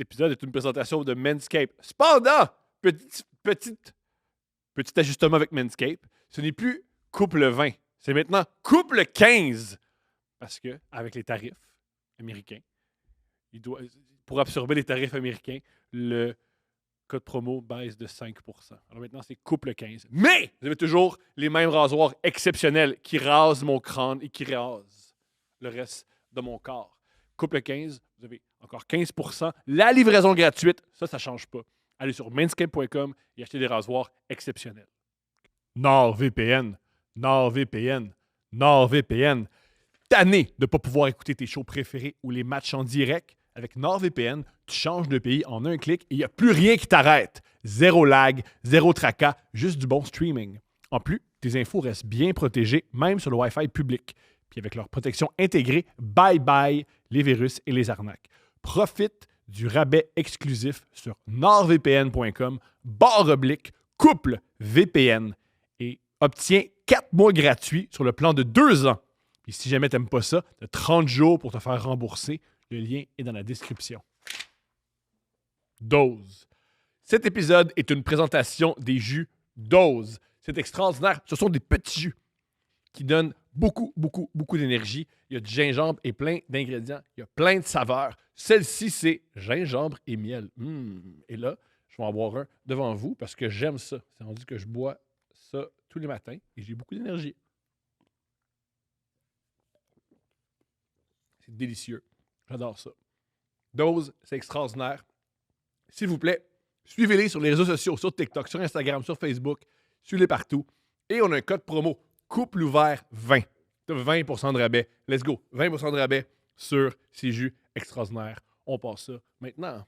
épisode est une présentation de Manscaped. Cependant, petit ajustement avec Manscaped, ce n'est plus couple 20, c'est maintenant couple 15. Parce que avec les tarifs américains, pour absorber les tarifs américains, le code promo baisse de 5%. Alors maintenant, c'est couple 15. Mais vous avez toujours les mêmes rasoirs exceptionnels qui rasent mon crâne et qui rasent le reste de mon corps. Couple 15, vous avez encore 15%. La livraison gratuite, ça ne change pas. Allez sur manscaped.com et achetez des rasoirs exceptionnels. NordVPN. Tanné de ne pas pouvoir écouter tes shows préférés ou les matchs en direct? Avec NordVPN, tu changes de pays en un clic et il n'y a plus rien qui t'arrête. Zéro lag, zéro tracas, juste du bon streaming. En plus, tes infos restent bien protégées, même sur le Wi-Fi public. Puis avec leur protection intégrée, bye bye les virus et les arnaques. Profite du rabais exclusif sur nordvpn.com/couple VPN et obtiens 4 mois gratuits sur le plan de 2 ans. Et si jamais tu n'aimes pas ça, tu as 30 jours pour te faire rembourser. Le lien est dans la description. Dose. Cet épisode est une présentation des jus Dose. C'est extraordinaire. Ce sont des petits jus qui donnent beaucoup d'énergie. Il y a du gingembre et plein d'ingrédients. Il y a plein de saveurs. Celle-ci, c'est gingembre et miel. Et là, je vais en boire un devant vous parce que j'aime ça. C'est rendu que je bois ça tous les matins et j'ai beaucoup d'énergie. C'est délicieux. J'adore ça. Dose, c'est extraordinaire. S'il vous plaît, suivez-les sur les réseaux sociaux, sur TikTok, sur Instagram, sur Facebook. Suivez-les partout. Et on a un code promo, couple ouvert 20. Tu as 20% de rabais. Let's go. 20% de rabais sur ces jus extraordinaires. On passe ça maintenant.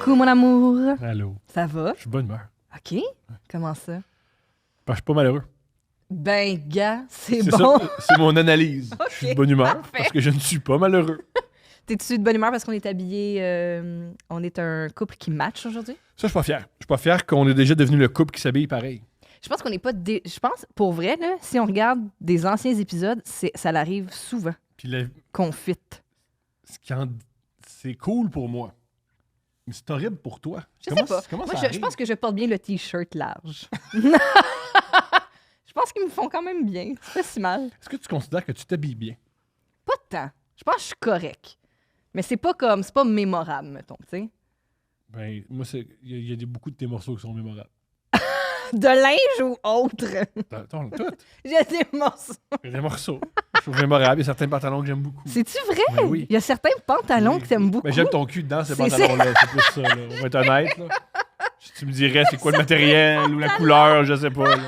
Mon amour. Allô. Ça va? Je suis de bonne humeur. OK. Comment ça? Je suis pas malheureux. Ben, gars, c'est C'est bon. ça, c'est mon analyse. OK, Je suis de bonne humeur parfait. parce que je ne suis pas malheureux. T'es-tu de bonne humeur parce qu'on est habillés... on est un couple qui match aujourd'hui? Ça, je suis pas fier. Je suis pas fier qu'on est déjà devenu le couple qui s'habille pareil. Je pense qu'on n'est pas... Je pense, pour vrai, là, si on regarde des anciens épisodes, ça l'arrive souvent Puis qu'on fit. c'est cool pour moi. Mais c'est horrible pour toi. Je sais pas. Comment Moi, ça je arrive? pense que je porte bien le T-shirt large. Je pense qu'ils me font quand même bien. C'est pas si mal. Est-ce que tu considères que tu t'habilles bien? Pas de temps. Je pense que je suis correct. Mais c'est pas comme... C'est pas mémorable, mettons, tu sais. Ben, moi, il y a beaucoup de tes morceaux qui sont mémorables. De linge ou autre? Attends, tout. J'ai des morceaux. Il y a des morceaux. Je trouve mémorables. Il y a certains pantalons que j'aime beaucoup. C'est-tu vrai? Ben oui. Il y a certains pantalons Oui. que t'aimes beaucoup. Mais j'aime ton cul dedans, ces C'est pantalons-là. C'est plus ça, là. On va être honnête, là. Si tu me dirais c'est quoi le matériel ou la couleur, je sais pas. Là.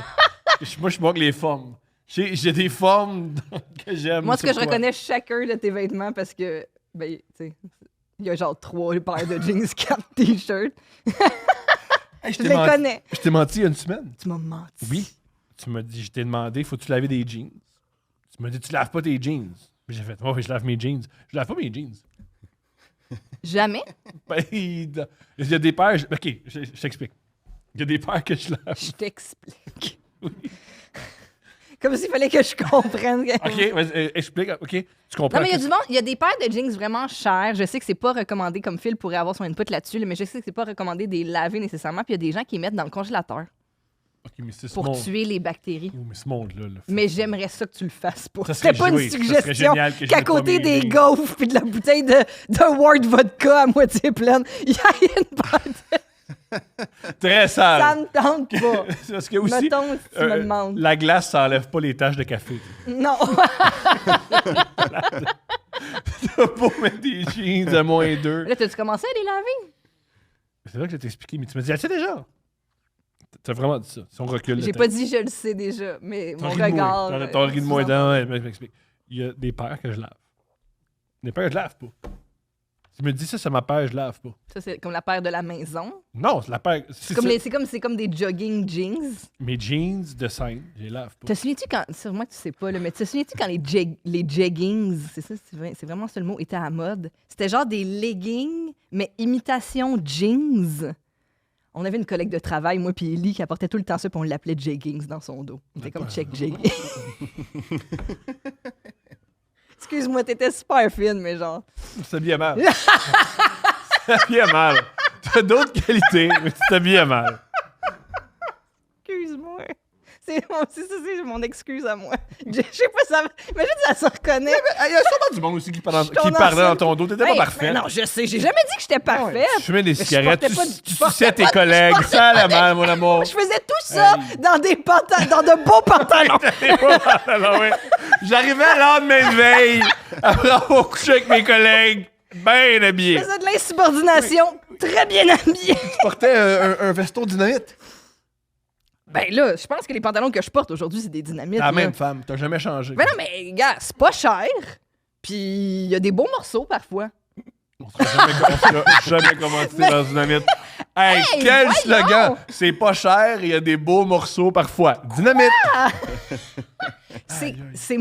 Moi, je suis pas que les formes. J'ai des formes que j'aime. Moi, ce que c'est je quoi? reconnais chacun de tes vêtements parce que, ben, tu sais, il y a genre 3 paires de jeans, 4 t-shirts. Hey, Je les connais. Je t'ai menti il y a une semaine. Tu m'as menti. Oui. Tu m'as dit, je t'ai demandé, faut-tu laver des jeans? Tu m'as dit, tu laves pas tes jeans. Puis j'ai fait, oh, oui, je lave mes jeans. Je lave pas mes jeans. Jamais? Ben, il y a des paires. Ok, je t'explique. Il y a des paires que je lave. Je t'explique. Comme s'il fallait que je comprenne. Ok, vas-y, explique. Ok, tu comprends. Non, mais il y a du monde, il y a des paires de jeans vraiment chères. Je sais que c'est pas recommandé, comme Phil pourrait avoir son input là-dessus, là, mais je sais que c'est pas recommandé de les laver nécessairement. Puis il y a des gens qui les mettent dans le congélateur Ok, mais c'est ce pour monde. tuer les bactéries. Oh, mais ce monde-là. Là, Mais j'aimerais ça que tu le fasses pas. Ça C'était serait pas oui, une ça serait suggestion génial que je qu'à mette pas côté mes des jeans. gaufres puis de la bouteille de Ward Vodka à moitié pleine, il y a une paire de... Très sale. Ça me tente pas. C'est parce que aussi, Mettons, si tu me demandes. la glace, ça enlève pas les taches de café. Non. T'as pas mettre des jeans à -2. Là, t'as-tu commencé à les laver? C'est là que je t'ai expliqué, mais tu me dis, ah, tu sais déjà. T'as vraiment dit ça. Si on recule. J'ai pas dit je le sais déjà, mais mon regard. T'as ri de moi dedans, ouais, je m'explique. Il y a des paires que je lave. Des paires que je lave pas. Tu me dis ça, c'est ma paire, je lave pas. Ça, c'est comme la paire de la maison. Non, c'est la paire. C'est comme des jogging jeans. Mes jeans de scène, je les lave pas. Te souviens-tu quand. Sur moi, tu sais pas, là, mais te souviens-tu quand les jeggings, c'est vraiment ça le mot, étaient à la mode? C'était genre des leggings, mais imitation jeans. On avait une collègue de travail, moi puis Ellie, qui apportait tout le temps ça, puis on l'appelait jeggings dans son dos. On était comme check jeggings. Excuse-moi, t'étais super fine, mais genre. Tu t'habillais mal. Tu t'habillais mal. T'as d'autres qualités, mais tu t'habillais mal. Excuse-moi. C'est mon excuse à moi. Je sais pas, ça. Imagine si ça se reconnaît. Il y a sûrement du monde aussi qui parlait dans ton dos. T'étais pas parfaite. Non, je sais, j'ai jamais dit que j'étais parfaite. Tu fumais des cigarettes, tu portais suçais tes pas- collègues. Ça allait mal, mon amour. Je faisais tout ça dans des pantalons, dans de beaux pantalons. J'arrivais à l'heure de mes veilles, après avoir couché avec mes collègues, bien habillés. Je faisais de l'insubordination, très bien habillée. Tu portais un veston dynamite. Ben là, je pense que les pantalons que je porte aujourd'hui, c'est des dynamites. La là. même femme, t'as jamais changé. Ben non, mais gars, c'est pas cher. Puis il y a des beaux morceaux parfois. On sera jamais commencé dans Dynamite. Hey, quel voyons! slogan! C'est pas cher, il y a des beaux morceaux parfois. Dynamite! C'est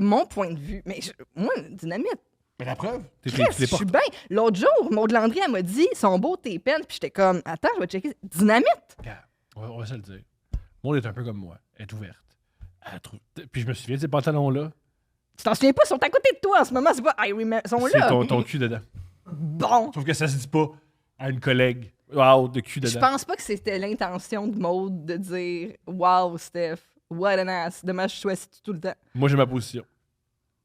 mon point de vue. Mais moi, dynamite. Mais la preuve, Chris, je suis bien. L'autre jour, Maud Landry, elle m'a dit, sont beaux tes pennes. Puis j'étais comme, attends, je vais checker. Dynamite? On va se le dire. Maud est un peu comme moi. Elle est ouverte. Puis je me souviens de ces pantalons-là. Tu t'en souviens pas? Ils sont à côté de toi en ce moment. C'est pas I remember. Ils sont C'est là. ton cul dedans. Bon. Sauf que ça se dit pas à une collègue. Wow, de cul dedans. Je pense pas que c'était l'intention de Maud de dire wow, Steph, what an ass. Dommage que je sois assis tout le temps. Moi, j'ai ma position.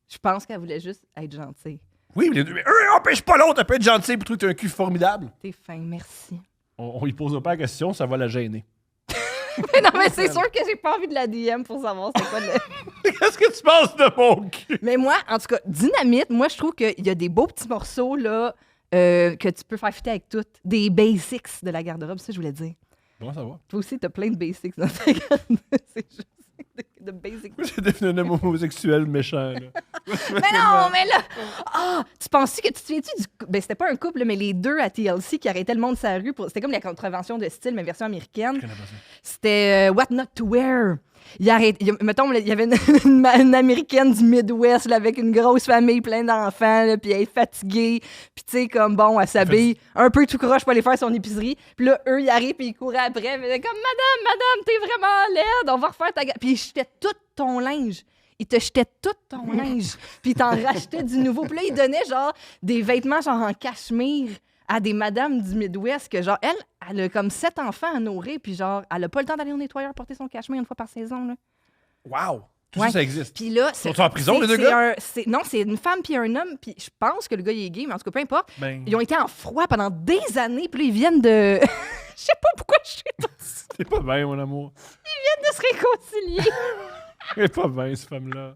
Je pense qu'elle voulait juste être gentille. Oui, mais les deux, mais eux, empêche pas l'autre. Elle peut être gentille pour trouver que t'as un cul formidable. T'es fin, merci. On y posera pas la question, ça va la gêner. Mais non, mais c'est sûr que j'ai pas envie de la DM pour savoir c'est quoi le. Qu'est-ce que tu penses de mon cul? Mais moi, en tout cas, Dynamite, moi, je trouve qu'il y a des beaux petits morceaux là, que tu peux faire fitter avec tout. Des basics de la garde-robe, ça, je voulais dire. Comment ça va? Toi aussi, t'as plein de basics dans ta garde-robe. C'est juste de basics. Moi, j'ai défini un homme homosexuel méchant, là. Mais non, mais là! Ah! Tu pensais que tu te souviens-tu du. Ben, c'était pas un couple, mais les deux à TLC qui arrêtaient le monde sur la rue pour. C'était comme la contravention de style, mais version américaine. Je connais pas ça. C'était What Not to Wear. Mettons, il y avait une Américaine du Midwest là, avec une grosse famille, plein d'enfants, là, puis elle est fatiguée. Puis tu sais, comme bon, elle s'habille un peu tout croche pour aller faire son épicerie. Puis là, eux, ils arrivent, puis ils couraient après. Puis ils étaient comme Madame, t'es vraiment laide, on va refaire ta. Puis ils jetaient tout ton linge. Ils te jetaient tout ton linge. Puis ils t'en rachetaient du nouveau. Puis là, ils donnaient genre des vêtements genre en cachemire à des madames du Midwest que genre, elle a comme 7 enfants à nourrir, puis genre, elle a pas le temps d'aller au nettoyeur porter son cachemire une fois par saison, là. Wow! Tout Ouais. ça existe. Puis là, Sont-ils en prison, les deux gars? Non, c'est une femme puis un homme, puis je pense que le gars, il est gay, mais en tout cas, peu importe. Ben, Ils ont été en froid pendant des années, puis là, ils viennent de... Je sais pas pourquoi je suis tout ça. c'est pas bien, mon amour. De se réconcilier. C'est pas bien, cette femme-là.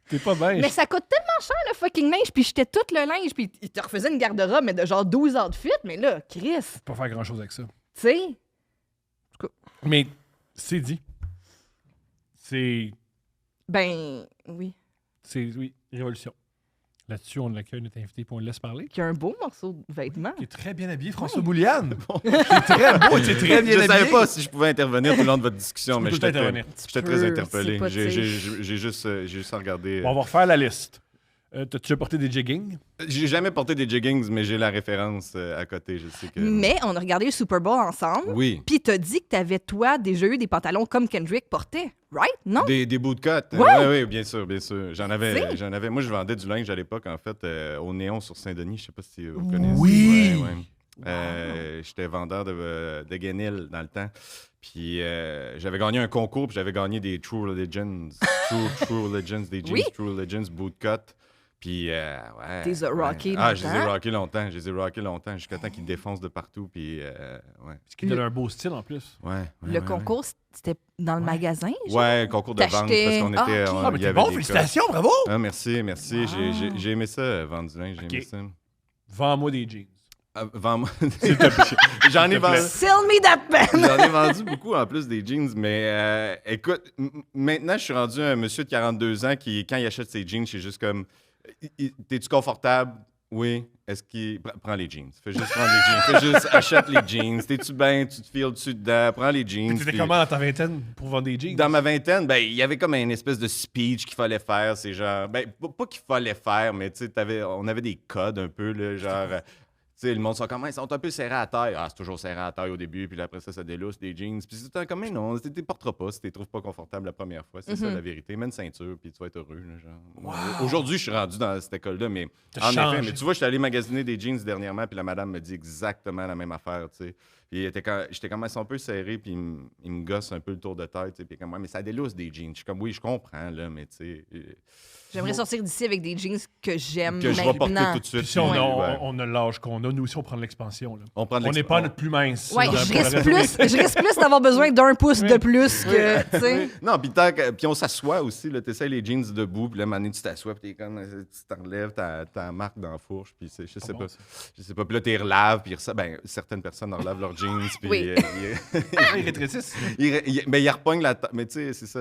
T'es pas bien. Mais ça coûte tellement cher, le fucking linge, puis j'étais tout le linge, puis ils te refaisaient une garde-robe, mais de genre 12 outfits, mais là, Chris, Pas faire grand-chose avec ça. tu sais... Mais c'est dit. C'est... Ben, oui. Oui, révolution. Là-dessus, on l'accueille, notre invité, puis on le laisse parler. Qui a un beau morceau de vêtement. Qui est très bien habillé, François Bouliane. C'est très beau, c'est très bien Je habillé. savais pas si je pouvais intervenir tout le long de votre discussion, Tu mais peux j'étais intervenir. j'étais Tu très peux, interpellé. c'est pas J'ai juste à regarder. Bon, on va refaire la liste. T'as-tu déjà porté des jeggings? J'ai jamais porté des jeggings, mais j'ai la référence à côté. Je sais que. Mais on a regardé le Super Bowl ensemble. Oui. Puis t'as dit que t'avais, toi, déjà eu des pantalons comme Kendrick portait. Right? Non? Des bootcuts. Ouais. Oui, bien sûr, bien sûr. J'en avais. C'est- Moi, je vendais du linge à l'époque, en fait, au Néon sur Saint-Denis. Je sais pas si vous connaissez. Oui! Ouais. J'étais vendeur de Guenil dans le temps. Puis j'avais gagné un concours, puis j'avais gagné des True Legends. True Legends, des jeans Oui. True Legends bootcut. Puis, ouais. T'es les as rockés Ah, je les ai longtemps. rockés longtemps. Je les ai rockés longtemps, jusqu'à temps qu'ils défoncent de partout. Puis, ouais. Ce qui donne un beau style, en plus. Ouais. Le concours, c'était dans le magasin? genre? Ouais, concours de vente. Parce T'achetais- qu'on Ah, était. ok. Ah, mais il y t'es avait bon, des félicitations, bravo! codes. Ah, merci. Wow. J'ai aimé ça, vendre du linge. J'ai Ok. aimé ça. Vends-moi des jeans. Vends-moi. J'en ai vendu. Sell me that pen! J'en ai vendu beaucoup en plus des jeans, mais écoute, maintenant je suis rendu un monsieur de 42 ans qui, quand il achète ses jeans, c'est juste comme t'es-tu confortable? Oui. Est-ce qu'il. Prends les jeans. Fais juste prendre les jeans. Fais juste achète les jeans. T'es-tu bien? Tu te files dessus dedans? Prends les jeans. Tu étais comment dans ta vingtaine pour vendre des jeans? Dans ma vingtaine, ben, il y avait comme une espèce de speech qu'il fallait faire. C'est genre. Ben, pas qu'il fallait faire, mais tu sais, on avait des codes un peu, là, genre. Tu sais, le monde sont comme, ils sont un peu serrés à taille. Ah, c'est toujours serré à taille au début, puis là, après ça délousse des jeans. Puis c'est comme, non, tu les porteras pas si tu les trouves pas confortables la première fois. C'est ça la vérité. Mets une ceinture, puis tu vas être heureux. Là, genre. Wow. Aujourd'hui, je suis rendu dans cette école-là, mais T'as en effet, changé. mais tu vois, je suis allé magasiner des jeans dernièrement, puis la madame me dit exactement la même affaire, tu sais. Puis j'étais comme, ils sont un peu serrés, puis il me gosse un peu le tour de tête, tu sais. Puis comme, ouais, mais ça délousse des jeans. Je suis comme, oui, je comprends, là, mais tu sais. J'aimerais sortir d'ici avec des jeans que j'aime Que je vais porter maintenant. tout de suite. Puis si on, puis, on a l'âge qu'on a, nous aussi, on prend de l'expansion. Là. on prend de On n'est pas notre plus mince. Ouais, Pour je le risque plus d'avoir besoin d'un pouce de plus que, tu sais. Non, puis on s'assoit aussi, là, t'essaies les jeans debout, puis là, maintenant, tu t'assois, puis t'es comme, tu t'enlèves ta marque dans la fourche, puis je sais pas. Je sais pas, puis là, t'es relaves, puis ben, certaines personnes relavent leurs jeans, puis Oui. Ils rétrécissent. ben, ils repognent la mais tu sais, c'est ça.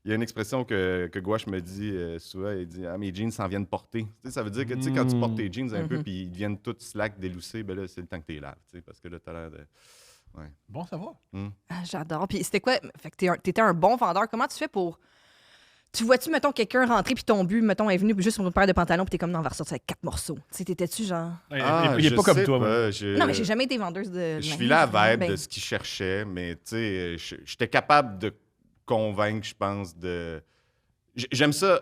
Il y a une expression que Gouache me dit souvent, il dit « Ah, mes jeans s'en viennent porter ». Tu sais, ça veut dire que tu sais, quand tu portes tes jeans un peu, puis ils deviennent tous slack, déloussés, ben là, c'est le temps que tu les laves, tu sais, parce que là, t'as l'air de... Ouais. Bon, ça va. Ah, j'adore. Puis c'était quoi? Fait que t'étais un bon vendeur. Comment tu fais pour... Tu vois-tu, mettons, quelqu'un rentrer, puis ton but, mettons, est venu juste pour une paire de pantalons, puis t'es comme, non, on va ressortir avec 4 morceaux. Tu sais, t'étais-tu genre... Il est pas comme toi. moi. Non, mais j'ai jamais été vendeuse de... Je linge, filais à la vibe ben, de ce qu'il cherchait, mais tu sais, j'étais capable de convaincre, je pense, de... J'aime ça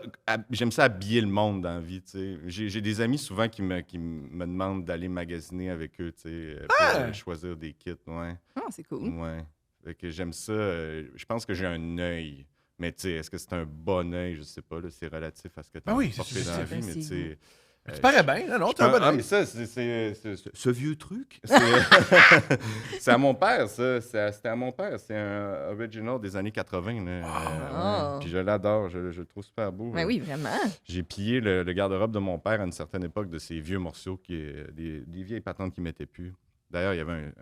habiller le monde dans la vie, tu sais. J'ai des amis souvent qui me demandent d'aller magasiner avec eux, tu sais, pour choisir des kits, ouais. Ah, c'est cool. Ouais. Fait que j'aime ça. Je pense que j'ai un œil. Mais tu sais, est-ce que c'est un bon œil? Je sais pas, là, c'est relatif à ce que tu as Ben oui, porté c'est dans la subjectif, vie, mais tu sais... Tu parais bien. Non, t'as un bon Ah, œil. mais ça, c'est ce vieux truc. C'est à mon père, ça. C'était à mon père. C'est un original des années 80. Là. Ah. Puis je l'adore. Je le trouve super beau. Ben oui, vraiment. J'ai pillé le garde-robe de mon père à une certaine époque de ces vieux morceaux, des vieilles patentes qui ne mettaient plus. D'ailleurs, il y avait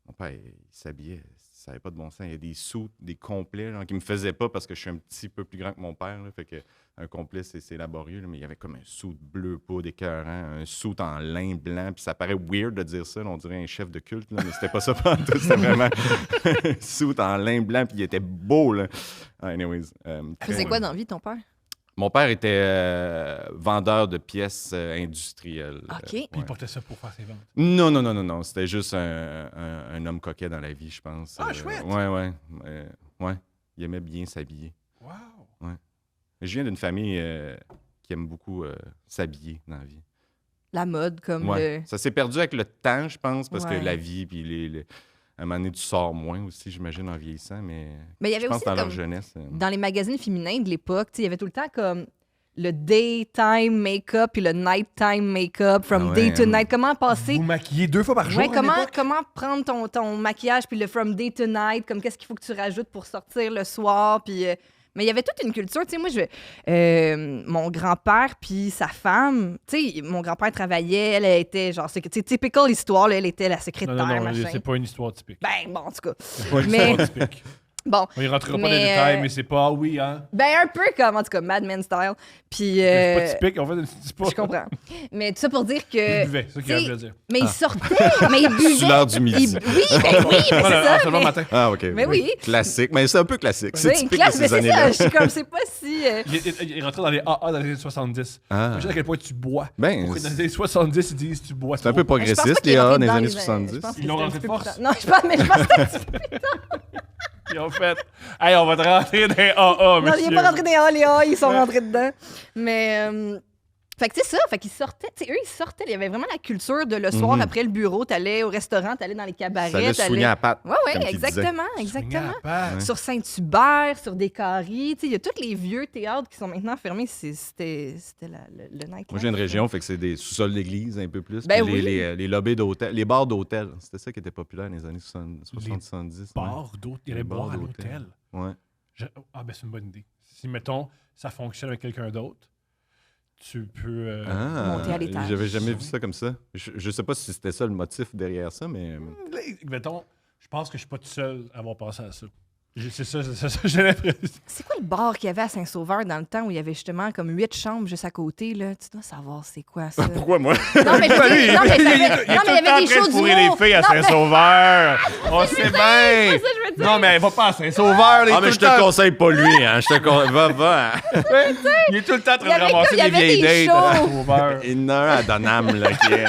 mon père, il s'habillait. Ça n'avait pas de bon sens. Il y a des sous, des complets genre, qui ne me faisaient pas parce que je suis un petit peu plus grand que mon père. Là, fait que un complet, c'est laborieux. Là, mais il y avait comme un sou bleu poudre écœurant, un sou en lin blanc. Puis ça paraît weird de dire ça. Là, on dirait un chef de culte. Là, mais c'était pas ça pantoute. C'était vraiment un sou en lin blanc. Puis il était beau. Là. Anyways. C'est quoi dans la vie, ton père? Mon père était vendeur de pièces industrielles. OK. Puis il portait ça pour faire ses ventes. Non. C'était juste un homme coquet dans la vie, je pense. Ah, chouette! Ouais. Il aimait bien s'habiller. Wow! Je viens d'une famille qui aime beaucoup s'habiller dans la vie. La mode, comme Ouais. Ça s'est perdu avec le temps, je pense, parce que Ouais. la vie, puis à un moment donné, tu sors moins aussi, j'imagine, en vieillissant, mais il y avait je pense aussi dans leur comme- jeunesse. Dans les magazines féminins de l'époque, tu sais, il y avait tout le temps comme le daytime make-up et le nighttime make-up, from Ah ouais, day to hein. night. Comment passer... Vous maquillez 2 fois par jour. Ouais, à l'époque? comment prendre ton maquillage, puis le from day to night, comme qu'est-ce qu'il faut que tu rajoutes pour sortir le soir, puis... mais il y avait toute une culture, tu sais, moi, mon grand-père puis sa femme, tu sais, mon grand-père travaillait, elle était, genre, c'est typical histoire, là, elle était la secrétaire, Non, machin. c'est pas une histoire typique. Ben, bon, en tout cas. C'est pas une mais- histoire typique. Bon, On y rentrera pas dans Mais, les détails, mais c'est pas ah oui, hein. ben, un peu comme, en tout cas, Mad Men style, puis... C'est pas typique, en fait, c'est pas. Je comprends. Mais tout ça pour dire que... Il buvait, c'est ça qu'il tu sais, veut dire. Mais il sortait, mais il buvait... Sur l'heure du midi. Oui, ben oui, mais c'est ça, Seulement mais- matin. Ah, OK. Mais oui. Classique. Mais c'est un peu classique. C'est Oui, typique classe, de mais ces c'est ça, années-là. je suis comme, c'est pas si... Il est rentré dans les AA dans les années 70. Ah. Imagine à quel point tu bois. Ben, Pourquoi dans les années 70, ils disent tu bois c'est un peu trop. Je pense pas progressiste, qu'il est les A rentré dans les dans années je 70. pense que Ils l'ont c'était un rentré petit de peu plus force. tard. Non, je pense que c'était un petit peu Ils ont fait hey, on va te rentrer dans les AA, Non, monsieur. il est pas rentré dans les halls, les A, ils sont rentrés dedans. Mais, fait que c'est ça, fait qu'ils sortaient, tu sais, eux, ils sortaient. Il y avait vraiment la culture de le soir, Mhm. après le bureau, t'allais au restaurant, t'allais dans les Ça cabarets, allait se soigner t'allais... à patte. Ouais, comme qu'il disait. exactement, Swing exactement. à la patte. Sur Saint-Hubert, sur des caries, tu sais, il y a tous les vieux théâtres qui sont maintenant fermés. C'était le night. Moi, j'ai une région, fait que c'est des sous-sols d'église un peu plus. Ben puis oui. les lobbies d'hôtel, les bars d'hôtel. C'était ça qui était populaire dans les années 60-70. Bars d'autres, il y a Les les bars bars à d'hôtel. l'hôtel. Ouais. Ah, ben c'est une bonne idée. Si, mettons, ça fonctionne avec quelqu'un d'autre, tu peux... monter à l'étage. J'avais jamais vu ça comme ça. Je sais pas si c'était ça le motif derrière ça, mais... Mettons, je pense que je suis pas tout seul à avoir pensé à ça. C'est ça, j'ai l'impression. C'est quoi le bar qu'il y avait à Saint-Sauveur dans le temps où il y avait justement comme 8 chambres juste à côté, là? Tu dois savoir c'est quoi ça. Pourquoi moi? Non, mais je veux dire, non, mais Il il est y avait des shows de fourrer les d'humour. filles à Non, mais- Saint-Sauveur. On sait bien. C'est ça que je veux dire. Non, mais va pas à Saint-Sauveur. Ah, mais je te conseille pas lui, hein. Va. Il est tout le temps en train Il y de avait ramasser que- il y des avait vieilles des dates à shows. Saint-Sauveur. Il y en a un à Donham, là, qui est...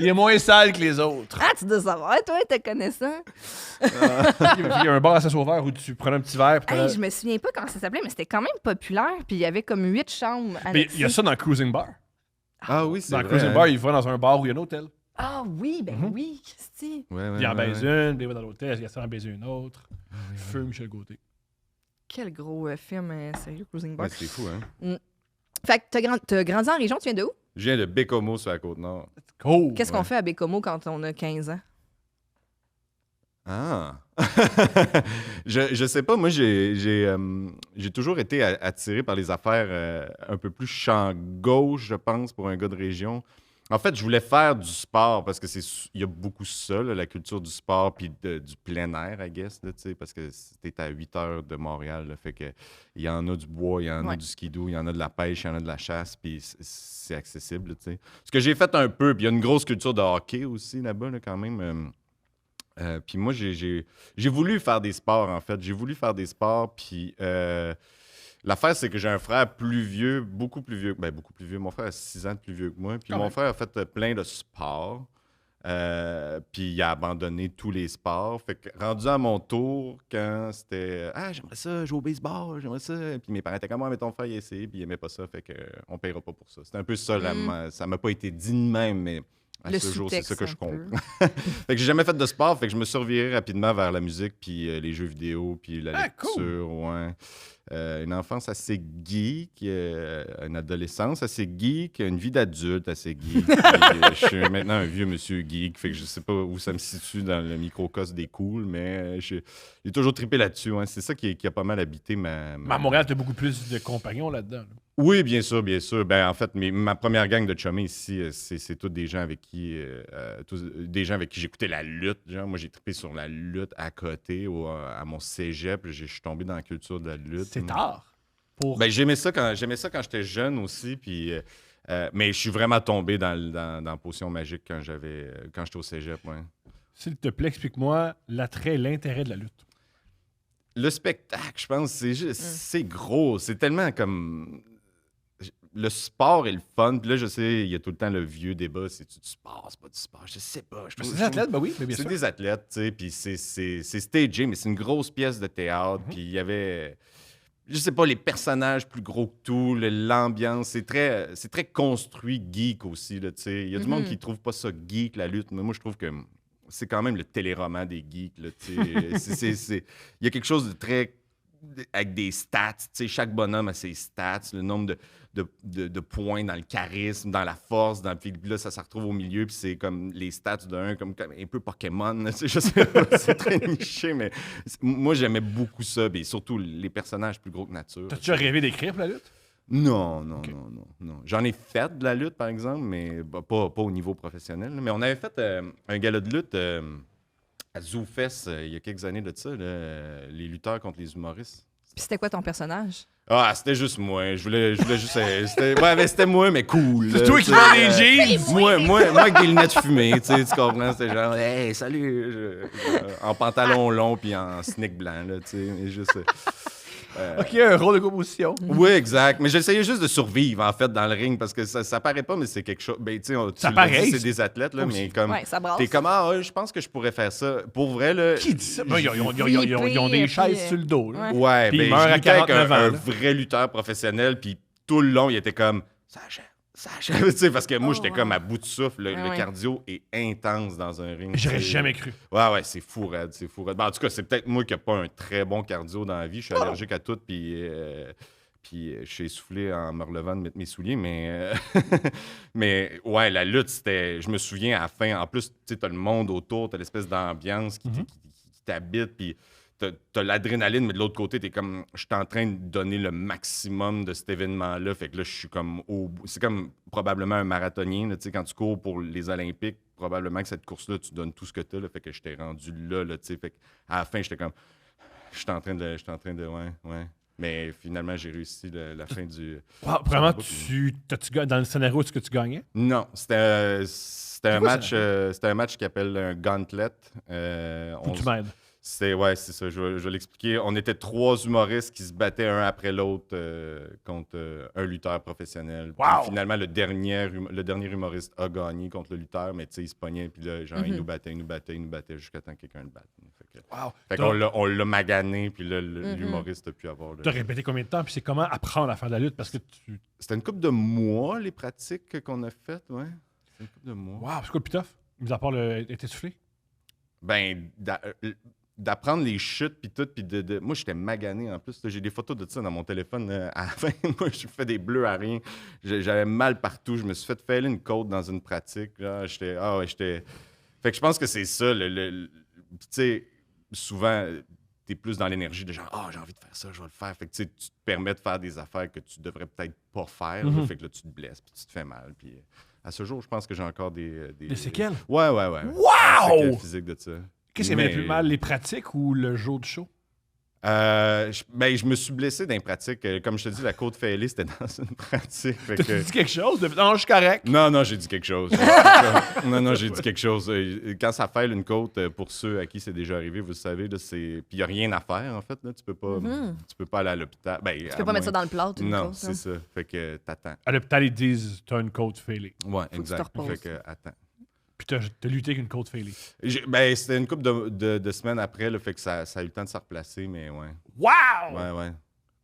Il est moins sale que les autres. Ah, tu dois savoir, toi, te connaissant. Il y a un bar à Saint-Sauveur où tu prenais un petit verre. Puis Hey, je me souviens pas comment ça s'appelait, mais c'était quand même populaire. Puis il y avait comme 8 chambres. Mais il y a ça dans Cruising Bar. Ah oui, c'est Dans vrai. Cruising hein. Bar, il va dans un bar où il y a un hôtel. Ah oui, ben oui, Christy. Ouais, Il en baise ouais. une, puis il va dans l'hôtel, il en baise une autre. Feu Michel Gauthier. Quel gros film, sérieux, Cruising Bar. Ouais, c'est fou, hein. Fait que t'as grandi en région, tu viens de où? Je viens de Bécomo sur la Côte-Nord. Cool. Qu'est-ce qu'on fait à Bécomo quand on a 15 ans? Ah! je sais pas, moi, j'ai toujours été attiré par les affaires un peu plus champ gauche, je pense, pour un gars de région. En fait, je voulais faire du sport parce que il y a beaucoup ça, là, la culture du sport puis du plein air, I guess, là, parce que c'était à 8 heures de Montréal. Là, fait que il y en a du bois, il y en a du skidoo, il y en a de la pêche, il y en a de la chasse, puis c'est accessible. Là, ce que j'ai fait un peu, puis il y a une grosse culture de hockey aussi là-bas, là, quand même. Puis moi, j'ai voulu faire des sports, en fait. J'ai voulu faire des sports, puis l'affaire, c'est que j'ai un frère plus vieux, beaucoup plus vieux. Ben, beaucoup plus vieux. Mon frère a 6 ans de plus vieux que moi. Puis mon frère a fait plein de sports. Puis il a abandonné tous les sports. Fait que rendu à mon tour, quand c'était « Ah, j'aimerais ça, jouer au baseball, j'aimerais ça. » Puis mes parents étaient comme « Ah, mais ton frère, il a essayé, puis il aimait pas ça. Fait qu'on paiera pas pour ça. » C'était un peu ça. Ça m'a pas été dit de même, mais... À Le ce jour, c'est ça que je sous-texte, un comprends. Fait que j'ai jamais fait de sport, fait que je me suis reviré rapidement vers la musique, puis les jeux vidéo, puis la lecture, ouais. Une enfance assez geek, une adolescence assez geek, une vie d'adulte assez geek. Puis, je suis maintenant un vieux monsieur geek, fait que je sais pas où ça me situe dans le microcosme des cools, mais j'ai toujours trippé là-dessus. Ouais. C'est ça qui a pas mal habité ma... Mais à Montréal, t'as beaucoup plus de compagnons là-dedans. Là. Oui, bien sûr, bien sûr. Ben, en fait, ma première gang de chummies ici, c'est tous des gens avec qui j'écoutais la lutte. Genre. Moi, j'ai trippé sur la lutte à côté, à mon cégep. Je suis tombé dans la culture de la lutte. C'est tard. Ben, j'aimais ça quand j'étais jeune aussi. Puis, mais je suis vraiment tombé dans Potion Magique quand j'étais au cégep. Ouais. S'il te plaît, explique-moi l'attrait et l'intérêt de la lutte. Le spectacle, je pense, c'est gros. C'est tellement comme... Le sport est le fun. Puis là, je sais, il y a tout le temps le vieux débat. C'est-tu du sport? C'est pas du sport? Je sais pas. C'est des athlètes, ben oui, mais bien C'est sûr. des athlètes, tu sais. Puis c'est stagé, mais c'est une grosse pièce de théâtre. Puis il y avait... Je sais pas, les personnages plus gros que tout, l'ambiance. C'est très construit geek aussi, là, tu sais. Il y a du monde qui trouve pas ça geek, la lutte. Mais moi, je trouve que c'est quand même le téléroman des geeks, là, tu sais. Il y a quelque chose de très... avec des stats, tu sais, chaque bonhomme a ses stats, le nombre de points dans le charisme, dans la force, puis là, ça se retrouve au milieu, puis c'est comme les stats d'un, comme un peu Pokémon, là, je sais pas, c'est très niché, mais moi, j'aimais beaucoup ça, et surtout les personnages plus gros que nature. T'as-tu déjà rêvé d'écrire pour la lutte? Non. Ok. J'en ai fait de la lutte, par exemple, mais pas au niveau professionnel. Mais on avait fait un gala de lutte à ZooFest il y a quelques années de ça, là, les lutteurs contre les humoristes. Puis c'était quoi ton personnage? Ah, c'était juste moi. Je voulais juste... C'était moi, mais cool. C'est toi qui vends des jeans! Moi avec des lunettes fumées, tu comprends? C'était genre, hey, salut! En pantalon long puis en sneak blanc, là, tu sais. Mais juste... OK, un rôle de composition. Oui, exact. Mais j'essayais juste de survivre, en fait, dans le ring, parce que ça paraît pas, mais c'est quelque chose... Ben, tu sais, Ça paraît. c'est des athlètes, là, mais comme... Ouais, ça brasse. T'es comme, je pense que je pourrais faire ça. Pour vrai, là... Qui dit ça? Ben, ils ont des chaises sur le dos. Là. Ouais, Puis ben, il meurt je à luttais avec 49 ans, un là. vrai lutteur professionnel, puis tout le long, il était comme ça achève. Tu sais, parce que moi, j'étais comme à bout de souffle. Le cardio est intense dans un ring. J'aurais jamais cru. Ouais, c'est fou, raide. Ben, en tout cas, c'est peut-être moi qui n'ai pas un très bon cardio dans la vie. Je suis allergique à tout, puis je suis essoufflé en me relevant de mettre mes souliers, mais... mais ouais, la lutte, c'était... Je me souviens, à la fin, en plus, tu sais, t'as le monde autour, t'as l'espèce d'ambiance qui t'habite, puis t'as l'adrénaline, mais de l'autre côté, t'es comme, je suis en train de donner le maximum de cet événement-là. Fait que là, je suis comme au bout. C'est comme probablement un marathonien, là, tu sais, quand tu cours pour les Olympiques, probablement que cette course-là, tu donnes tout ce que t'as, là, fait que j'étais rendu là, tu sais. Fait que à la fin, j'étais comme, j'étais en train de, ouais. Mais finalement, j'ai réussi la fin du... Wow, vraiment, dans le scénario, est-ce que tu gagnais? Non, c'était un match qui appelle un gauntlet. Faut que tu m'aides. C'est ça, je vais l'expliquer. On était 3 humoristes qui se battaient un après l'autre contre un lutteur professionnel. Puis Wow! finalement, le dernier humoriste a gagné contre le lutteur, mais tu sais, il se pognait, puis là, genre, il nous battait jusqu'à temps que quelqu'un le batte. Wow! Fait qu'on on l'a magané, puis là, l'humoriste a pu avoir... Tu as répété combien de temps, puis c'est comment apprendre à faire de la lutte, parce que tu... C'était une couple de mois, les pratiques qu'on a faites, ouais. C'était une couple de mois. Wow, c'est quoi le plus tough? Mis à part être essoufflé? Ben, d'apprendre les chutes puis tout, puis moi j'étais magané en plus, là, j'ai des photos de ça dans mon téléphone à la fin. Moi je fais des bleus à rien, j'avais mal partout, je me suis fait fêler une côte dans une pratique là. J'étais fait que je pense que c'est ça tu sais, souvent t'es plus dans l'énergie de genre j'ai envie de faire ça, je vais le faire, fait que tu sais, tu te permets de faire des affaires que tu devrais peut-être pas faire, là, fait que là tu te blesses puis tu te fais mal, puis à ce jour je pense que j'ai encore des séquelles? Ouais. Wow! Des séquelles physiques de ça. Qu'est-ce qui avait le plus mal, les pratiques ou le jour du show? Je me suis blessé dans les pratiques. Comme je te dis, la côte fêlée, c'était dans une pratique. T'as dit quelque chose? Non, je suis correct. Non, j'ai dit quelque chose. Non, j'ai dit quelque chose. Quand ça fêle une côte, pour ceux à qui c'est déjà arrivé, vous le savez, là, puis il n'y a rien à faire, en fait. Là. Tu peux pas aller à l'hôpital. Tu peux pas mettre ça dans le plat, une Non, côte, c'est ça. Fait que t'attends. À l'hôpital, ils disent t'as une côte fêlée. Ouais, Faut que tu te exact. reposes. Fait que attends. Puis t'as lutté avec une côte fêlée. C'était une couple de semaines après, là, fait que ça a eu le temps de se replacer, mais ouais. Wow! Ouais.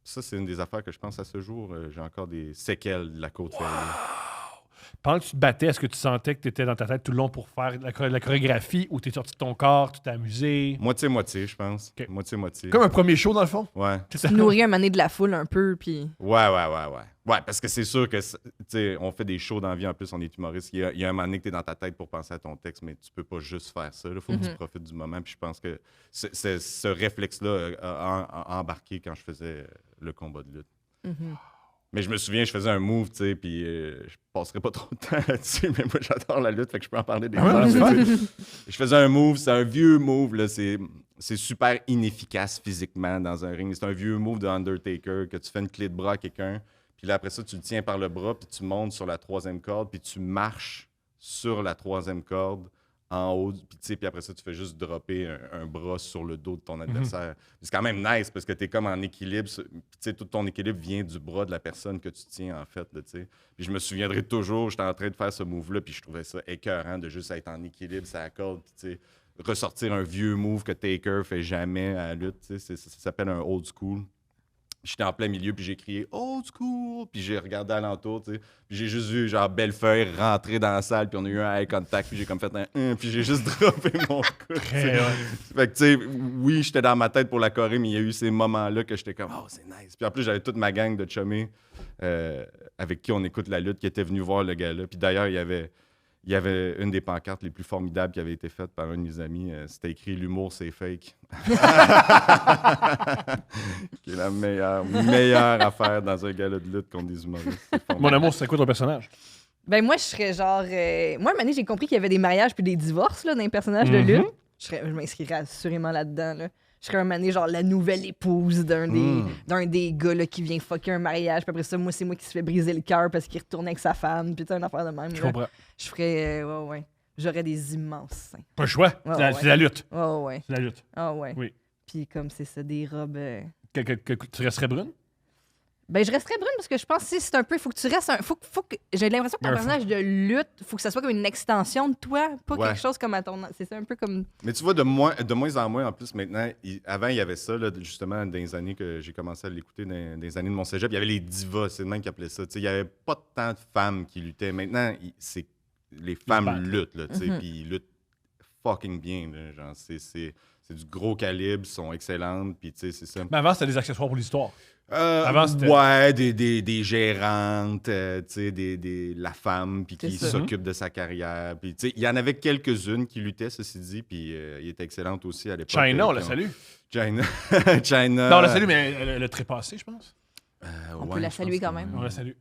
Ça, c'est une des affaires que je pense à ce jour. J'ai encore des séquelles de la côte fêlée. Pendant que tu te battais, est-ce que tu sentais que tu étais dans ta tête tout le long pour faire la chorégraphie ou t'es sorti de ton corps, tu t'es amusé? Moitié-moitié, je pense. Ok. Moitié-moitié. Comme un premier show, dans le fond? Ouais. C'est ça? Tu nourris un mané de la foule un peu, puis... Ouais. Ouais, parce que c'est sûr que, tu sais, on fait des shows dans la vie, en plus, on est humoriste. Il y a un moment donné que t'es dans ta tête pour penser à ton texte, mais tu peux pas juste faire ça. Il faut que tu profites du moment. Puis je pense que ce réflexe-là a embarqué quand je faisais le combat de lutte. Mais je me souviens, je faisais un move, tu sais, puis je passerai pas trop de temps là-dessus, mais moi, j'adore la lutte, fait que je peux en parler des heures. Je faisais un move, c'est un vieux move, là, c'est super inefficace physiquement dans un ring. C'est un vieux move de Undertaker, que tu fais une clé de bras à quelqu'un, puis là, après ça, tu le tiens par le bras, puis tu montes sur la 3e corde, puis tu marches sur la 3e corde en haut, puis après ça, tu fais juste dropper un bras sur le dos de ton adversaire. C'est quand même nice parce que tu es comme en équilibre. Puis tout ton équilibre vient du bras de la personne que tu tiens, en fait. Là, puis je me souviendrai toujours, j'étais en train de faire ce move-là, puis je trouvais ça écœurant de juste être en équilibre, ça accorde, ressortir un vieux move que Taker fait jamais à la lutte. Ça s'appelle un old school. J'étais en plein milieu, puis j'ai crié « Old school », puis j'ai regardé alentour, tu sais. Puis j'ai juste vu, genre, Bellefeuille rentrer dans la salle, puis on a eu un eye contact, puis j'ai comme fait un puis j'ai juste droppé mon coup. Fait que, tu sais, oui, j'étais dans ma tête pour la Corée, mais il y a eu ces moments-là que j'étais comme « Oh, c'est nice ». Puis en plus, j'avais toute ma gang de chummés avec qui on écoute la lutte, qui était venu voir le gars-là. Puis d'ailleurs, il y avait une des pancartes les plus formidables qui avait été faite par un de mes amis. C'était écrit « L'humour, c'est fake ». Qui est la meilleure affaire dans un gala de lutte contre des humoristes. Mon amour, c'est quoi ton personnage? Ben moi, je serais genre... Moi, à un moment donné, j'ai compris qu'il y avait des mariages puis des divorces là, dans les personnages de lutte. Je m'inscrirais assurément là-dedans. Là. Je serais un moment donné, genre la nouvelle épouse d'un des gars là, qui vient fucker un mariage. Puis après ça, moi, c'est moi qui se fait briser le cœur parce qu'il retourne avec sa femme. Puis tu une affaire de même. Je comprends. Je ferais... ouais. J'aurais des immenses seins. Pas le choix. C'est la lutte. Ouais. C'est la lutte. Ah ouais. Oui. Puis comme c'est ça, des robes... Tu resterais brune? Ben, je resterais brune parce que je pense que c'est un peu... Faut que tu restes... Faut que... J'ai l'impression que ton personnage de lutte, faut que ça soit comme une extension de toi, pas quelque chose comme à ton... C'est ça un peu comme... Mais tu vois, de moins en moins, en plus, maintenant, avant, il y avait ça, là, justement, dans les années que j'ai commencé à l'écouter, dans les années de mon cégep, il y avait les divas, c'est le même qui appelait ça. Il n'y avait pas tant de femmes qui luttaient. Maintenant, les femmes luttent, là, puis ils luttent fucking bien. Là, genre, c'est C'est du gros calibre, sont excellentes, puis tu sais, c'est ça. Mais avant, c'était des accessoires pour l'histoire. Avant, c'était... Ouais, des gérantes, tu sais, la femme, puis qui C'est ça. s'occupe de sa carrière. Puis, tu sais, il y en avait quelques-unes qui luttaient, ceci dit, puis il était excellente aussi à l'époque. China, on la salue. China. China. Non, on la salue, mais elle a trépassé, je pense. On peut la saluer quand même. On la salue.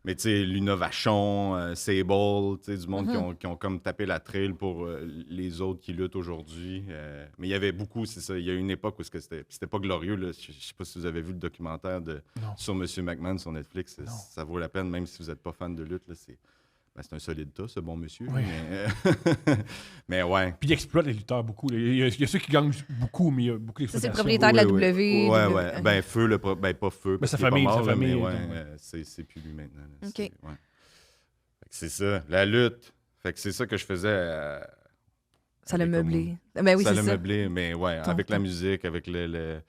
Mais tu sais, l'Innovation, Sable, tu sais, du monde qui ont comme tapé la trail pour les autres qui luttent aujourd'hui. Mais il y avait beaucoup, c'est ça. Il y a eu une époque où c'était pas glorieux. Là. Je sais pas si vous avez vu le documentaire sur M. McMahon sur Netflix. Ça vaut la peine, même si vous n'êtes pas fan de lutte. Là, c'est un solide tas, ce bon monsieur. Oui. Mais ouais. Puis il exploite les lutteurs beaucoup. Il y a ceux qui gagnent beaucoup, mais il y a beaucoup Ça, c'est le d'exploitation. propriétaire de la Oui. W. Ouais. Ben, Feu, pas Feu. Mais parce sa qu'il est pas famille, mort, sa là, famille, mais ouais, donc, c'est plus lui maintenant. Là. OK. Fait que c'est ça, la lutte. Fait que c'est ça que je faisais. Ça l'a avec meublé. Ben oui, ça c'est l'a ça. meublé, mais ouais, Ton avec la temps. musique, avec les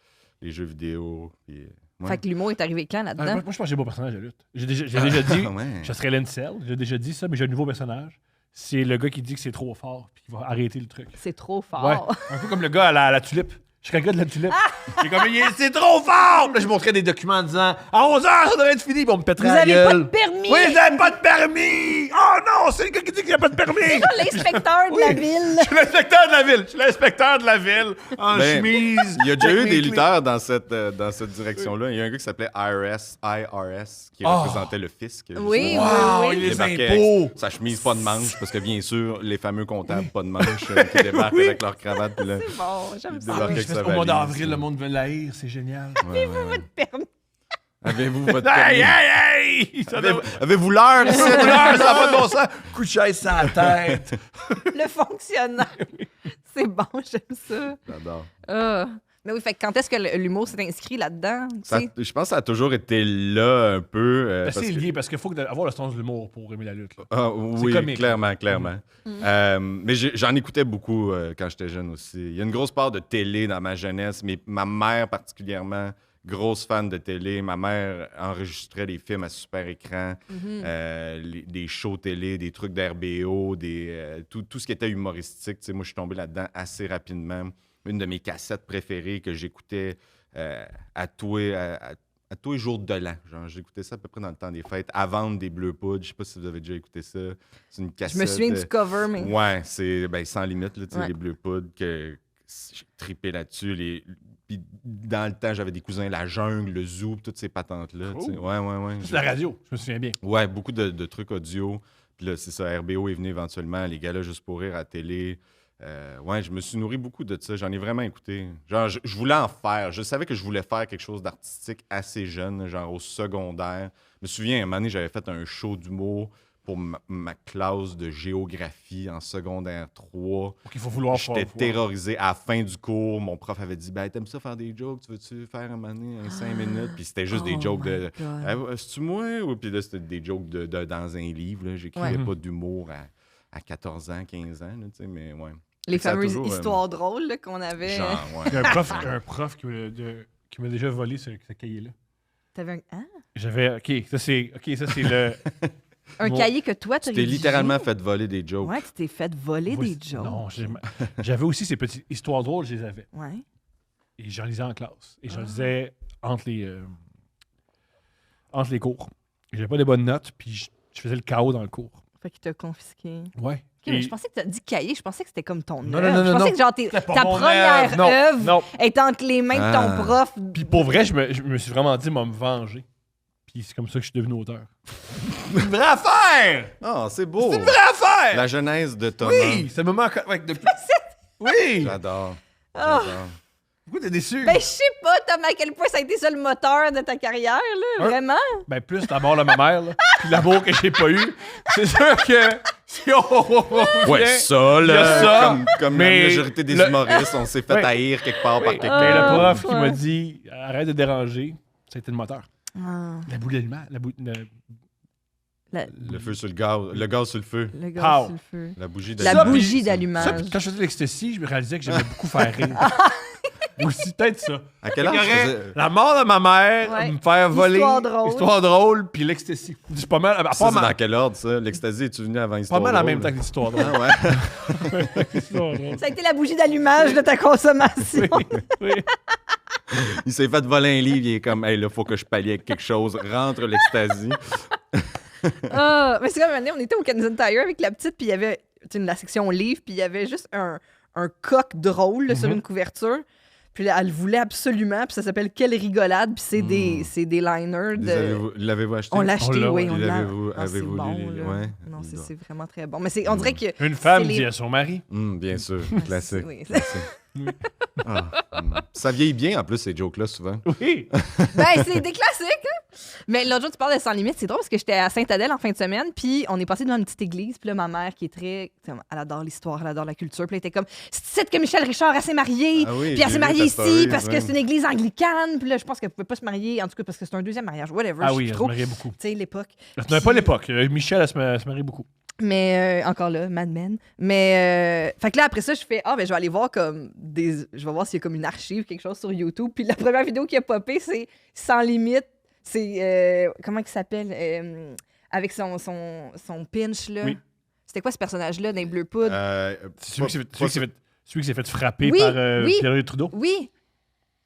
jeux vidéo. Puis, ouais. Fait que l'humour est arrivé quand Ah, là-dedans? moi, je pense que j'ai un beau personnage de lutte. J'ai déjà dit, Ouais. je serais Lencel. J'ai déjà dit ça, mais j'ai un nouveau personnage. C'est le gars qui dit que c'est trop fort puis qui va arrêter le truc. C'est trop Ouais. fort. Un peu comme le gars à la tulipe. Je serais le gars de la tulipe. J'ai comme, c'est trop fort! Puis là, je montrais des documents en disant, à 11h, ça devrait être fini. Puis on me pèterait Vous la avez gueule. pas de permis! Oui, vous n'avez pas de permis! Oh non, c'est le gars qui dit qu'il n'y a pas de permis! L'inspecteur de la ville. Je suis l'inspecteur de la ville. Je suis l'inspecteur de la ville en Ben, chemise. Il y a déjà eu avec des mes clés. lutteurs dans cette direction-là. Il y a un gars qui s'appelait IRS qui représentait le fisc. Oui, justement. oui, Wow, oui. les Débarquait impôts. avec sa chemise pas de manche, parce que bien sûr, les fameux comptables pas de manche qui débarquent avec leur cravate. Puis là, C'est bon, j'aime Il ça. débarque Je avec fais sa ça au mois valise. d'avril, le monde veut l'haïr, c'est génial. ouais. Permis. Avez-vous votre Hey, permis? hey, hey! Ça doit- Avez-vous l'heure ici? ça n'a pas de bon sens. Coup de chaise sur la tête. Le fonctionnaire. C'est bon, j'aime ça. J'adore. Mais oui, fait que quand est-ce que l'humour s'est inscrit là-dedans? tu Ça- sais? je pense que ça a toujours été là un peu. Ben, parce c'est que- lié parce qu'il faut avoir le sens de l'humour pour aimer la lutte. Là. Ah, oui, comique. clairement. Mais j'en écoutais beaucoup quand j'étais jeune aussi. Il y a une grosse part de télé dans ma jeunesse, mais ma mère particulièrement, grosse fan de télé. Ma mère enregistrait des films à super écran, des shows télé, des trucs d'RBO, tout ce qui était humoristique. Tu sais, moi, je suis tombé là-dedans assez rapidement. Une de mes cassettes préférées que j'écoutais à tous les jours de l'an. Genre, j'écoutais ça à peu près dans le temps des fêtes, à vendre des Bleu Poudre. Je sais pas si vous avez déjà écouté ça. C'est une cassette. Je me souviens du cover, mais. Ouais, c'est Sans limite, là, tu sais, Ouais. les Bleu Poudre, que j'ai trippé là-dessus. Puis dans le temps, j'avais des cousins La Jungle, le Zoo, toutes ces patentes-là. tu sais. Cool. Ouais. C'est la radio, je me souviens bien. Ouais, beaucoup de trucs audio. Puis là, c'est ça, RBO est venu éventuellement, les gars-là juste pour rire à la télé. Ouais, je me suis nourri beaucoup de ça. J'en ai vraiment écouté. Genre, je voulais en faire. Je savais que je voulais faire quelque chose d'artistique assez jeune, genre au secondaire. Je me souviens, un moment donné, j'avais fait un show d'humour pour ma classe de géographie en secondaire 3. Donc, il faut vouloir faire. J'étais terrorisé. À la fin du cours, mon prof avait dit « Ben, t'aimes ça faire des jokes? Tu veux-tu faire un moment donné, 5 minutes? » Puis c'était juste des Oh jokes my de God. « C'est-tu moi? » Ou puis là, c'était des jokes dans un livre. Là. J'écrivais Ouais. pas d'humour à 14 ans, 15 ans, là, tu sais, mais ouais. Les Ça a fameuses toujours, histoires drôles là, qu'on avait. Genre, Il y ouais. a un prof qui m'a déjà volé ce cahier-là. T'avais un... Hein? J'avais. OK, ça c'est le. Un Bon. cahier que toi, tu Tu t'es littéralement fait voler des jokes. Ouais, tu t'es fait voler Moi, des jokes. Non, j'avais aussi ces petites histoires drôles, je les avais. Ouais. Et j'en lisais en classe. Et j'en lisais entre les cours. J'avais pas de bonnes notes, puis je faisais le chaos dans le cours. Fait qu'il t'a confisqué. Ouais. Ok, mais Et- je pensais que tu as dit cahier, je pensais que c'était comme ton Non, œuvre. non, non, Je pensais non. que genre C'était pas ta mon première Non, œuvre non. est entre les mains de ton Ah. prof. Puis pour vrai, je me suis vraiment dit, moi, me venger. Puis c'est comme ça que je suis devenu auteur. Une vraie affaire! Ah, c'est beau! C'est une vraie affaire! La genèse de Thomas. Oui! Ça me manque. Ouais, depuis... Oui! J'adore. Ah. J'adore. Pourquoi t'es déçu? Ben, je sais pas, Tom, à quel point ça a été ça le moteur de ta carrière, là, Hein? vraiment. Ben, plus l'amour de ma mère, là, puis l'amour que j'ai pas eu. C'est sûr que si on revient... Ouais, ça, Il y a là, ça, comme mais la majorité des le- humoristes, on s'est fait Ouais. haïr quelque part par Mais quelqu'un. le Ah, prof qui ouais. m'a dit « Arrête de déranger », ça a été le moteur. Ah, La boule d'aliment, Le feu sur le gaz sur le feu, le gars Pow. sur le feu. la bougie La d'allumage. bougie Ça, d'allumage. puis quand je faisais l'ecstasy, je me réalisais que j'aimais beaucoup faire rire. Aussi, peut-être ça. À quel Il y âge aurait tu faisais- la mort de ma mère, Ouais. me faire voler, Histoire drôle. puis l'ecstasy. C'est pas mal. Ça, c'est dans quel ordre, ça? L'ecstasy, es-tu venu avant Pas Histoire mal en drôle? même temps que l'histoire drôle. Ah ouais. Histoire drôle. Ça a été la bougie d'allumage de ta consommation. Oui, oui. Il s'est fait voler un livre, il est comme, hey, là, faut que je pallie avec quelque chose. Rentre l'ecstasy. Ah, mais c'est comme, on était au Canadian Tire avec la petite, puis il y avait la section livre, puis il y avait juste un coq drôle là, sur une couverture. Puis là, elle voulait absolument, puis ça s'appelle Quelle rigolade, puis c'est des liners de... L'avez-vous acheté? On l'a acheté, l'a, oui, ouais. on l'a. L'avez-vous- Ah, c'est avez-vous bon, lu les- là. ouais. Non, Il doit. c'est vraiment très bon. Mais on dirait que... Une femme c'est dit les- à son mari. Bien sûr, classique. oui. classique. Ça vieillit bien, en plus, ces jokes-là, souvent. Oui. Ben, c'est des classiques, hein? Mais l'autre jour, tu parles de Sans Limite, c'est drôle parce que j'étais à Sainte-Adèle en fin de semaine, puis on est passé devant une petite église, puis là, ma mère, qui est très... Elle adore l'histoire, elle adore la culture, puis elle était comme, c'est ici que Michel Richard, elle s'est mariée, Ah oui, puis elle j'ai s'est vu mariée ta ici story, parce que ouais. c'est une église anglicane, puis là, je pense qu'elle pouvait pas se marier, en tout cas, parce que c'est un deuxième mariage, whatever, Ah je sais oui, plus elle se trop. mariait beaucoup. Tu sais, l'époque. Ce n'est pas l'époque. Michel, elle se marie beaucoup. Mais encore là, Mad Men. Mais fait que là, après ça, je fais je vais aller voir comme je vais voir s'il y a comme une archive, quelque chose sur YouTube. Puis la première vidéo qui a popé, c'est Sans Limite. C'est comment il s'appelle avec son pinch là. Oui. C'était quoi ce personnage-là d'un bleu poudre? Celui qui s'est fait frapper Oui, par oui. Pierre Trudeau. Oui,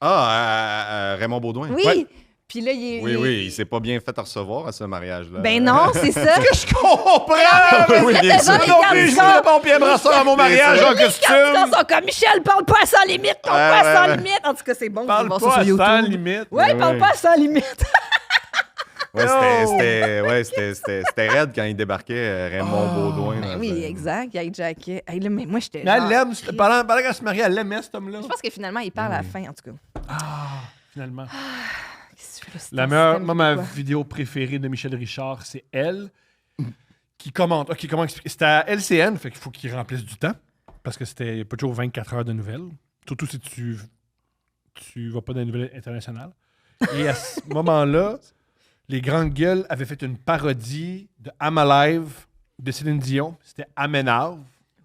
Raymond Baudouin. oui. Ouais. Puis là, il est. Oui, il s'est pas bien fait recevoir à ce mariage-là. Ben non, c'est ça. Je comprends! Oui, bien sûr. Les Non gars, plus, les je gars. voulais pas Pierre Brassard à mon mariage en Les costume. candidats sont comme Michel, parle pas à Sans Limite, parle pas à Sans Limite. En tout cas, c'est bon, Parle vous allez voir pas ça sur à YouTube. sans limite. Ouais, parle Ouais. pas à Sans Limite. C'était raide quand il débarquait, Raymond Baudouin. Ben dans oui, un- exact. Il hijackait. Hey, là, mais moi, j'étais. Mais elle genre, l'aime. triste. Pendant qu'elle se mariait, elle l'aimait, cet homme-là. Je pense que finalement, il parle à la fin, en tout cas. Finalement. Qu'est-ce que tu fais, c'est La ton meilleure, système, moi, ma quoi. vidéo préférée de Michel Richard, c'est elle qui commente. OK, comment expliquer? C'était à LCN, fait qu'il faut qu'il remplisse du temps parce que c'était pas toujours 24 heures de nouvelles. Surtout si tu vas pas dans les nouvelles internationales. Et à ce moment-là, les Grandes Gueules avaient fait une parodie de I'm Alive de Céline Dion. C'était Amenave.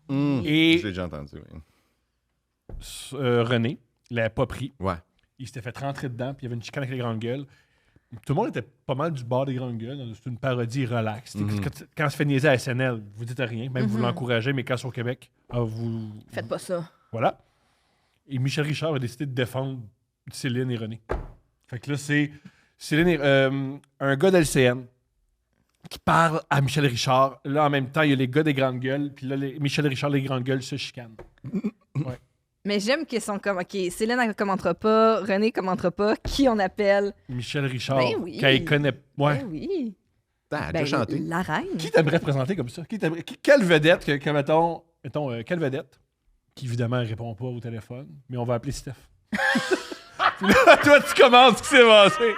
Et Je l'ai déjà entendu, oui. René l'avait pas pris. Ouais. Il s'était fait rentrer dedans, puis il y avait une chicane avec les Grandes Gueules. Tout le monde était pas mal du bord des Grandes Gueules. C'est une parodie relax. Quand on se fait niaiser à SNL, vous dites rien, même vous l'encouragez, mais quand c'est au Québec, vous... Faites pas ça. Voilà. Et Michel Richard a décidé de défendre Céline et René. Fait que là, c'est Céline et, un gars d'LCN qui parle à Michel Richard. Là, en même temps, il y a les gars des Grandes Gueules, puis là, Michel Richard, les Grandes Gueules se chicanent. Mais j'aime qu'ils sont comme, OK, Céline, elle commentera pas, René commentera pas, qui on appelle? Michel Richard, Ben oui. quand il connaît... Ouais. Ben oui. Ah, elle a Ben, déjà chanté. la reine. Qui t'aimerais présenter comme ça? Quelle vedette, mettons, quelle vedette, qui évidemment répond pas au téléphone, mais on va appeler Steph. Puis là, toi, tu commences ce qui s'est passé.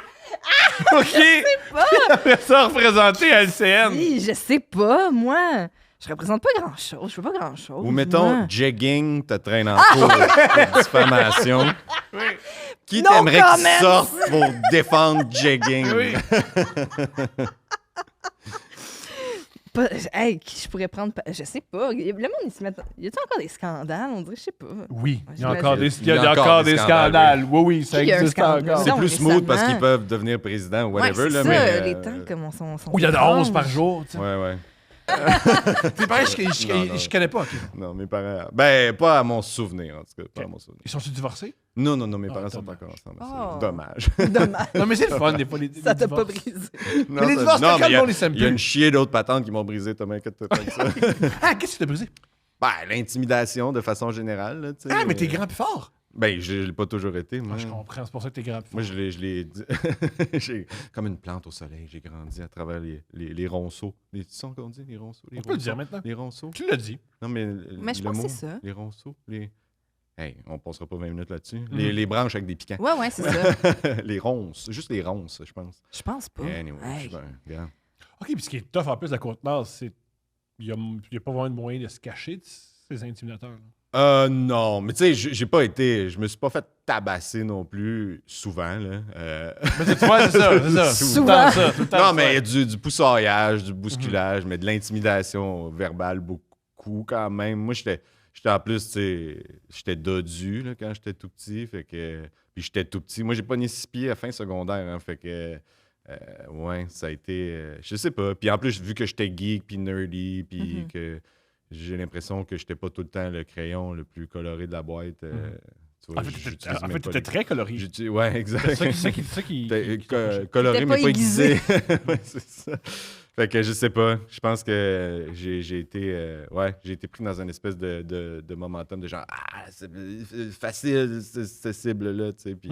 OK. Après ça, représenter à LCN. Oui, je sais pas, moi. Je représente pas grand-chose. Je fais pas grand-chose. Ou mettons, moi. Jegging te traîne en cours pour diffamation. Qui No t'aimerait qu'il comments. sorte pour défendre Jegging? Oui. Hey, qui je pourrais prendre? Je sais pas. Le monde, il se met. Y a-t-il encore des scandales? On dirait, je sais pas. Oui, il y a J'imagine. encore des scandales. Oui, ça Qui y a un existe scandale? encore. C'est Non, plus smooth parce récemment. qu'ils peuvent devenir président ou Ouais, whatever. c'est là, ça, mais, les temps comme sont Où il y a de 11 par étranges. jour. tu sais. Ouais. C'est pareil, Non. je connais pas. OK. Non, mes parents. Ben, pas à mon souvenir, en tout cas. Pas à mon souvenir. Ils sont-ils divorcés? Non, mes Ah, parents sont dommage. encore ensemble. Oh. C'est dommage. Dommage. Non, mais c'est le fun, des fois, les Ça t'a pas divorces. brisé. Non, Mais les divorces, non, quand mais le monde, ils s'aiment il y a plus. une chier d'autres patentes qui m'ont brisé, Thomas, inquiète-toi pas que ça. Ah, qu'est-ce qui t'a brisé? Ben, l'intimidation de façon générale, là, tu sais. Ah, mais t'es grand puis fort. Ben, je l'ai pas toujours été, moi. Ah, je comprends, c'est pour ça que t'es grand puis fort. Moi, je l'ai dit. J'ai comme une plante au soleil. J'ai grandi à travers les ronceaux. Les sons qu'on dit, les ronceaux. On peut le dire maintenant. Les ronceaux. Tu l'as dit. Non, mais. Mais je le pense que mot, c'est ça. Les ronceaux. Hey, on passera pas 20 minutes là-dessus. Mhm. Les branches avec des piquants. Ouais, c'est ça. Les ronces. Juste les ronces, je pense. Je pense pas. Anyway, Hey. je suis bien. Regarde. OK, puis ce qui est tough en plus de la Côte-Nord, c'est il y a pas vraiment de moyen de se cacher de ces intimidateurs. Non, mais tu sais, j'ai pas été. Je me suis pas fait tabasser non plus souvent, là. Mais tu vois, c'est ça. Souvent. Tout le temps, Non, ça. mais du poussaillage, du bousculage, mais de l'intimidation verbale beaucoup quand même. Moi, j'étais j'étais en plus, tu sais, j'étais dodu là, quand j'étais tout petit. Fait que, puis j'étais tout petit. Moi, j'ai pas né 6 pieds à fin secondaire. Hein, fait que, ouais, ça a été. Je sais pas. Puis en plus, vu que j'étais geek puis nerdy, puis que j'ai l'impression que j'étais pas tout le temps le crayon le plus coloré de la boîte. Tu vois, En fait, j'utilise tu même pas étais très coloré. Ouais, exact. C'est ça qui Coloré, T'étais mais pas pas aiguisé. aiguisé. Ouais, c'est ça. Fait que je sais pas. Je pense que j'ai été pris dans une espèce de momentum de genre c'est facile cette cible-là, tu sais. Puis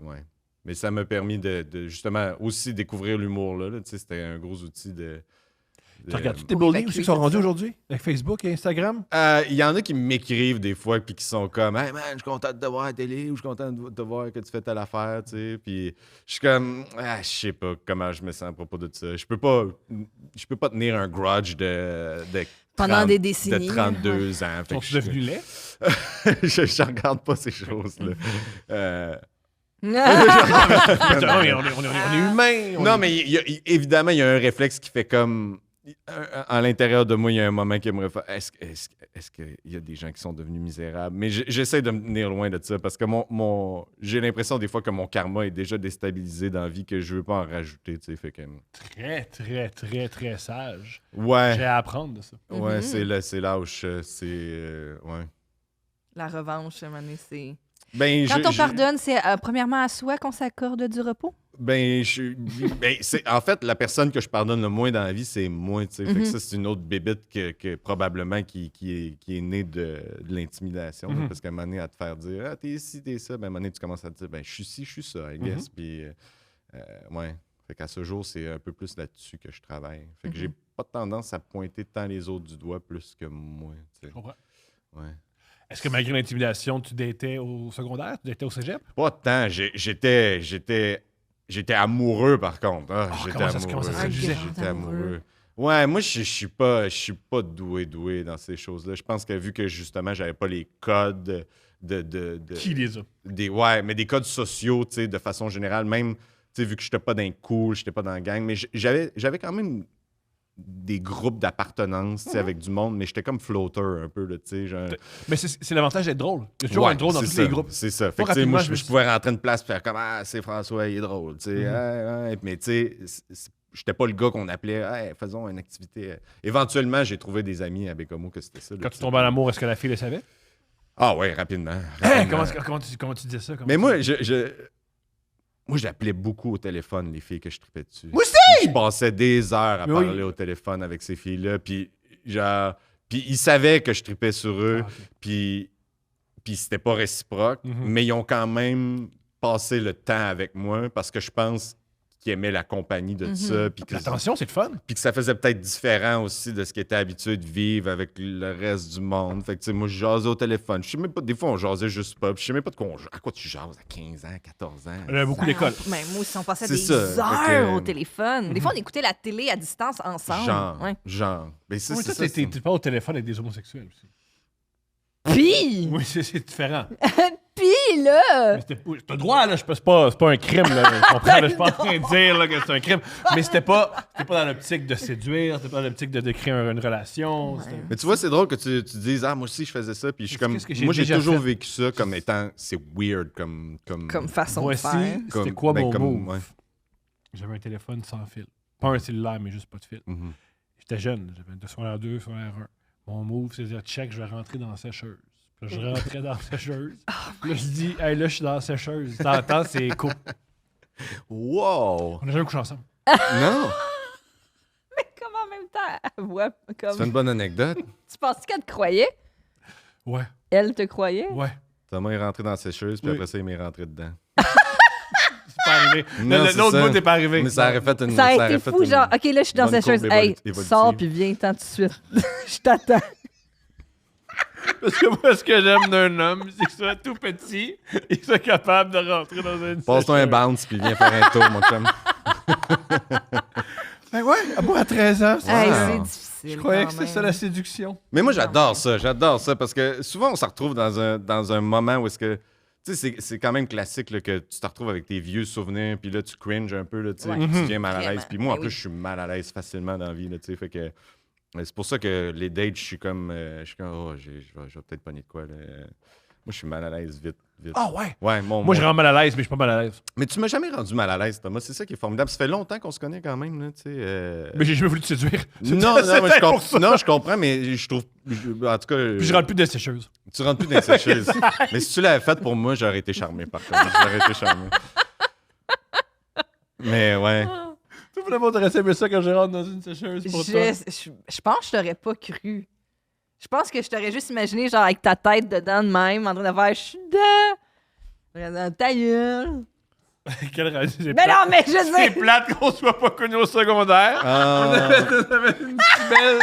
ouais. Mais ça m'a permis de justement aussi découvrir l'humour là, tu sais. C'était un gros outil de. Tu regardes tes buildings aussi qui sont rendus aujourd'hui avec Facebook et Instagram? Il y en a qui m'écrivent des fois puis qui sont comme Hey man, je suis content de te voir à la télé ou je suis content de te voir que tu fais telle affaire, tu sais. Puis je suis comme je sais pas comment je me sens à propos de ça. Je peux pas tenir un grudge de Pendant 30 des décennies. de 32 ans. Fait que Sont-ils devenus laids? je regarde pas ces choses-là. On est humains. Non, mais évidemment, il y a un réflexe qui fait comme. À l'intérieur de moi, il y a un moment qui me fait est-ce qu'il y a des gens qui sont devenus misérables? Mais j'essaie de me tenir loin de ça parce que j'ai l'impression des fois que mon karma est déjà déstabilisé dans la vie que je veux pas en rajouter. Tu sais, fait que... Très, très, très, très sage. Ouais. J'ai à apprendre de ça. Ouais, c'est lâche. Ouais. La revanche, à un moment donné, c'est... Ben, Quand on pardonne, c'est premièrement à soi qu'on s'accorde du repos? C'est en fait la personne que je pardonne le moins dans la vie, c'est moi. Tu sais. Fait que ça, c'est une autre bébite que probablement qui est née de l'intimidation. Là, parce qu'à un moment donné, à te faire dire t'es ci, t'es ça, ben, à un moment donné, tu commences à te dire je suis ci, je suis ça, I guess. Puis, ouais. Fait qu'à ce jour, c'est un peu plus là-dessus que je travaille. Fait que j'ai pas tendance à pointer tant les autres du doigt plus que moi. Tu sais. Je comprends. Ouais. Est-ce que malgré l'intimidation, tu datais au secondaire? Tu datais au cégep? Pas tant. J'étais amoureux, par contre. J'étais comment ça se amoureux. traduisait? J'étais amoureux. Ouais, moi, je suis pas doué dans ces choses-là. Je pense que vu que, justement, j'avais pas les codes de Qui les a? Ouais, mais des codes sociaux, tu sais, de façon générale. Même, tu sais, vu que j'étais pas dans le cool, j'étais pas dans la gang, mais j'avais quand même des groupes d'appartenance, tu sais, avec du monde, mais j'étais comme floater un peu, là, tu sais, genre... Mais c'est l'avantage d'être drôle. Il y a toujours un drôle dans tous les groupes. C'est ça. Fait Moi, que, tu sais, moi, rapidement, je pouvais rentrer une place et faire comme c'est François, il est drôle, tu sais. Mais, tu sais, j'étais pas le gars qu'on appelait faisons une activité. Éventuellement, j'ai trouvé des amis à Bécomo que c'était ça. Quand tu tombes en amour, est-ce que la fille le savait? Ah, ouais, rapidement. Comment tu disais ça? Mais moi, moi, j'appelais beaucoup au téléphone les filles que je tripais dessus. Moi aussi! Je passais des heures à Mais oui. parler au téléphone avec ces filles-là. Puis ils savaient que je tripais sur eux. Puis c'était pas réciproque. Mais ils ont quand même passé le temps avec moi parce que je pense qu'ils aimaient la compagnie de ça. Puis L'attention, c'est le fun. puis que ça faisait peut-être différent aussi de ce qu'ils étaient habitués de vivre avec le reste du monde. Fait que, tu sais, moi, je jasais au téléphone. Je sais même pas, des fois, on jasait juste pas. Puis je sais même pas à quoi tu jases à 15 ans, 14 ans. Il y a beaucoup d'écoles. Mais moi aussi, on passait C'est des ça. heures Fait que, au téléphone. Des fois, on écoutait la télé à distance ensemble. Genre. Mais ça, Oui, c'est toi, ça. t'es pas au téléphone avec des homosexuels aussi. Pis! Oui, c'est différent. Pis, là! T'as le droit, là. C'est pas un crime, là. Je comprends, là, je suis pas en train de dire là, que c'est un crime. Mais c'était pas dans l'optique de séduire, c'était pas dans l'optique de créer une relation. Mais tu vois, c'est drôle que tu dises moi aussi, je faisais ça. Puis je suis comme. Qu'est-ce que j'ai Moi, j'ai déjà toujours fait? vécu ça comme étant. C'est weird comme Façon Voici, de faire. c'était quoi mon move? ouais. J'avais un téléphone sans fil. Pas un cellulaire, mais juste pas de fil. Mhm. J'étais jeune, j'avais de secondaire 2, secondaire 1. Mon move, c'est de dire check, je vais rentrer dans la sécheuse. Puis là, je rentrais dans la sécheuse. Puis là, je dis, hey, là, je suis dans la sécheuse. T'entends, c'est cool. Wow! On a jamais couché ensemble. Non! Mais comme en même temps, elle voit comme... C'est une bonne anecdote. Tu penses qu'elle te croyait? Ouais, Elle te croyait? ouais. Thomas est rentré dans la sécheuse, puis Oui. après ça, il m'est rentré dedans. C'est pas arrivé. Non, c'est L'autre ça. bout n'est pas arrivé. Mais ça aurait fait une. Ça a aurait été fait fou, une genre, OK, là, je suis dans bonne cette chose. courbe Hey, évolutive. sors puis viens, tant tout de suite. Je t'attends. Parce que moi, ce que j'aime d'un homme, c'est qu'il soit tout petit et qu'il soit capable de rentrer dans une Passe-toi un sécheuse. bounce, puis viens faire un tour, mon chum. Ben ouais, moi, à 13 ans, Hey, Wow. c'est difficile. je croyais quand que c'était ça même. la séduction. Mais moi, j'adore ça, parce que souvent, on se retrouve dans un moment où est-ce que. Tu sais, c'est quand même classique là, que tu te retrouves avec tes vieux souvenirs, puis là, tu cringes un peu, là, tu sais, Ouais. puis tu deviens mal à Vraiment. l'aise. Puis moi, en Ben plus, oui. je suis mal à l'aise facilement dans la vie, là, tu sais, fait que C'est pour ça que les dates, je suis comme, oh, je vais peut-être pogner de quoi. Là. Moi, je suis mal à l'aise vite. Ah ouais? Ouais, Moi, je rends mal à l'aise, mais je suis pas mal à l'aise. Mais tu m'as jamais rendu mal à l'aise, Thomas. C'est ça qui est formidable. Ça fait longtemps qu'on se connaît quand même, là, tu sais. Mais j'ai jamais voulu te séduire. Non, je comprends, mais je trouve. En tout cas. Puis je rentre plus de sécheuse. Tu rentres plus dans les sécheuses. Mais si tu l'avais fait pour moi, j'aurais été charmé, par contre. J'aurais été charmé. Mais ouais. Tu voulais m'intéresser à ça quand je rentre dans une sécheuse pour toi? Je pense que je t'aurais pas cru. Je pense que je t'aurais juste imaginé, genre, avec ta tête dedans de même, en train de faire « Je suis dedans! » Dans ta gueule. Quelle radio, Mais non, mais je C'est sais! plate qu'on soit pas connus au secondaire. On avait une si belle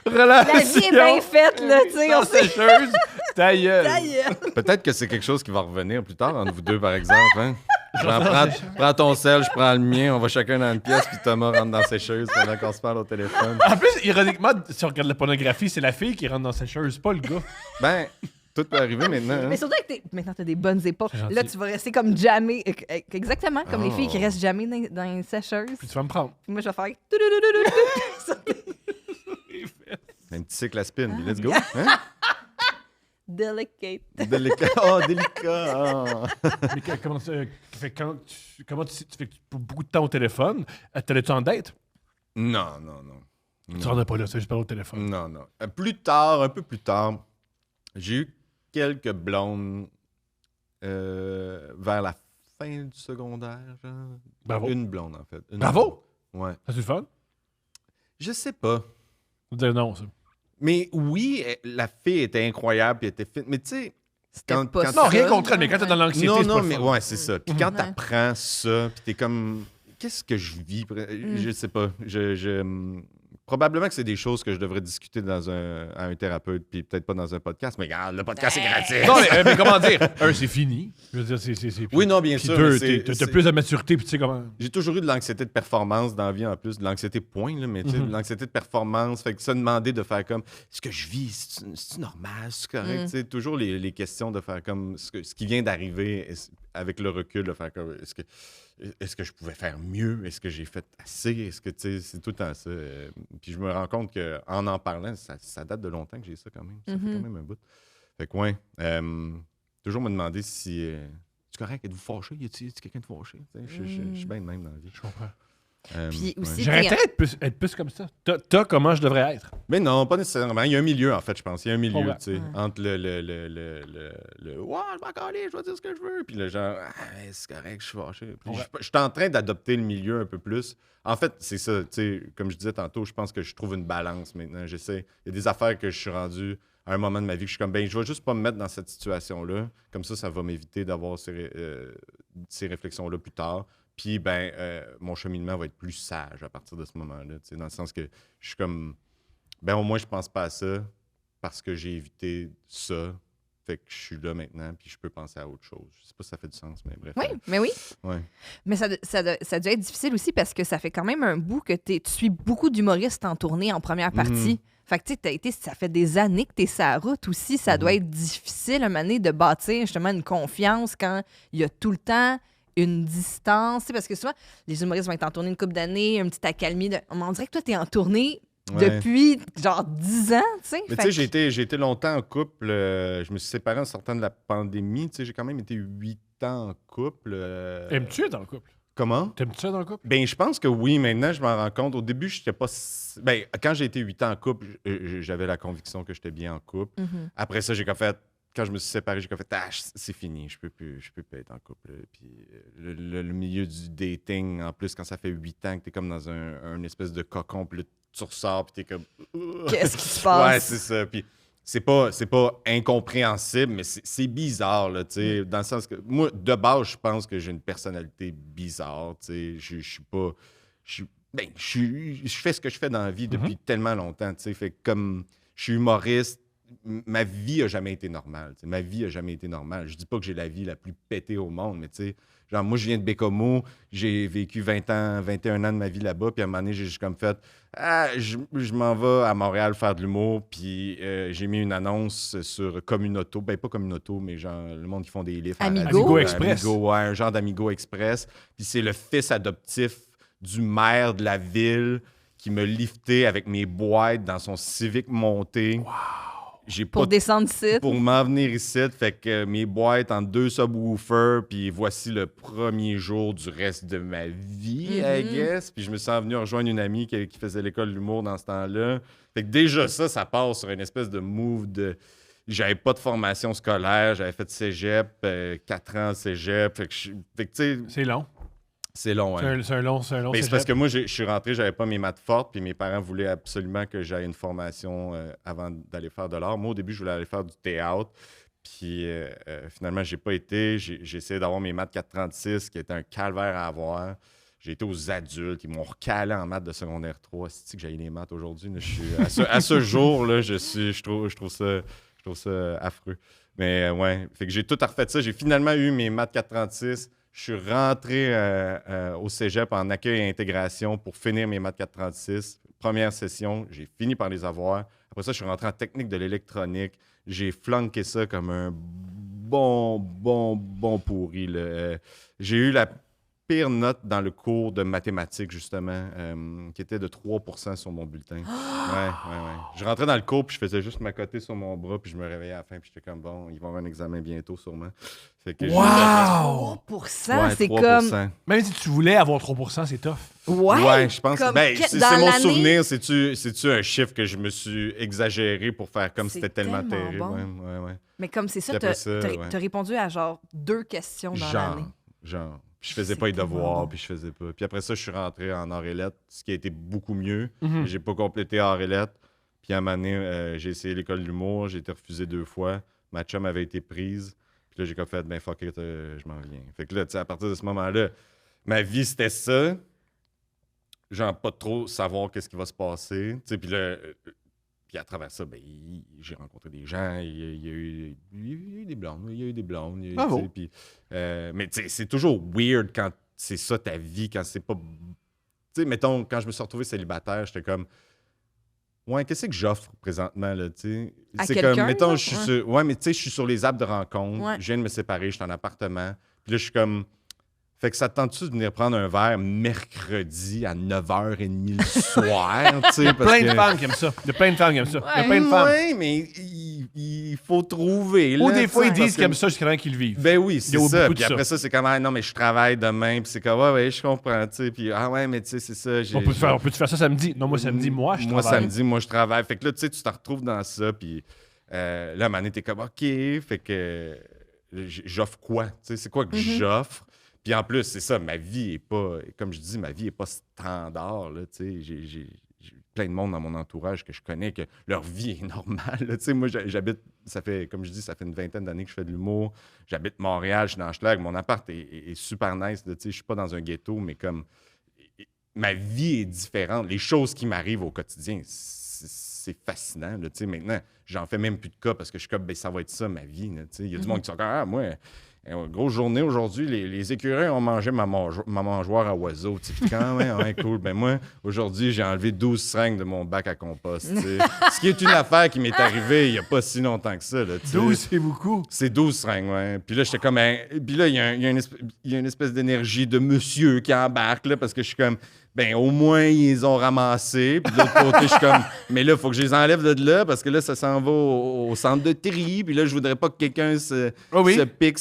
relation. La vie est bien faite, là, tu sais. Sans On sait. sécheuse, ta gueule. Ta gueule. Peut-être que c'est quelque chose qui va revenir plus tard entre vous deux, par exemple. Hein? Prends ton sel, je prends le mien, on va chacun dans une pièce, puis Thomas rentre dans la sécheuse pendant qu'on se parle au téléphone. En plus, ironiquement, si on regarde la pornographie, c'est la fille qui rentre dans la sécheuse, pas le gars. Ben, tout peut arriver maintenant. Hein? Mais surtout que maintenant, t'as des bonnes épaules. C'est gentil. Là, tu vas rester comme jamais. Exactement, comme les filles qui Oh. restent jamais dans une sécheuse. Puis tu vas me prendre. Puis moi, je vais faire. Un petit cycle à spin, puis let's go. Hein? Delicate. Délicat. Oh, délicat. Oh. Mais comment tu fais beaucoup de temps au téléphone? T'allais-tu en date? Non. Tu rendais pas là, c'est juste pas au téléphone. Non. Plus tard, un peu plus tard, j'ai eu quelques blondes vers la fin du secondaire. Genre. Bravo. Une blonde, en fait. Bravo! Ouais. Ça, c'est le fun? Je sais pas. Je veux dire non, ça. Mais oui, la fille était incroyable puis elle était fine. Mais tu sais, C'était Quand- pas quand- ça. Non, rien contre elle, mais quand t'es dans l'anxiété, non, c'est pas non, le mais fun. ouais, c'est ça. Puis quand Ouais. t'apprends ça, puis t'es comme, qu'est-ce que je vis? Je sais pas. Probablement que c'est des choses que je devrais discuter à un thérapeute, puis peut-être pas dans un podcast, mais regarde, le podcast, c'est gratuit. Non, mais comment dire? Un, c'est fini. Je veux dire, c'est Oui, non, bien puis sûr. deux, mais c'est- t'as c'est- plus de maturité, puis tu sais comment. J'ai toujours eu de l'anxiété de performance dans la vie, en plus, de l'anxiété point, là, mais tu sais, de l'anxiété de performance. Fait que ça, demander de faire comme, est-ce que je vis, c'est normal, c'est correct? Tu sais, toujours les questions de faire comme, ce qui vient d'arriver, avec le recul, de faire comme, est-ce que je pouvais faire mieux? Est-ce que j'ai fait assez? Est-ce que, tu sais, c'est tout le temps ça. Puis je me rends compte qu'en parlant, ça date de longtemps que j'ai ça quand même. Ça fait quand même un bout. Fait que, ouais, toujours me demander si... c'est correct, êtes-vous fâché? Y a-t-il quelqu'un de fâché? Je suis bien de même dans la vie. Je comprends. Puis aussi, J'arrêterais d'être plus comme ça. T'as comment je devrais être. Mais non, pas nécessairement. Il y a un milieu, en fait, je pense. Il y a un milieu, Ouais. tu sais, entre le ouais, je vais encore aller, je vais dire ce que je veux. Puis le genre, c'est correct, je suis fâché. Puis Ouais. je suis en train d'adopter le milieu un peu plus. En fait, c'est ça, tu sais, comme je disais tantôt, je pense que je trouve une balance maintenant. J'essaie. Il y a des affaires que je suis rendu à un moment de ma vie que je suis comme, ben, je vais juste pas me mettre dans cette situation-là. Comme ça va m'éviter d'avoir ces réflexions-là plus tard. Puis, ben, mon cheminement va être plus sage à partir de ce moment-là. Tu sais, dans le sens que je suis comme, ben, au moins, je pense pas à ça parce que j'ai évité ça. Fait que je suis là maintenant, puis je peux penser à autre chose. Je sais pas si ça fait du sens, mais bref. Oui, mais oui. Ouais. Mais ça a dû être difficile aussi parce que ça fait quand même un bout que tu suis beaucoup d'humoristes en tournée en première partie. Fait que tu sais, ça fait des années que tu es sur la route aussi. Ça doit être difficile à un moment donné de bâtir justement une confiance quand il y a tout le temps une distance. Tu sais, parce que souvent, les humoristes vont être en tournée une couple d'années, une petite accalmie. On dirait que toi, tu es en tournée Ouais. depuis genre 10 ans. Tu sais. Mais Fait tu sais, que- j'ai été longtemps en couple. Je me suis séparé en sortant de la pandémie. Tu sais, j'ai quand même été 8 ans en couple. Aimes-tu être dans le couple? Comment? T'aimes-tu ça dans le couple? Ben, je pense que oui. Maintenant, je m'en rends compte. Au début, je n'étais pas... Ben, quand j'ai été 8 ans en couple, j'avais la conviction que j'étais bien en couple. Mhm. Après ça, j'ai comme fait... Quand je me suis séparé, j'ai comme fait, c'est fini, je peux plus être en couple. Puis le milieu du dating, en plus, quand ça fait 8 ans que t'es comme dans un espèce de cocon, puis là, tu ressors, puis t'es comme... Qu'est-ce qui se passe? Ouais, c'est ça. Puis c'est pas incompréhensible, mais c'est bizarre, là, tu sais, dans le sens que... Moi, de base, je pense que j'ai une personnalité bizarre, tu sais. Je suis pas... Je fais ce que je fais dans la vie depuis tellement longtemps, tu sais. Fait que comme je suis humoriste, ma vie a jamais été normale. T'sais. Ma vie a jamais été normale. Je dis pas que j'ai la vie la plus pétée au monde, mais tu sais, genre, moi, je viens de Bécomo, j'ai vécu 21 ans de ma vie là-bas, puis à un moment donné, j'ai juste comme fait, je m'en vais à Montréal faire de l'humour, puis j'ai mis une annonce sur Communauto, ben pas Communauto, mais genre, le monde qui font des livres. à la Amigo. radio, Amigo Express. Amigo, ouais, un genre d'Amigo Express. Puis c'est le fils adoptif du maire de la ville qui m'a lifté avec mes boîtes dans son Civic monté. Wow. J'ai Pour pas descendre ici. pour m'en venir ici. Fait que mes boîtes en 2 subwoofers, puis voici le premier jour du reste de ma vie, I guess. Puis je me suis venu rejoindre une amie qui faisait l'école de l'humour dans ce temps-là. Fait que déjà ça part sur une espèce de move de... J'avais pas de formation scolaire, j'avais fait cégep, 4 ans cégep. Fait que tu sais, C'est long. c'est long, hein. C'est un long Mais c'est cégep. parce que moi, je suis rentré, j'avais pas mes maths fortes, puis mes parents voulaient absolument que j'aille une formation avant d'aller faire de l'art. Moi, au début, je voulais aller faire du théâtre, puis finalement, j'ai pas été. J'ai essayé d'avoir mes maths 436, qui était un calvaire à avoir. J'ai été aux adultes, ils m'ont recalé en maths de secondaire 3. C'est que j'ai les maths aujourd'hui. Là, à ce jour, là, je trouve ça affreux. Mais ouais, fait que j'ai tout refait ça. J'ai finalement eu mes maths 436. Je suis rentré au cégep en accueil et intégration pour finir mes maths 436. Première session, j'ai fini par les avoir. Après ça, je suis rentré en technique de l'électronique. J'ai flanqué ça comme un bon pourri, là. J'ai eu la pire note dans le cours de mathématiques, justement, qui était de 3% sur mon bulletin. Ouais. Je rentrais dans le cours, puis je faisais juste m'accoter sur mon bras, puis je me réveillais à la fin, puis j'étais comme, bon, ils vont avoir un examen bientôt, sûrement. Fait que Wow! 3%, c'est 3%. comme... Même si tu voulais avoir 3%, c'est tough. Ouais, je pense comme que que- c'est dans mon l'année- souvenir. C'est-tu un chiffre que je me suis exagéré pour faire comme C'est c'était tellement tellement terrible? bon. Ouais. Mais comme c'est ça, Puis t'as après ça, ouais. t'as répondu à genre 2 questions dans l'année. Genre. Puis je faisais C'est pas les tellement devoirs, bon. puis je faisais pas. Puis après ça, je suis rentré en arts et lettres, ce qui a été beaucoup mieux. Mhm. J'ai pas complété arts et lettres. Puis à un moment donné, j'ai essayé l'école de l'humour, j'ai été refusé 2 fois. Ma chum avait été prise. Puis là, j'ai comme fait, ben fuck it, je m'en viens. Fait que là, tu sais, à partir de ce moment-là, ma vie, c'était ça. Genre, pas trop savoir qu'est-ce qui va se passer. Tu sais, puis là, puis à travers ça, ben, j'ai rencontré des gens, il y a eu des blondes, Bravo. tu sais, puis, mais tu sais, c'est toujours weird quand c'est ça ta vie, quand c'est pas... Tu sais, mettons, quand je me suis retrouvé célibataire, j'étais comme... Ouais, qu'est-ce que j'offre présentement, là, tu sais? À C'est quelqu'un, comme, mettons, là? je suis sur... Ouais, mais tu sais, je suis sur les apps de rencontre, Ouais. je viens de me séparer, je suis en appartement, puis là, je suis comme... Fait que ça te tente-tu de venir prendre un verre mercredi à 9h30 le soir, tu sais? parce Plein de que- femmes qui aiment ça. Il y a plein de femmes qui aiment ça. Il y a plein de femmes. Ouais, mais il faut trouver, là. Ou des fois, tu ils sais, disent parce qu'ils aiment ça jusqu'à temps qu'ils le vivent. Ben oui, Il y c'est a ça. beaucoup de Puis après ça, c'est comme, ah non, mais je travaille demain. Puis c'est comme, ouais, je comprends, tu sais. Puis, ah ouais, mais tu sais, c'est ça. On peut-tu faire ça samedi? Non, moi, samedi, moi, je Moi, travaille. samedi, moi, je travaille. Fait que là, tu sais, tu te retrouves dans ça. Puis là, à un moment donné, t'es comme, OK. Fait que j'offre quoi? Tu sais, c'est quoi que j'offre? Puis en plus, c'est ça, ma vie est pas, comme je dis, ma vie est pas standard, là, tu sais. J'ai plein de monde dans mon entourage que je connais que leur vie est normale, là. Tu sais, moi, j'habite, ça fait, comme je dis, ça fait une 20aine d'années que je fais de l'humour. J'habite Montréal, je suis dans Schlag. Mon appart est super nice, là, tu sais. Je suis pas dans un ghetto, mais comme, ma vie est différente. Les choses qui m'arrivent au quotidien, c'est fascinant, là, tu sais. Maintenant, j'en fais même plus de cas parce que je suis comme, ben, ça va être ça, ma vie, là, tu sais. Il y a du monde qui sont comme, ah, moi... Grosse journée aujourd'hui, les écureuils ont mangé ma mangeoire à oiseaux. Tu sais. Puis quand même, ouais, cool. Ben moi, aujourd'hui, j'ai enlevé 12 seringues de mon bac à compost. Tu sais. Ce qui est une affaire qui m'est arrivée il n'y a pas si longtemps que ça. Là, tu sais. 12, c'est beaucoup. C'est 12 seringues, ouais. Puis là, j'étais comme... Puis là, il y a une espèce d'énergie de monsieur qui embarque, là, parce que je suis comme... Ben, au moins, ils les ont ramassés. Puis de l'autre côté, je suis comme... Mais là, il faut que je les enlève de là, parce que là, ça s'en va au centre de tri. Puis là, je voudrais pas que quelqu'un se pique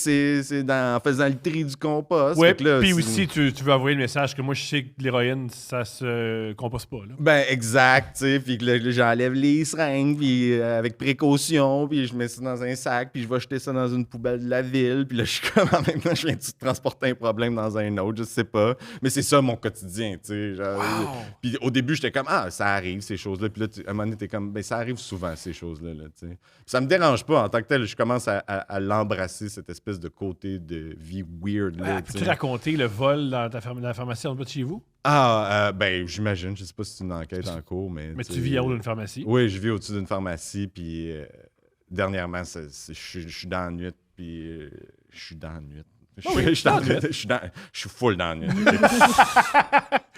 en faisant le tri du compost. Oui, Fait que là, puis c'est- aussi, tu veux envoyer le message que moi, je sais que l'héroïne, ça se composte pas, là. Ben, exact, tu sais. Puis que là, j'enlève les seringues, puis avec précaution, puis je mets ça dans un sac, puis je vais jeter ça dans une poubelle de la ville. Puis là, je suis comme, en même temps, je viens de transporter un problème dans un autre, je sais pas. Mais c'est ça, mon quotidien, tu sais. Genre, puis au début, j'étais comme, ah, ça arrive, ces choses-là. Puis là, à un moment donné, t'es comme, ben, ça arrive souvent, ces choses-là, là, tu sais. Puis ça me dérange pas, en tant que tel. Je commence à l'embrasser, cette espèce de côté de vie weird, là, tu Peux-tu sais. raconter le vol dans la pharmacie en bas de chez vous? Ah, ben, j'imagine. Je sais pas si c'est une enquête en cours, mais... Mais tu tu sais, vis en haut d'une pharmacie. Oui, je vis au-dessus d'une pharmacie, puis dernièrement, je suis dans la nuit, puis je suis dans la nuit. Je oui, suis dans la dans la nuit. Je suis full dans la nuit.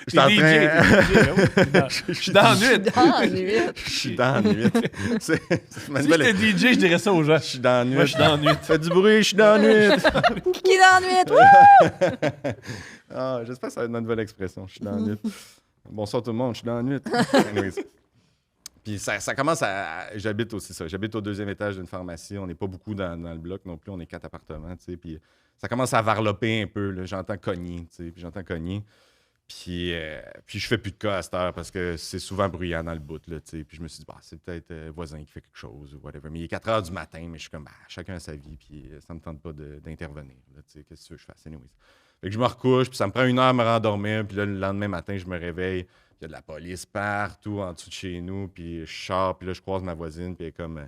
Je suis T'es en DJ, train... Je suis dans la nuit. Dans la nuit. Je suis dans la nuit. C'est ma Si nouvelle... j'étais DJ, je dirais ça aux gens. Je suis dans la nuit. Moi, je suis dans la nuit. Fais du bruit, je suis dans la nuit. Qui dans la nuit? Wouh! Ah, j'espère que ça va être ma nouvelle expression. Je suis dans la nuit. Bonsoir tout le monde, je suis dans la nuit. Anyways. Puis ça commence à... J'habite aussi ça. J'habite au 2e étage d'une pharmacie. On n'est pas beaucoup dans le bloc non plus. On est 4 appartements, tu sais. Puis ça commence à varloper un peu. Là. J'entends cogner, tu sais. Puis j'entends cogner. Puis je fais plus de cas à cette heure parce que c'est souvent bruyant dans le bout, là, tu sais. Puis je me suis dit, bah, c'est peut-être voisin qui fait quelque chose ou whatever. Mais il est 4 heures du matin, mais je suis comme, bah, chacun a sa vie. Puis ça me tente pas d'intervenir, là, tu sais. Qu'est-ce que tu veux que je fasse? Anyways. Fait que je me recouche, puis ça me prend 1 heure à me rendormir. Puis là, le lendemain matin, je me réveille. Il y a de la police partout en dessous de chez nous, puis je sors, puis là, je croise ma voisine, puis elle est comme...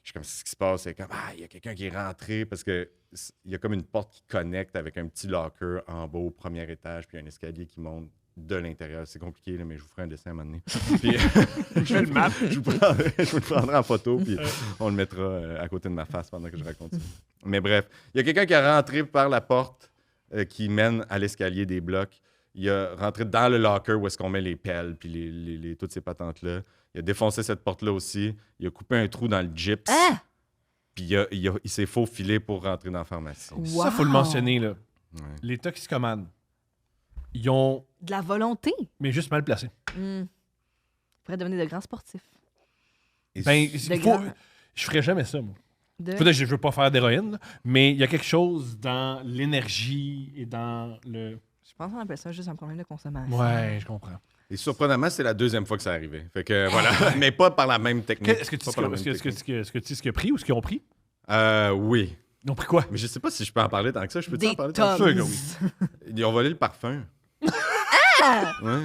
je suis comme, c'est ce qui se passe? Elle est comme, il y a quelqu'un qui est rentré, parce qu'il y a comme une porte qui connecte avec un petit locker en bas au 1er étage, puis un escalier qui monte de l'intérieur. C'est compliqué, là, mais je vous ferai un dessin à un moment donné. Puis, Je fais le map. je vous le prendrai en photo, puis on le mettra à côté de ma face pendant que je raconte ça. Mais bref, il y a quelqu'un qui est rentré par la porte qui mène à l'escalier des blocs. Il a rentré dans le locker où est-ce qu'on met les pelles puis toutes ces patentes-là. Il a défoncé cette porte-là aussi. Il a coupé un trou dans le gyps. Ah! Puis il s'est faufilé pour rentrer dans la pharmacie. Wow. Ça, faut le mentionner, là. Ouais. Les toxicomanes, ils ont... De la volonté. mais juste mal placé. Ils pourraient devenir de grands sportifs. Et Ben, De il faut... grands- Je ferais jamais ça, moi. De... Peut-être que je veux pas faire d'héroïne, là, mais il y a quelque chose dans l'énergie et dans le... Je pense qu'on appelle ça juste un problème de consommation. Ouais, je comprends. Et surprenamment, c'est la 2e fois que ça arrivait. Fait que voilà, mais pas par la même technique. Est-ce que tu Pas sais par la même ce que ce qu'ils ont pris ou ce qu'ils ont pris? Oui. Ils ont pris quoi? Mais je sais pas si je peux en parler tant que ça. Je peux Des en parler tonnes. tant que Sûr que ça? Ils ont volé le parfum. Ouais.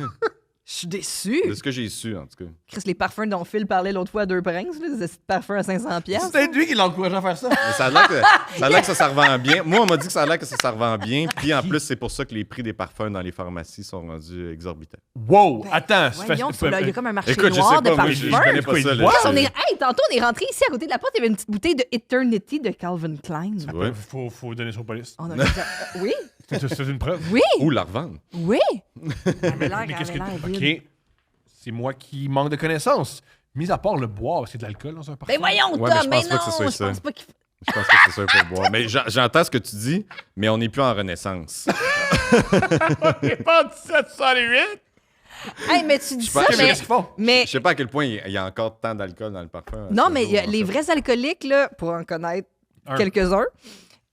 Je suis déçue. De ce que j'ai su, en tout cas. Chris, les parfums dont Phil parlait l'autre fois à Deux Princes, là, des petits parfums à 500$. C'est peut-être lui qui l'a encouragé à faire ça. Mais ça a l'air que ça revend bien. Moi, on m'a dit que ça a l'air que ça revend bien. Puis en plus, c'est pour ça que les prix des parfums dans les pharmacies sont rendus exorbitants. Wow! Attends, Voyons, là, il y a comme un marché Écoute, je noir sais de pas, moi, parfums. je connais pas ça. Quoi? là. Hey, tantôt, on est rentré ici à côté de la porte, il y avait une petite bouteille de Eternity de Calvin Klein. Ouais. Faut donner ça aux police. On a... Oui, C'est une preuve. oui, Ou la revendre. oui. Elle avait l'air, Mais qu'est-ce que... elle avait l'air vide. OK, c'est moi qui manque de connaissances. Mis à part le boire, c'est de l'alcool dans un parfum. Ben voyons, Ouais, mais Tom, je mais pense pas non, que ce soit je ça. pense pas qu'il... Je pense que c'est ça pour boire. Mais j'entends ce que tu dis, mais on n'est plus en Renaissance. On est pas en 1768! Hey, mais tu dis ça, Qu'est-ce mais... qu'ils font? mais... Je sais pas à quel point il y a encore tant d'alcool dans le parfum. Non, ce mais il y a jour, en les fait. vrais alcooliques, là, pour en connaître Un. quelques-uns,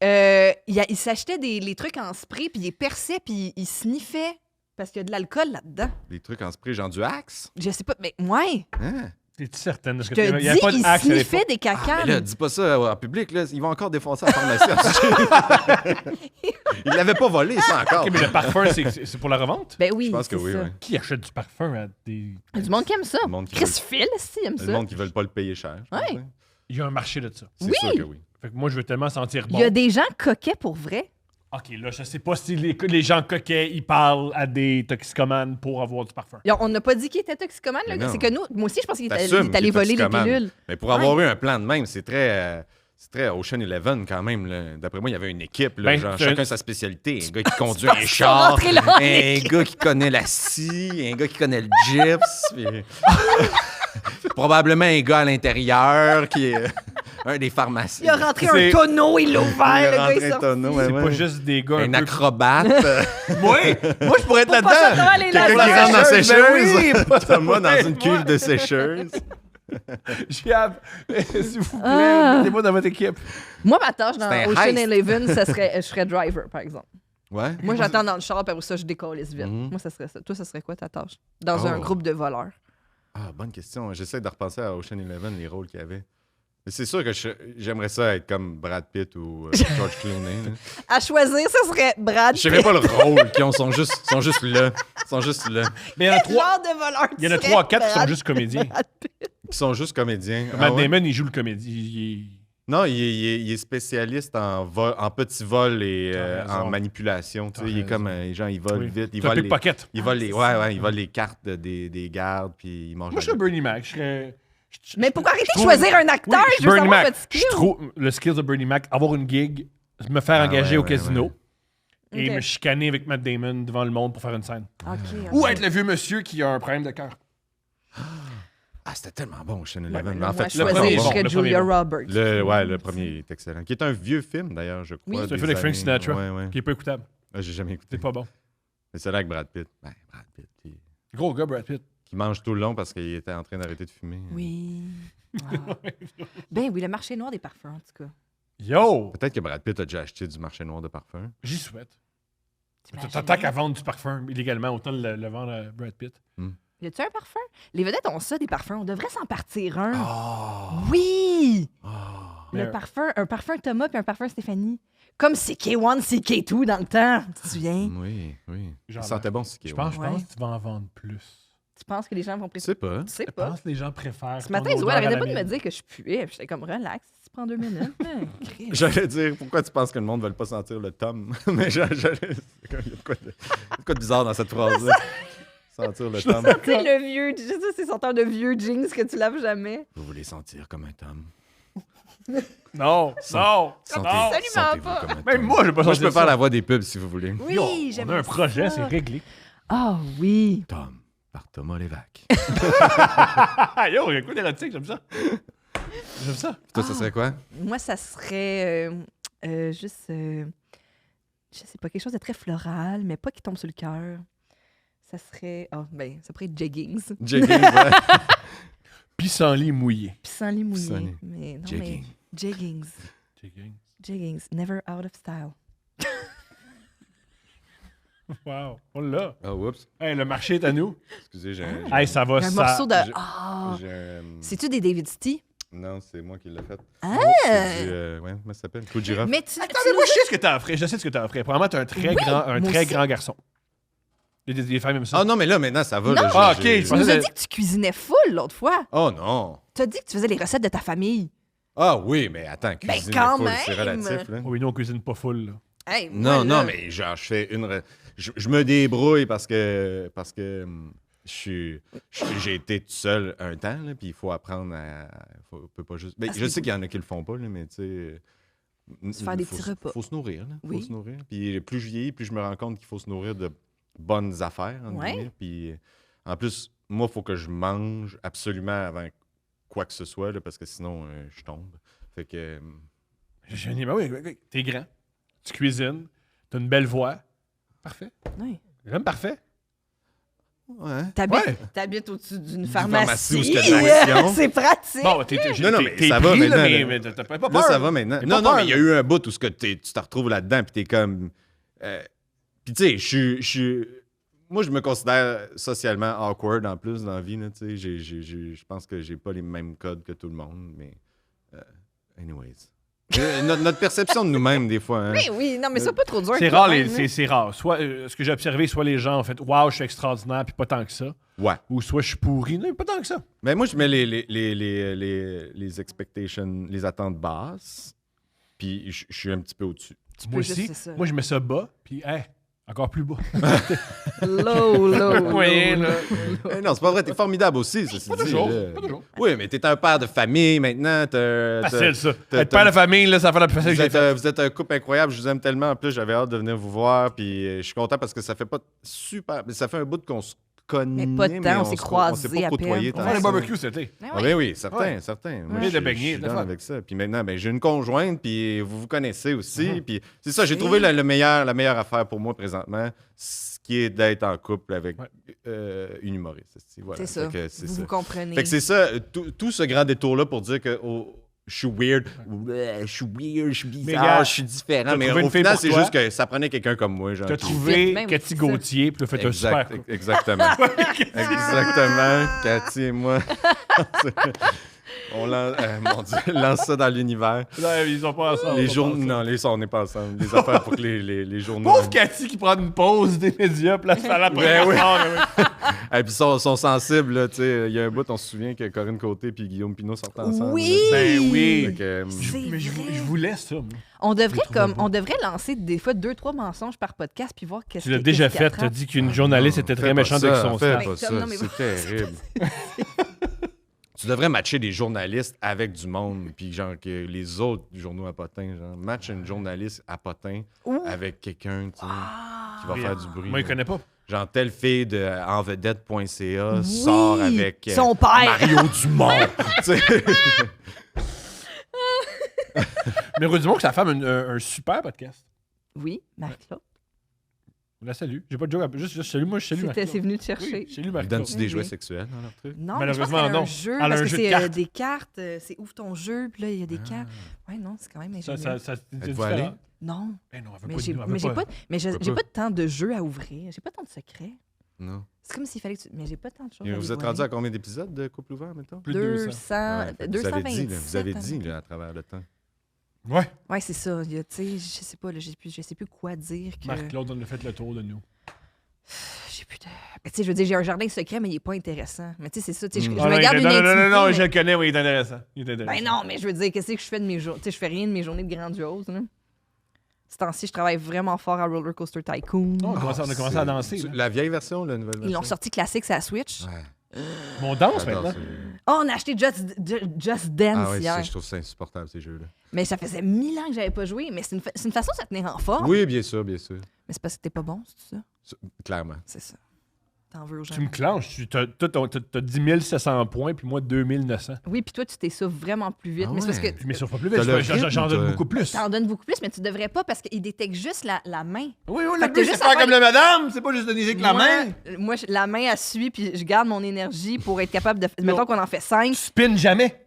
ils s'achetaient les trucs en spray, puis ils perçaient, puis ils sniffaient, parce qu'il y a de l'alcool là-dedans. Des trucs en spray, genre du Axe. Je sais pas, mais ouais, Hein? Es-tu certaine de ce je que te tu dis, Il n'y a pas ils de axe à l'époque. sniffaient des Ah, cacanes. mais là, dis pas ça en public, là. Ils vont encore défoncer la pharmacie. Ils l'avaient pas volé, ça, encore. OK, mais le parfum, c'est pour la revente? Ben oui, Je pense que c'est oui, ça. ouais. Qui achète du parfum à des... Il y a du monde qui aime ça. Le monde qui Chris veut- Phil, si, aime Le ça. monde qui veulent pas le payer cher. je pense, Ouais. hein. Il y a un marché de ça. C'est Oui. sûr que oui. Fait que moi, je veux tellement sentir bon. Il y a des gens coquets pour vrai. OK, là, je sais pas si les gens coquets, ils parlent à des toxicomanes pour avoir du parfum. On n'a pas dit qu'il était toxicomane, le Mais gars. non. C'est que nous, moi aussi, je pense qu'il est T'assumes allé qu'il est voler les toxicomane. pilules. Mais pour avoir eu un plan de même, c'est très Ocean Eleven quand même. Là. D'après moi, il y avait une équipe, là, Ben, genre, c'est chacun un- sa spécialité. Un gars qui conduit penses un qu'ils sont char, rentrés là en un équipe? gars qui connaît la scie, un gars qui connaît le gyps. Puis... Probablement un gars à l'intérieur qui est un des pharmaciens. Il a rentré C'est- un tonneau, il l'a ouvert, Il a le gars, rentré il est un sorti. tonneau, ouais, C'est ouais. pas juste des gars Un peu... acrobate. Oui! Moi, je pourrais être Faut pas ça là-dedans! devant les Quelqu'un qui lasers. rentre dans la sécheuse, ben sécheuse. oui, pas Thomas dans vrai, une moi. cuve de sécheuse. S'il vous plaît, Ah. mettez-moi dans votre équipe. Moi, ma tâche dans C'est un Ocean heist. Eleven, je serais driver, par exemple. Ouais. Moi, j'attends dans le char, puis après ça, je décolle vite. Mhm. Moi, ça serait ça. Toi, ça serait quoi ta tâche? Dans Oh. un groupe de voleurs. Ah, bonne question. J'essaie de repenser à Ocean Eleven, les rôles qu'il y avait. Mais c'est sûr que j'aimerais ça être comme Brad Pitt ou George Clooney. là. À choisir, ça serait Brad Je sais même pas le rôle qu'ils ont. Sont juste là. Ils sont juste là. Mais il y en a Quel trois, genre de voleur il y en a tu serais, 3-4 qui sont Brad juste comédiens. Pitt? Ils sont juste comédiens. Ah Matt ouais? Damon, il joue le comédien. Il- Non, il est spécialiste en petits vols et T'as raison. en manipulation. Tu sais, T'as il est comme raison. les gens, ils volent Oui. vite. Ils C'est un volent les, pickpocket. ils volent les, c'est ouais, ça. ouais, ils volent les cartes des gardes puis ils mangent. Moi, je serais Bernie Mac. Je serais... Mais pourquoi arrêter de trouve- choisir un acteur? Oui, Je veux Bernie savoir Mac. votre skill. Je trouve le skill de Bernie Mac, avoir une gig, me faire Ah, engager ouais, au ouais, casino et Ok. me chicaner avec Matt Damon devant le monde pour faire une scène. Ok, Ou ok. être le vieux monsieur qui a un problème de cœur. Ah, c'était tellement bon, Ocean Ouais, Eleven. mais Mais là, en moi, fait, je le choisis, premier je est bon, serais le Julia premier est Roberts. le premier est excellent. Qui est un vieux film, d'ailleurs, je crois. Oui. C'est un des film avec Frank années- Sinatra, Ouais, ouais. qui est pas écoutable. Ah, j'ai jamais écouté. C'est pas bon. Mais c'est là avec Brad Pitt. Ben, Brad Pitt. Gros gars, Brad Pitt. Qui mange tout le long parce qu'il était en train d'arrêter de fumer. Oui. Ah. Ben oui, le marché noir des parfums, en tout cas. Yo! Peut-être que Brad Pitt a déjà acheté du marché noir de parfum. J'y souhaite. T'imagines? T'attends qu'à vendre du parfum illégalement, autant le vendre à Brad Pitt. Y a-tu un parfum? Les vedettes ont ça, des parfums. On devrait s'en partir un. Oh! Oui! Mais- Un parfum Thomas puis un parfum Stéphanie. Comme CK1, CK2 dans le temps. Tu te souviens? Oui. Genre, Il sentait bon, ce qui Je est. pense Ouais. que tu vas en vendre plus. Tu penses que les gens vont Je préférer? sais pas. Tu sais Je pas. pense que les gens préfèrent. Ce ton matin, odeur Zoé, à elle arrêtait la pas de me mienne. dire que je puais. J'étais comme relax, tu prends 2 minutes. J'allais dire, pourquoi tu penses que le monde ne veut pas sentir le tome? Mais il y a de quoi de bizarre dans cette phrase-là. Sentir le tome. Tu sais, le vieux, je sais, c'est senteur de vieux jeans que tu laves jamais. Vous voulez sentir comme un tome? Non! Non! Absolument Sentez-vous pas. comme un Même tome. moi, je vais pas Moi, je sentir peux faire ça. la voix des pubs si vous voulez. Oui, Yo, j'aime on a un projet, ça. c'est réglé. Ah oui. Tom, par Thomas Lévesque. Yo, écoute érotique, j'aime ça. J'aime ça. Toi, ça serait quoi? Moi, ça serait juste, je sais pas, quelque chose de très floral, mais pas qui tombe sur le cœur. Ça serait, ça pourrait être jeggings. Jeggings, ouais. Pissenlit mouillé. Pissenlit mouillé. Pissenlit. Mais non, Jeggings. mais jeggings. Jeggings. Jeggings, never out of style. Wow, on l'a. Oh, oups. Hey, le marché est à nous. Excusez, Hey, ça va, Un ça. morceau de... j'ai- Ah! j'ai un- C'est-tu des David City? Non, c'est moi qui l'ai fait. Ah! C'est du, ouais, comment ça s'appelle? Coup de girafe. Mais tu... Attends, mais moi, je sais ce que t'as offert. Je sais ce que t'as offert. Probablement, t'es un très Oui, grand, moi aussi. grand garçon. Les femmes aiment ça. Ah non, mais là, maintenant, ça va. Non. Là, Ah, j'ai- ok, Tu je nous as pensais- dit que tu cuisinais full l'autre fois. Oh non! T'as dit que tu faisais les recettes de ta famille. Ah oui, mais attends, cuisiner quand full, c'est même! relatif, là. Oui, nous, on cuisine pas full, là. Hey, Non, moi, non, là, mais genre, je fais une... Je me débrouille parce que j'ai été tout seul un temps, là, puis il faut apprendre à... on peut pas juste... Ben, Ah, je c'est sais qu'il y en a qui le font pas, là, mais tu sais... Se faire des faut- petits repas. faut se nourrir, là. Oui. Faut se nourrir. Puis plus je vieillis, plus je me rends compte qu'il faut se nourrir de bonnes affaires, entre Ouais. guillemets. Puis en plus, moi, il faut que je mange absolument avant quoi que ce soit, là, parce que sinon, je tombe. Fait que... J'ai dit, ben oui, t'es grand. Tu cuisines. T'as une belle voix. Parfait. ouais. J'aime parfait. Ouais. T'habites au-dessus d'une pharmacie pharmacie. où il y a de l'action. C'est pratique. Bon, Non, mais t'es ça va pris, là, maintenant, mais, là. mais t'as pas peur. Là, ça va maintenant. T'as Non, pas non, peur, mais il y a là. eu un bout où tu te retrouves là-dedans, puis t'es comme... Puis tu sais, je suis... Moi, je me considère socialement awkward en plus dans la vie, là, tu sais. Je pense que j'ai pas les mêmes codes que tout le monde, mais... anyways. Notre perception de nous-mêmes, des fois, hein. Oui, non, mais c'est pas trop dur. C'est toi, rare, même, là. c'est rare. Soit, ce que j'ai observé, soit les gens ont fait « Wow, je suis extraordinaire », puis pas tant que ça. Ouais. Ou soit je suis pourri. Non, pas tant que ça. Mais moi, je mets les expectations, les attentes basses, puis je suis un petit peu au-dessus. Tu Moi peux juste, aussi. c'est ça. Moi, je mets ça bas, puis encore plus bas. Low. Moyen, là. Non, c'est pas vrai, t'es formidable aussi, ça. Pas toujours, pas toujours. Oui, mais t'es un père de famille maintenant. Facile, ça. t'as- Être père de famille, là, ça fait la plus facile que Vous j'ai êtes, fait. vous êtes un couple incroyable, je vous aime tellement. En plus, j'avais hâte de venir vous voir, puis je suis content parce que ça fait pas super... mais ça fait un bout qu'on se connaît, Mais pas de temps, on s'est on croisés s'est pas à côtoyés peine. On tant va que les ça. barbecues cet été. Ah Ah ouais. ben oui, certain, Ouais. certain. Ouais. je, De je baigner, suis de down fun. avec ça. Puis maintenant, ben, j'ai une conjointe, puis vous vous connaissez aussi. Mhm. Puis c'est ça, j'ai trouvé la meilleure affaire pour moi présentement, ce qui est d'être en couple avec une humoriste. Voilà. C'est ça. Fait que c'est Vous ça. vous comprenez. Fait que c'est ça, tout ce grand détour-là pour dire que je suis weird, je suis Mais bizarre, gars, je suis différent. t'as Mais trouvé au une fille final, pour c'est toi. juste que ça prenait quelqu'un comme moi. Genre, T'as qui- trouvé Même, Cathy c'est ça. Gauthier, puis t'as fait un super couple. Exactement. Exactement. Cathy et moi. On lance, mon Dieu, lance ça dans l'univers. Là, ils sont pas ensemble. Les ils sont journaux, pas ensemble. non, on n'est pas ensemble. Les affaires pour que les journaux. Pauvre Cathy qui prend une pause des médias, puis là, c'est à la première oui. heure. Et puis ils sont sensibles, là, tu sais. Il y a un bout, on se souvient que Corinne Côté et Guillaume Pinot sortaient ensemble. Oui! là. Ben Fait oui. que, C'est Mais je vrai. voulais ça, moi. On devrait, Je trouve beau. on devrait lancer des fois 2-3 mensonges par podcast puis voir qu'est-ce Tu l'as que- déjà qu'est-ce qui fait. T'as attrape. dit qu'une journaliste était fais très pas méchante ça, avec son fais staff. pas Ben, ça, Tom, non, mais c'est terrible. Tu devrais matcher des journalistes avec du monde, puis genre que les autres journaux à potins, genre match une journaliste à potins Ouh. avec quelqu'un, tu sais, qui va Oui. faire du bruit. Moi, il là. connaît pas. Genre telle fille de envedette.ca Oui. sort avec Son père. Mario Dumont. Tu sais. Mais Rudy Dumont, que sa femme a un super podcast. Oui, Marie-Claude. On la salue. J'ai pas de joke. Juste salut. Moi, je salue C'est Marie-Claude. venu te chercher. Oui, salut Ils Marie-Claude. donnent-tu des jouets Oui. sexuels dans leur truc? Non, Malheureusement, mais je pense qu'elle a non. un jeu, Elle a parce un que jeu de c'est cartes. des cartes. C'est ouvre ton jeu, puis là, il y a des cartes. Ouais, non, c'est quand même Ça, ingénieux. c'est Êtes-vous différent. allé? Non, Eh non, elle veut mais pas j'ai de nous, elle mais veut j'ai pas. pas, mais j'ai Pourquoi pas de temps de jeu à ouvrir. J'ai pas tant de secrets. Non. C'est comme s'il fallait que tu... Mais j'ai pas tant de choses Et à vous êtes dévoiler. rendu à combien d'épisodes de Couple ouvert, mettons? Plus de 200. 200, Ouais, fait que 227. vous avez dit là, à travers le temps. Ouais. Ouais, c'est ça. Tu sais, je sais pas, là, je sais plus quoi dire. Que... Marc-Claude, on a fait le tour de nous. J'ai plus de... Mais tu sais, je veux dire, j'ai un jardin secret, mais il est pas intéressant. Mais tu sais, c'est ça. Tu sais, je Ah, me non, garde une intimité. non, mais- je le connais, oui, il est intéressant. Ben non, mais je veux dire, qu'est-ce que je fais de mes journées? Tu sais, je fais rien de mes journées de grandiose, là. Ce temps-ci, je travaille vraiment fort à Roller Coaster Tycoon. Non, on a commencé à danser. là. La vieille version ou la nouvelle version? Ils l'ont sorti classique sur la Switch. Ouais. Mais on danse J'adore maintenant. Oh, on a acheté Just Dance Ah ouais, hier. je trouve ça insupportable, ces jeux-là. Mais ça faisait 1000 ans que j'avais pas joué. Mais c'est une façon de se tenir en forme. Oui, bien sûr, bien sûr. Mais c'est parce que t'es pas bon, c'est ça? Clairement. C'est ça. T'en veux aux gens. Tu me clenches. T'as 10 700 points, puis moi 2900. Oui, puis toi, tu t'essouffles vraiment plus vite. Ah mais c'est parce ouais. que Je m'essure pas plus T'as vite. le rythme, J'en donne toi. beaucoup plus. t'en donnes beaucoup plus, mais tu devrais pas parce qu'il détecte juste la main. Oui, oui, Fait le que but, juste c'est faire à faire comme la madame. C'est pas juste donner avec la main. Moi, la main, elle suit, puis je garde mon énergie pour être capable de... Mettons qu'on en fait 5. Tu spins jamais.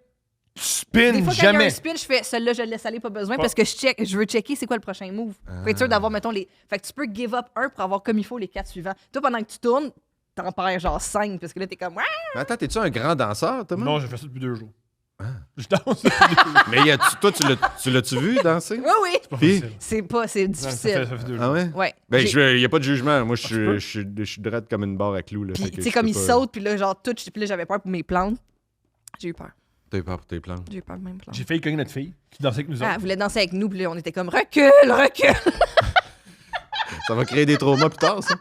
Tu spins Des fois, quand il y a un jamais. spin, je fais celle-là, je le laisse aller, pas besoin, Pas- parce que je veux checker c'est quoi le prochain move. Faut être sûr d'avoir, mettons, les. Fait que tu peux give up un pour avoir comme il faut les 4 suivants. Toi, pendant que tu tournes, t'en perds genre 5, parce que là, t'es comme. Ouais! Mais attends, t'es-tu un grand danseur, Thomas? Non, j'ai fait ça depuis 2 jours. Je danse. Mais toi, tu l'as-tu vu danser? Oui, oui! Pas Puis- facile. C'est pas, c'est Non, difficile. ça fait 2 jours. Ah ouais? Ouais. Ben, J'ai- il n'y a pas de jugement. Moi, tu peux? je suis droite comme une barre à clous. Là, Puis, fait que tu sais, je comme peux il pas- saute, puis là, genre, tout. Puis là, j'avais peur pour mes plantes. J'ai eu peur. T'as eu peur pour tes plans. J'ai eu peur de mes plantes. J'ai failli cogner notre fille qui dansait avec nous Ah, elle autres. voulait danser avec nous, puis là, on était comme recule, recule! Ça va créer des traumas plus tard, ça.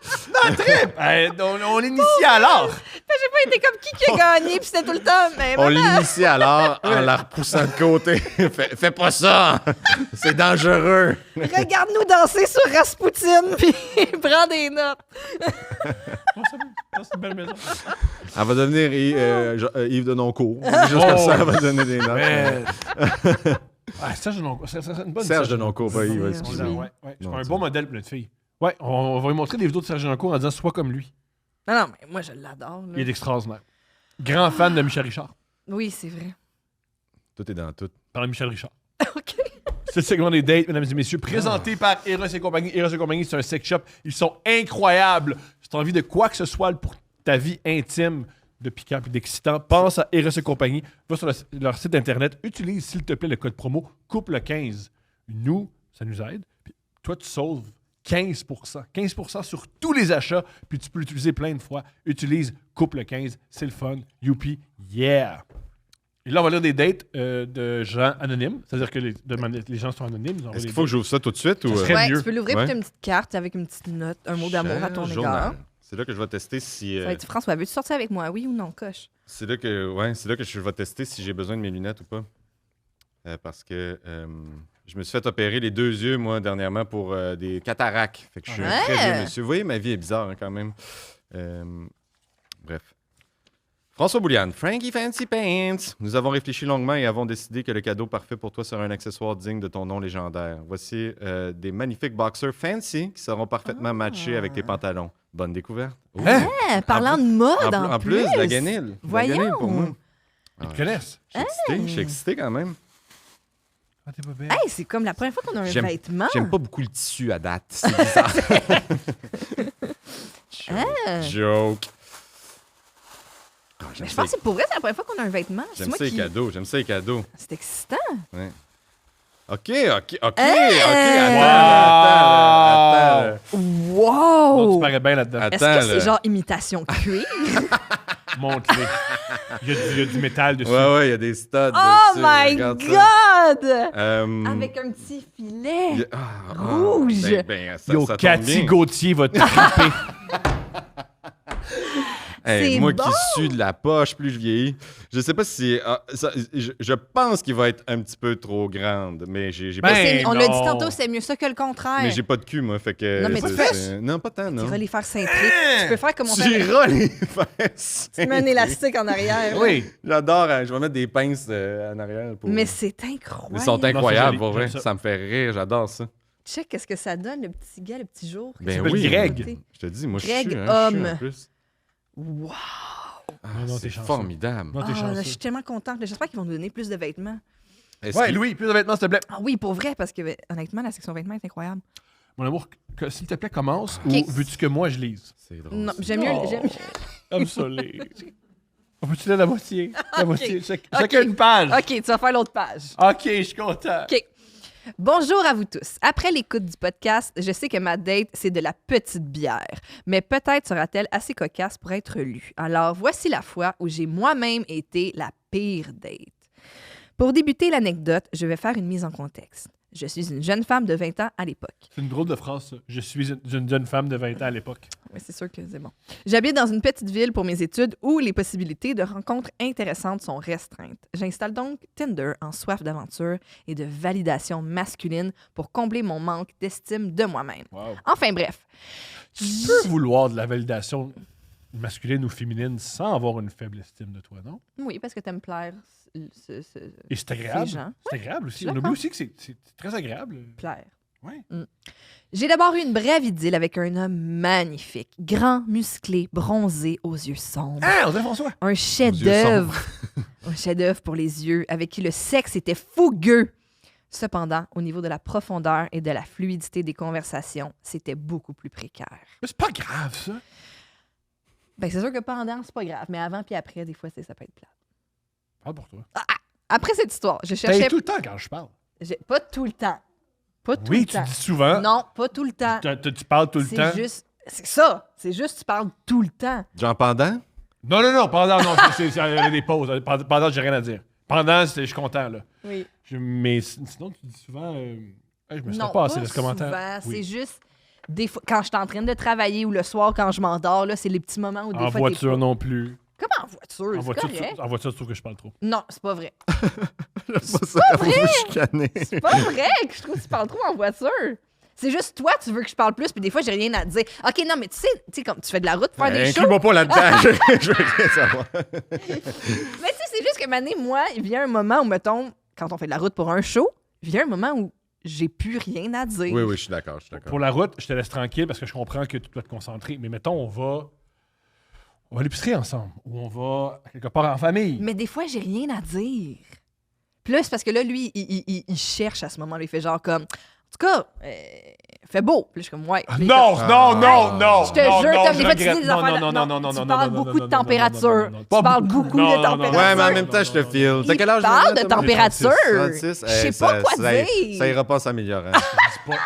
On l'initie à l'art. J'ai pas été comme qui a gagné, puis c'était tout le temps. Mais On maman, l'initie alors en la repoussant de côté. Fais pas ça! C'est dangereux! regarde-nous danser sur Rasputin, puis prends des notes. C'est une belle maison. Elle va devenir Yves de Noncourt. Juste comme ça, elle va donner des notes. Mais... Serge de Noncourt. C'est une bonne Serge de Noncourt, pas Yves, Oui. excusez-moi. Ouais, ouais. Non, un tu- bon modèle pour notre fille. Ouais, on va lui montrer des vidéos de Serge de Noncourt en disant sois comme lui. Non, mais moi, je l'adore. là. Il est extraordinaire. Grand fan de Michel Richard. Oui, c'est vrai. Tout est dans tout. Parle de Michel Richard. OK. C'est le segment des dates, mesdames et messieurs, présenté par Eros et compagnie. Eros et compagnie, c'est un sex shop. Ils sont incroyables. Si tu as envie de quoi que ce soit pour ta vie intime, de piquant et d'excitant, pense à Eros et compagnie. Va sur leur site internet. Utilise, s'il te plaît, le code promo couple15. Nous, ça nous aide. Puis toi, tu sauves 15%. 15% sur tous les achats. Puis tu peux l'utiliser plein de fois. Utilise couple15. C'est le fun. Youpi. Yeah! Et là, on va lire des dates de gens anonymes. C'est-à-dire que les gens sont anonymes. Ils envoient Est-ce des qu'il faut que j'ouvre ça tout de suite? Ça Ou... serait Ouais, mieux. tu peux l'ouvrir, Ouais. puis t'as une petite carte avec une petite note, un mot d'amour à ton Cher égard. journal. C'est là que je vais tester si... Ça va être François, veux-tu sortir avec moi, oui ou non, coche? C'est là que je vais tester si j'ai besoin de mes lunettes ou pas. Parce que je me suis fait opérer les 2 yeux, moi, dernièrement, pour des cataractes. Fait que je suis un très Ouais. vieux monsieur. Vous voyez, ma vie est bizarre, hein, quand même. Bref. François Bouliane, Frankie Fancy Pants. Nous avons réfléchi longuement et avons décidé que le cadeau parfait pour toi serait un accessoire digne de ton nom légendaire. Voici des magnifiques boxers fancy qui seront parfaitement matchés avec tes pantalons. Bonne découverte. Oh. Hein? Parlant de mode, En plus, la guenille. La Voyons. guenille pour moi. Ils te connaissent. Je suis excité quand même. Ah, t'es pas belle. Hey, c'est comme la première fois qu'on a un J'aime- vêtement. J'aime pas beaucoup le tissu à date. C'est bizarre. Joke. Ah, j'aime Mais je ça, pense que c'est pour vrai, c'est la première fois qu'on a un vêtement. C'est j'aime moi ça les qui... cadeaux. J'aime ça les cadeaux. C'est excitant. Ouais. OK. Attends. Wow! Non, tu parais bien là-dedans. Est-ce Attends, que c'est là. genre imitation cuir? Montre-les. Il y a du métal dessus. Ouais, il y a des studs Oh dessus. my Regarde ça. God! Avec un petit filet. Rouge. Rouge. Ça Yo, tombe Cathy bien. Gauthier va te triper. Hey, C'est moi bon. qui sue de la poche, plus je vieillis. Je sais pas si... je pense qu'il va être un petit peu trop grande, mais j'ai pas... Ben, On l'a dit non. tantôt, c'est mieux ça que le contraire. Mais j'ai pas de cul, moi, fait que... Non, mais tu peux- Non, pas tant, Tu non. iras les faire cintrer. Tu peux faire comme on Tu fait. iras les faire Tu mets un élastique en arrière. Oui. J'adore, hein, je vais mettre des pinces en arrière. Pour... Mais c'est incroyable. Ils sont Non, c'est incroyables, joli, pour vrai. j'aime ça. Ça me fait rire, j'adore ça. check qu'est-ce que ça donne, le petit gars, le petit jour. Ben s'appelle oui. Greg. Je te dis, moi, Greg, je suis homme. en plus. Wow! Ah, Non, t'es c'est chanceux. formidable. Non, t'es Ah, chanceux. je suis tellement contente. J'espère qu'ils vont nous donner plus de vêtements. Est-ce Ouais, qu'il- Louis, plus de vêtements, s'il te plaît. Ah oui, pour vrai, parce que honnêtement, la section vêtements est incroyable. Mon amour, s'il te plaît, commence Ok. ou veux-tu que moi je lise? C'est drôle. Non, ça. j'aime mieux. Oh. I'm so late. On peut-tu lire la moitié? La moitié. Chacun Ok. une page. OK, tu vas faire l'autre page. OK, je suis content. OK. Bonjour à vous tous. Après l'écoute du podcast, je sais que ma date, c'est de la petite bière, mais peut-être sera-t-elle assez cocasse pour être lue. Alors, voici la fois où j'ai moi-même été la pire date. Pour débuter l'anecdote, je vais faire une mise en contexte. Je suis une jeune femme de 20 ans à l'époque. C'est une drôle de phrase, ça. Je suis une jeune femme de 20 ans à l'époque. Oui, c'est sûr que c'est bon. J'habite dans une petite ville pour mes études où les possibilités de rencontres intéressantes sont restreintes. J'installe donc Tinder en soif d'aventure et de validation masculine pour combler mon manque d'estime de moi-même. Wow. Enfin bref. Tu peux vouloir de la validation masculine ou féminine sans avoir une faible estime de toi, non? Oui, parce que t'aimes plaire. Et c'est agréable. Ces gens. C'est agréable aussi. je suis On oublie d'accord. aussi que c'est très agréable. Plaire. Ouais. J'ai d'abord eu une brève idylle avec un homme magnifique, grand, musclé, bronzé, aux yeux sombres. Ah, on dirait François. Un chef-d'œuvre. Un chef-d'œuvre pour les yeux, avec qui le sexe était fougueux. Cependant, au niveau de la profondeur et de la fluidité des conversations, c'était beaucoup plus précaire. Mais c'est pas grave, ça. Ben, c'est sûr que pendant, c'est pas grave, mais avant puis après, des fois, ça peut être plat. Parle pour toi. Après cette histoire, je T'as cherchais... tout le temps quand je parle. Pas tout le temps. Pas tout Oui, le tu temps. dis souvent. Non, pas tout le temps. Tu parles tout le temps. C'est juste... C'est ça. C'est juste tu parles tout le temps. Jean Pendant? Non, pendant, non, il y a des pauses. Pendant, j'ai rien à dire. Pendant, je suis content, là. Oui. Mais sinon, tu dis souvent. Hey, je me suis Non, pas assez de ce commentaire. souvent. Oui. C'est juste... Des fois, quand je suis en train de travailler ou le soir quand je m'endors, là, c'est les petits moments où des En fois... voiture t'es pas... non plus. Comment en voiture? En C'est voiture, correct. en voiture, tu trouves que je parle trop. Non, c'est pas vrai. C'est pas ça quand vous vous chicanez. C'est pas vrai que je trouve que tu parles trop en voiture. C'est juste toi, tu veux que je parle plus, puis des fois, j'ai rien à te dire. OK, non, mais tu sais, comme tu fais de la route pour faire des shows. Inclus-moi pas là-dedans, je veux rien savoir. Mais tu sais, c'est juste que, Mané, moi, il vient un moment où, mettons, quand on fait de la route pour un show, il vient un moment où j'ai plus rien à dire. Oui, je suis d'accord, Pour la route, je te laisse tranquille parce que je comprends que tu dois te concentrer. Mais mettons, on va à l'épicerie ensemble ou on va quelque part en famille. Mais des fois, j'ai rien à dire. Puis là, c'est parce que là, lui, il cherche à ce moment-là. Il fait genre comme... En tout cas, fait beau. Puis là, je suis comme, ouais. Puis Non, comme, non. je te jure, comme des fois, tu dis des affaires... Non, tu parles beaucoup de température. Tu Pas parles beaucoup. beaucoup Non, de non, non, température. Ouais, mais en même temps, je te file. T'as Il quel âge? parle maintenant, de toi? température. 36. Je sais pas quoi ça, dire. Ça ira pas s'améliorer. C'est pas-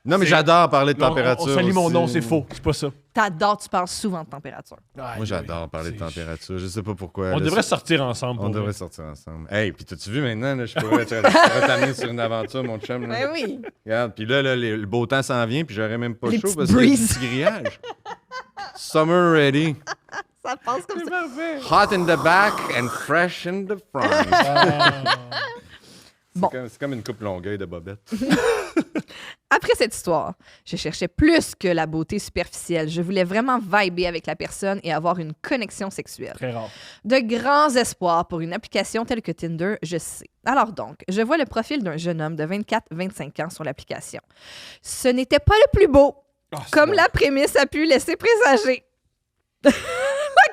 Non, mais C'est- j'adore parler de Non, température. on salit mon aussi. nom, c'est faux. C'est pas ça. T'adores, tu parles souvent de température. Moi, j'adore parler de température. Je sais pas pourquoi. On Là, devrait ça- sortir ensemble. On pour devrait vrai. sortir ensemble. Hey, puis t'as-tu vu maintenant, là, je pourrais t'amener sur une aventure, mon chum. Là. Ben oui. Regarde, puis là, le beau temps s'en vient, puis j'aurais même pas Les chaud petites parce qu'il y a des breezes. petits grillages. Summer ready. Ça passe comme C'est ça. parfait. Hot in the back and fresh in the front. Bon. C'est comme une coupe longueuil de bobette. Après cette histoire, je cherchais plus que la beauté superficielle. Je voulais vraiment vibrer avec la personne et avoir une connexion sexuelle. Très rare. De grands espoirs pour une application telle que Tinder, je sais. Alors donc, je vois le profil d'un jeune homme de 24-25 ans sur l'application. Ce n'était pas le plus beau, Ah, c'est comme bon. la prémisse a pu laisser présager. La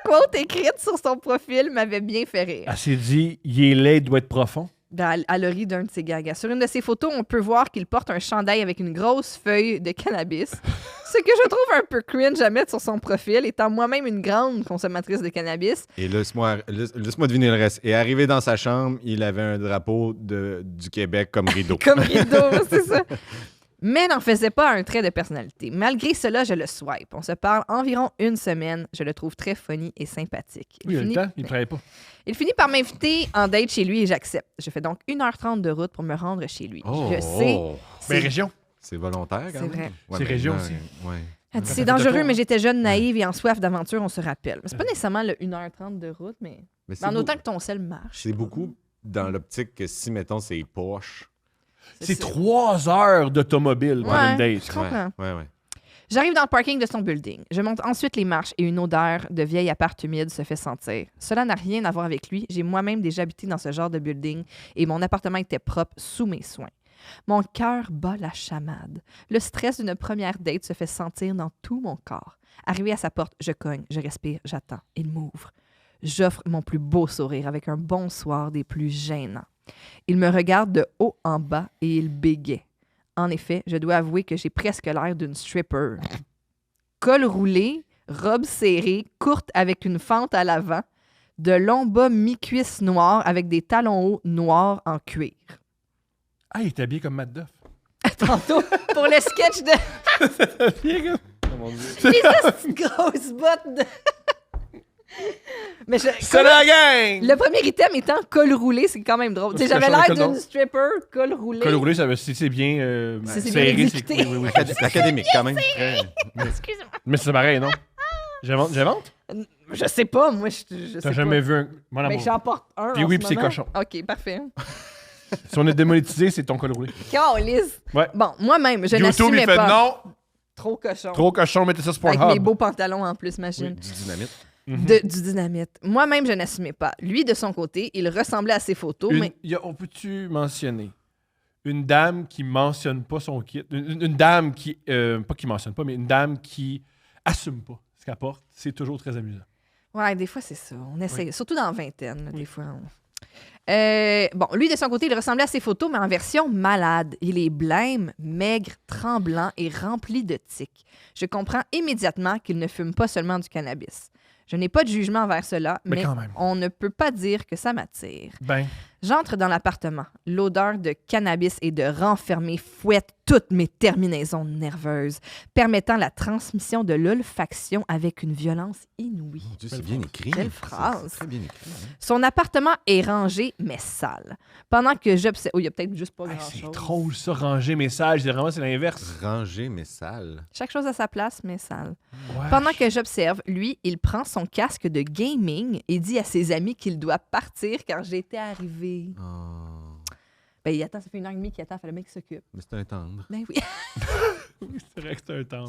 quote écrite sur son profil m'avait bien fait rire. Elle s'est dit, il est laid, il doit être profond. À l'origine d'un de ses gags. Sur une de ses photos, on peut voir qu'il porte un chandail avec une grosse feuille de cannabis. Ce que je trouve un peu cringe à mettre sur son profil, étant moi-même une grande consommatrice de cannabis. Et laisse-moi deviner le reste. Et arrivé dans sa chambre, il avait un drapeau du Québec comme rideau. Comme rideau, c'est ça. Mais n'en faisait pas un trait de personnalité. Malgré cela, je le swipe. On se parle environ une semaine. Je le trouve très funny et sympathique. Oui, il a le temps, il ne travaille pas. Il finit par m'inviter en date chez lui et j'accepte. Je fais donc 1h30 de route pour me rendre chez lui. Je sais. Mais région. C'est volontaire, quand C'est même. vrai. Ouais, C'est région maintenant, aussi. Ouais. Elle dit, Ça c'est fait dangereux, tour, mais j'étais jeune, naïve et en soif d'aventure, on se rappelle. Mais c'est pas nécessairement le 1h30 de route, mais Mais c'est en beau- autant que ton sel marche. C'est beaucoup dans l'optique que si, mettons, c'est poche. C'est 3 heures d'automobile pour Ouais. une date. Je comprends. Ouais. J'arrive dans le parking de son building. Je monte ensuite les marches et une odeur de vieil appart humide se fait sentir. Cela n'a rien à voir avec lui. J'ai moi-même déjà habité dans ce genre de building et mon appartement était propre sous mes soins. Mon cœur bat la chamade. Le stress d'une première date se fait sentir dans tout mon corps. Arrivé à sa porte, je cogne, je respire, j'attends. Il m'ouvre. J'offre mon plus beau sourire avec un bonsoir des plus gênants. Il me regarde de haut en bas et il bégaie. En effet, je dois avouer que j'ai presque l'air d'une stripper. Col roulé, robe serrée, courte avec une fente à l'avant, de longs bas mi-cuisses noirs avec des talons hauts noirs en cuir. Ah, il est habillé comme Matt Duff. Tantôt, pour le sketch de... Habillé comme... Oh mon Dieu. Les petites grosses bottes de... Mais C'est la gang! le premier item étant col roulé, c'est quand même drôle. Tu sais, j'avais l'air d'une stripper, col roulé. Col roulé, ça veut c'est bien C'est serré. bien c'est- exécuté. Oui, oui, oui. C'est académique, quand même. Très- Excuse-moi. Mais c'est pareil, non? J'invente? Je sais pas, moi, je sais T'as pas. jamais vu un... Mon Mais amour. j'en porte un Puis en oui, ce puis c'est moment. cochon. OK, parfait. Si on est démonétisé, c'est ton col roulé. Calisse. Ouais. Bon, moi-même, je YouTube, n'assumais il fait pas. non! Trop cochon. Trop cochon, mettez ça sur Avec mes Pornhub. beaux pantalons en plus, machine. Du dynamite. Mhm. Du dynamite. Moi-même, je n'assumais pas. Lui, de son côté, il ressemblait à ses photos, mais On peut-tu mentionner une dame qui mentionne pas son kit? Une dame qui... pas qui mentionne pas, mais une dame qui assume pas ce qu'elle porte. C'est toujours très amusant. ouais, des fois, c'est ça. On essaie, surtout dans la vingtaine, là, des fois. Bon, lui, de son côté, il ressemblait à ses photos, mais en version malade. Il est blême, maigre, tremblant et rempli de tics. Je comprends immédiatement qu'il ne fume pas seulement du cannabis. Je n'ai pas de jugement envers cela, Mais mais quand même. on ne peut pas dire que ça m'attire. Ben, J'entre dans l'appartement. L'odeur de cannabis et de renfermé fouette toutes mes terminaisons nerveuses, permettant la transmission de l'olfaction avec une violence inouïe. Mon Dieu, c'est bien écrit. Quelle C'est phrase. très bien écrit. hein. Son appartement est rangé, mais sale. Pendant que j'observe... Oh, il y a peut-être juste pas hey, grand-chose. c'est drôle ça, ranger message. C'est l'inverse. Rangé, mais sale. Chaque chose à sa place, mais sale. Ouais. Pendant que j'observe, lui, il prend son casque de gaming et dit à ses amis qu'il doit partir car j'étais arrivé. Oh. Ben, il attend, ça fait 1h30 qu'il attend, il fallait bien qu'il s'occupe. Mais c'est un tendre. Ben oui. Oui, c'est vrai que c'est un temps.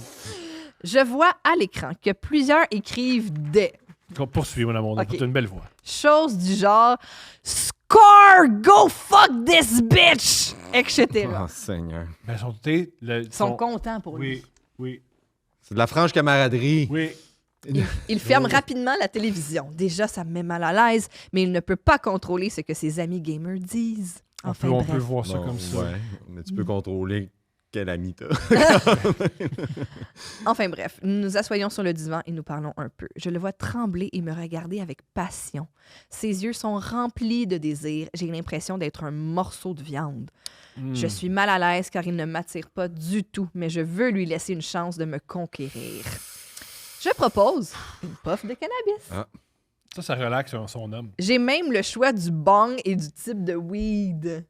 Je vois à l'écran que plusieurs écrivent des Poursuis, mon amour. Ok. Tu as une belle voix. choses du genre Score! Go fuck this bitch! Etc. Oh, Seigneur. Ben, Ils sont contents pour lui. Oui, oui, C'est de la franche camaraderie. oui. Il ferme rapidement la télévision. Déjà, ça me met mal à l'aise, mais il ne peut pas contrôler ce que ses amis gamers disent. Enfin, on bref. peut voir ça Bon, comme ça. ouais. Mais tu peux contrôler quel ami t'as. Enfin bref, nous nous assoyons sur le divan et nous parlons un peu. Je le vois trembler et me regarder avec passion. Ses yeux sont remplis de désir. J'ai l'impression d'être un morceau de viande. Je suis mal à l'aise car il ne m'attire pas du tout, mais je veux lui laisser une chance de me conquérir. Je propose une puff de cannabis. Ça relaxe son homme. J'ai même le choix du bong et du type de weed.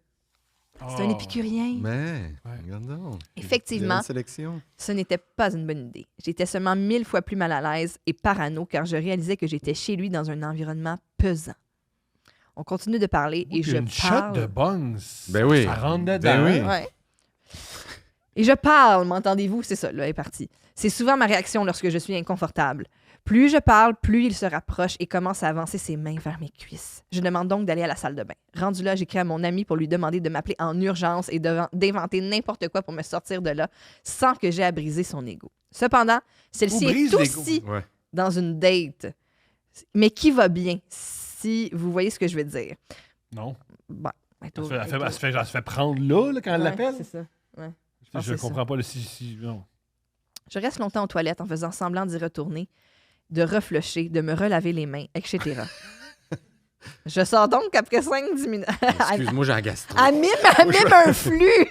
C'est un Oh. épicurien. Mais, Ouais. regarde donc. Effectivement, Une sélection. ce n'était pas une bonne idée. J'étais seulement 1000 fois plus mal à l'aise et parano car je réalisais que j'étais chez lui dans un environnement pesant. On continue de parler et Puis je une parle. shot de bongs. Ben oui. Ça rentre dedans. Ben oui. Ouais. Et je parle, m'entendez-vous? C'est ça, là, elle est partie. C'est souvent ma réaction lorsque je suis inconfortable. Plus je parle, plus il se rapproche et commence à avancer ses mains vers mes cuisses. Je demande donc d'aller à la salle de bain. Rendu là, j'écris à mon ami pour lui demander de m'appeler en urgence et d'inventer n'importe quoi pour me sortir de là sans que j'aie à briser son ego. Cependant, celle-ci Ou est brise l'ego. aussi Ouais. dans une date, mais qui va bien, si vous voyez ce que je veux dire. Non. Bon, Elle se fait prendre là quand elle l'appelle. C'est ça. Je c'est comprends pas le si. Non. Je reste longtemps aux toilettes en faisant semblant d'y retourner, de reflusher, de me relaver les mains, etc. Je sors donc après 5-10 minutes. Excuse-moi, j'ai un gastro. Elle mime un flux.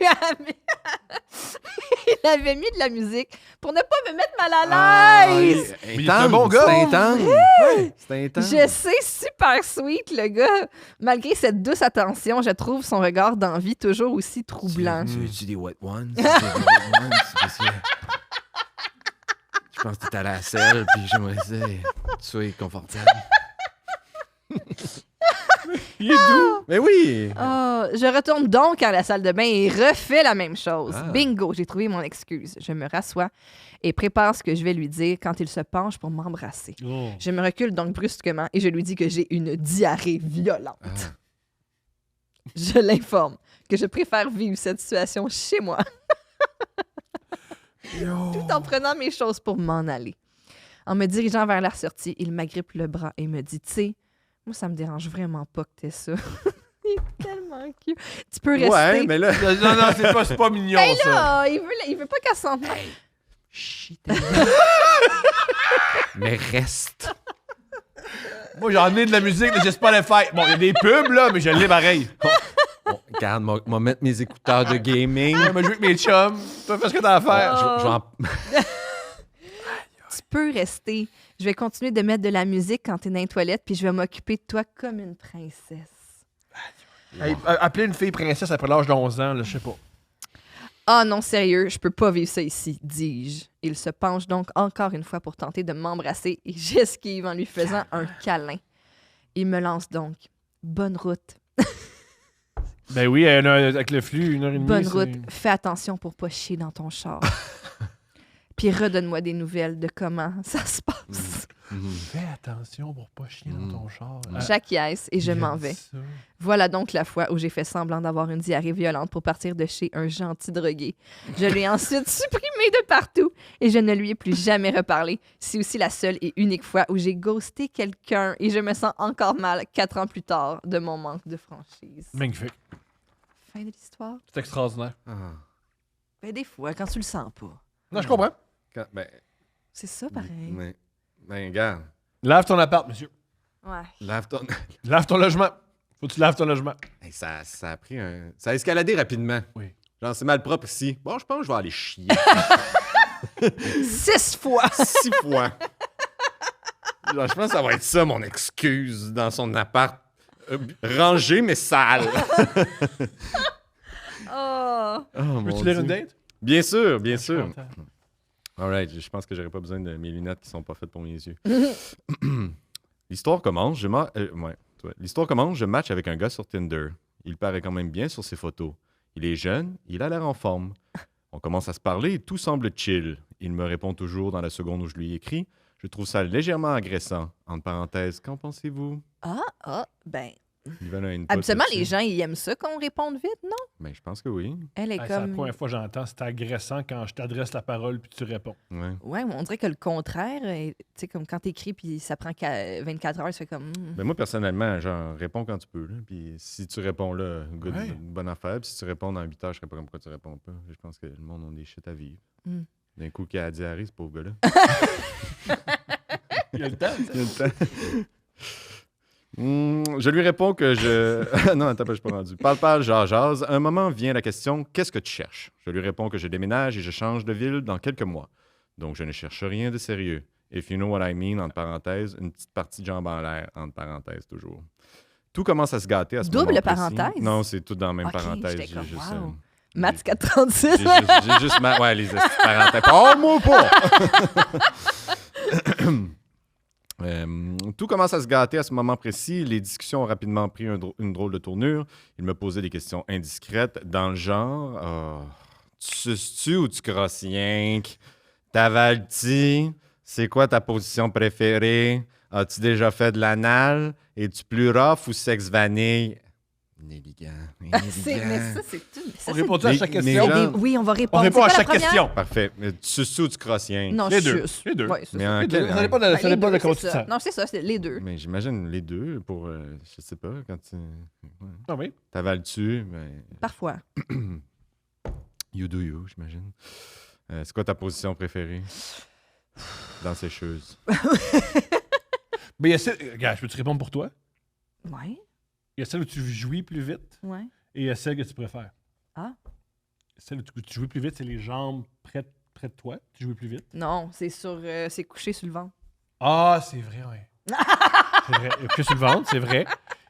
Il avait mis de la musique pour ne pas me mettre mal à l'aise. Mais il est un bon gars. C'est intense. Ouais, c'est intense. Je sais, super sweet, le gars. Malgré cette douce attention, je trouve son regard d'envie toujours aussi troublant. Tu veux-tu des wet ones? Tu veux des wet ones? Parce que je pense que t'es allé à la selle, puis j'aimerais ça que tu sois confortable. Il est doux. Mais oui! Oh, je retourne donc à la salle de bain et refais la même chose. Ah. Bingo, j'ai trouvé mon excuse. Je me rassois et prépare ce que je vais lui dire quand il se penche pour m'embrasser. Oh. Je me recule donc brusquement et je lui dis que j'ai une diarrhée violente. Ah. Je l'informe que je préfère vivre cette situation chez moi, tout en prenant mes choses pour m'en aller. En me dirigeant vers la sortie, il m'agrippe le bras et me dit, tu sais, moi, ça me dérange vraiment pas que t'aies ça. Il est tellement cute. Tu peux rester. Ouais, mais là... Non, c'est pas mignon, Hey, ça. là, il veut pas qu'elle s'en Chut, mais reste. Moi, j'en ai de la musique, mais j'ai Spotify. Bon, il y a des pubs, là, mais je l'ai pareil. Bon, regarde, moi mettre mes écouteurs de gaming. Moi, je joue avec mes chums. Toi, fais ce que t'as à faire. Je vais en- Tu peux rester. Je vais continuer de mettre de la musique quand t'es dans les toilettes, puis je vais m'occuper de toi comme une princesse. Hey, appeler une fille princesse après l'âge d'11 ans, là, je sais pas. Ah non, sérieux, je peux pas vivre ça ici, dis-je. Il se penche donc encore une fois pour tenter de m'embrasser et j'esquive en lui faisant un câlin. Il me lance donc. Bonne route. Ben oui, avec le flux, 1h30. Bonne c'est- route. Fais attention pour pas chier dans ton char. Puis redonne-moi des nouvelles de comment ça se passe. Fais attention pour pas chier dans ton char. J'acquiesce et je Il a m'en dit vais. ça. Voilà donc la fois où j'ai fait semblant d'avoir une diarrhée violente pour partir de chez un gentil drogué. Je l'ai ensuite supprimé de partout et je ne lui ai plus jamais reparlé. C'est aussi la seule et unique fois où j'ai ghosté quelqu'un et je me sens encore mal 4 ans plus tard de mon manque de franchise. Magnifique. Fin de l'histoire. C'est extraordinaire. Ah. Ben des fois, quand tu le sens pas. Non, je comprends. Ben, C'est ça pareil. ben, regarde. Lave ton appart, monsieur. Ouais. Lave ton... Lave ton logement. Faut que tu laves ton logement. Hey, ça a pris un... Ça a escaladé rapidement. Oui. Genre, c'est mal propre ici. Bon, je pense que je vais aller chier. 6 fois! 6 fois. Genre, je pense que ça va être ça, mon excuse, dans son appart. Rangé, mais sale. Oh! Veux-tu lire une date? Bien sûr, bien Je suis sûr. content. All right, je pense que j'aurais pas besoin de mes lunettes qui sont pas faites pour mes yeux. L'histoire commence, L'histoire commence, je match avec un gars sur Tinder. Il paraît quand même bien sur ses photos. Il est jeune, il a l'air en forme. On commence à se parler et tout semble chill. Il me répond toujours dans la seconde où je lui écris. Je trouve ça légèrement agressant. Entre parenthèses, qu'en pensez-vous? Ben, Ils veulent une pote habituellement, là-dessus. les gens, ils aiment ça qu'on réponde vite, non? Ben, je pense que oui. Elle est C'est la comme... première fois que j'entends, c'est agressant quand je t'adresse la parole puis tu réponds. Ouais. Ouais, mais on dirait que le contraire, tu sais, comme quand t'écris puis ça prend 24 heures, ça fait comme... Ben moi, personnellement, genre, réponds quand tu peux. Là. Puis si tu réponds là, good, Ouais. bonne affaire. Puis si tu réponds dans 8 heures, je ne sais pas pourquoi tu réponds pas. Je pense que le monde a des shit à vivre. Mm. D'un coup, qui a la diarrhée, ce pauvre gars-là. Il y a le temps, Il y a le temps. Je lui réponds que je... non, attends, je suis pas rendu. Parle, jase. Un moment vient la question, qu'est-ce que tu cherches? Je lui réponds que je déménage et je change de ville dans quelques mois. Donc, je ne cherche rien de sérieux. If you know what I mean, entre parenthèses, une petite partie de jambe en l'air, entre parenthèses, toujours. Tout commence à se gâter à ce moment Double précis. parenthèse? Non, c'est tout dans la même Ok, parenthèse. j'étais J'ai comme, juste, wow. Maths 436. j'ai juste ouais, les petites parenthèses. Oh, moi pas! Tout commence à se gâter à ce moment précis. Les discussions ont rapidement pris une drôle de tournure. Il me posait des questions indiscrètes dans le genre tu suces-tu ou tu crosses rien? T'avales-tu? C'est quoi ta position préférée? As-tu déjà fait de l'anal? Es-tu plus rough ou sexe vanille? Nélligant. Mais ça, c'est tout. Ça, On c'est répond à Mais- chaque mais question. genre- oui, on va On répondre. répond à C'est quoi chaque la première? question. Parfait. Tu suces ou tu crosses rien? Non, Les je deux. suis- Les deux. Ouais, c'est Mais ça. en Les quel- deux. Ça dépend de, Ben, ça les dépend deux, de comment c'est tu te ça. sens. Non, c'est ça, c'est les deux. Mais j'imagine les deux pour, je sais pas, quand tu... Ah oui. T'avales-tu? Ben, Parfois. you do you, j'imagine. C'est quoi ta position préférée? Dans ces choses. Mais il y a celle... Regarde, je peux te répondre pour toi? Ouais, Il y a celle où tu jouis plus vite ouais. et il y a celle que tu préfères. Ah. Celle où tu jouis plus vite, c'est les jambes près de toi. Tu jouis plus vite. Non, c'est sur... c'est couché sur le ventre. Ah, c'est vrai, oui. C'est vrai. Que sur le ventre, c'est vrai.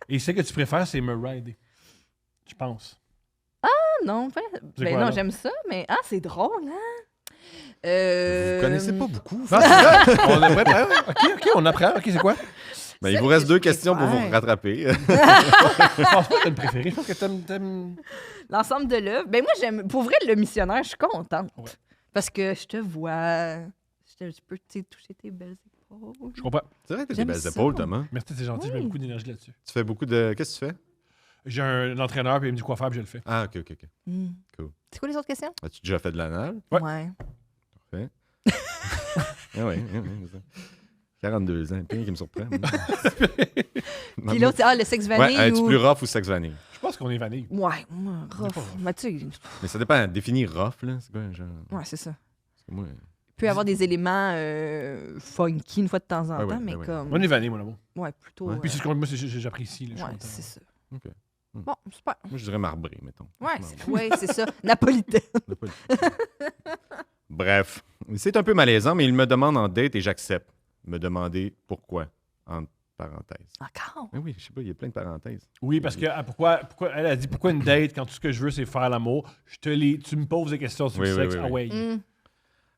Et celle que tu préfères, c'est me rider. Je pense. Ah non, pas... C'est Ben quoi, non, là? j'aime ça, mais... Ah, c'est drôle, hein? Vous connaissez pas beaucoup. Non, c'est vrai. On est prêt? OK, on apprend. OK, c'est quoi? Ben, il Celle vous reste que deux je questions pour vous préfère. rattraper. Je pense pas que t'as une préférée. Je pense que t'aimes... L'ensemble de l'œuvre. Ben moi, j'aime... Pour vrai, le missionnaire, je suis contente. Ouais. Parce que je te vois... Je peux toucher tes belles épaules. Je comprends. C'est vrai que t'as des J'aime belles ça. épaules, Thomas. Merci, c'est gentil. Je mets Oui. beaucoup d'énergie là-dessus. Tu fais beaucoup de... Qu'est-ce que tu fais? j'ai un entraîneur, puis il me dit quoi faire, puis je le fais. Ah, OK. Cool. C'est quoi les autres questions? As-tu déjà fait de l'anal? Ouais. Parfait. Oui. 42 ans, puis rien qui me surprend. Puis l'autre, c'est le sexe vanille es-tu ou... plus rough ou sexe vanille? Je pense qu'on est vanille. Ouais, rough. pas- Mais tu sais, Mais ça dépend. Définir rough, là. C'est quoi, genre? ouais, c'est ça. Parce que moi, Il peut y avoir des éléments funky une fois de temps en Ouais, temps, ouais, mais ouais. comme... On est vanille, mon amour. Ouais, plutôt... Ouais. Puis c'est ce que moi, j'apprécie. Là, je suis Ouais, content. c'est ça. OK. Bon, super. Moi, je dirais marbré, mettons. Ouais, c'est ça. Napolitain. Bref, c'est un peu malaisant, mais il me demande en date et j'accepte. Me demander pourquoi, entre parenthèses. Encore? Mais oui, je sais pas, il y a plein de parenthèses. Oui, parce que pourquoi elle a dit pourquoi une date quand tout ce que je veux c'est faire l'amour. Tu me poses des questions sur le Oui, sexe. oui. Ah ouais.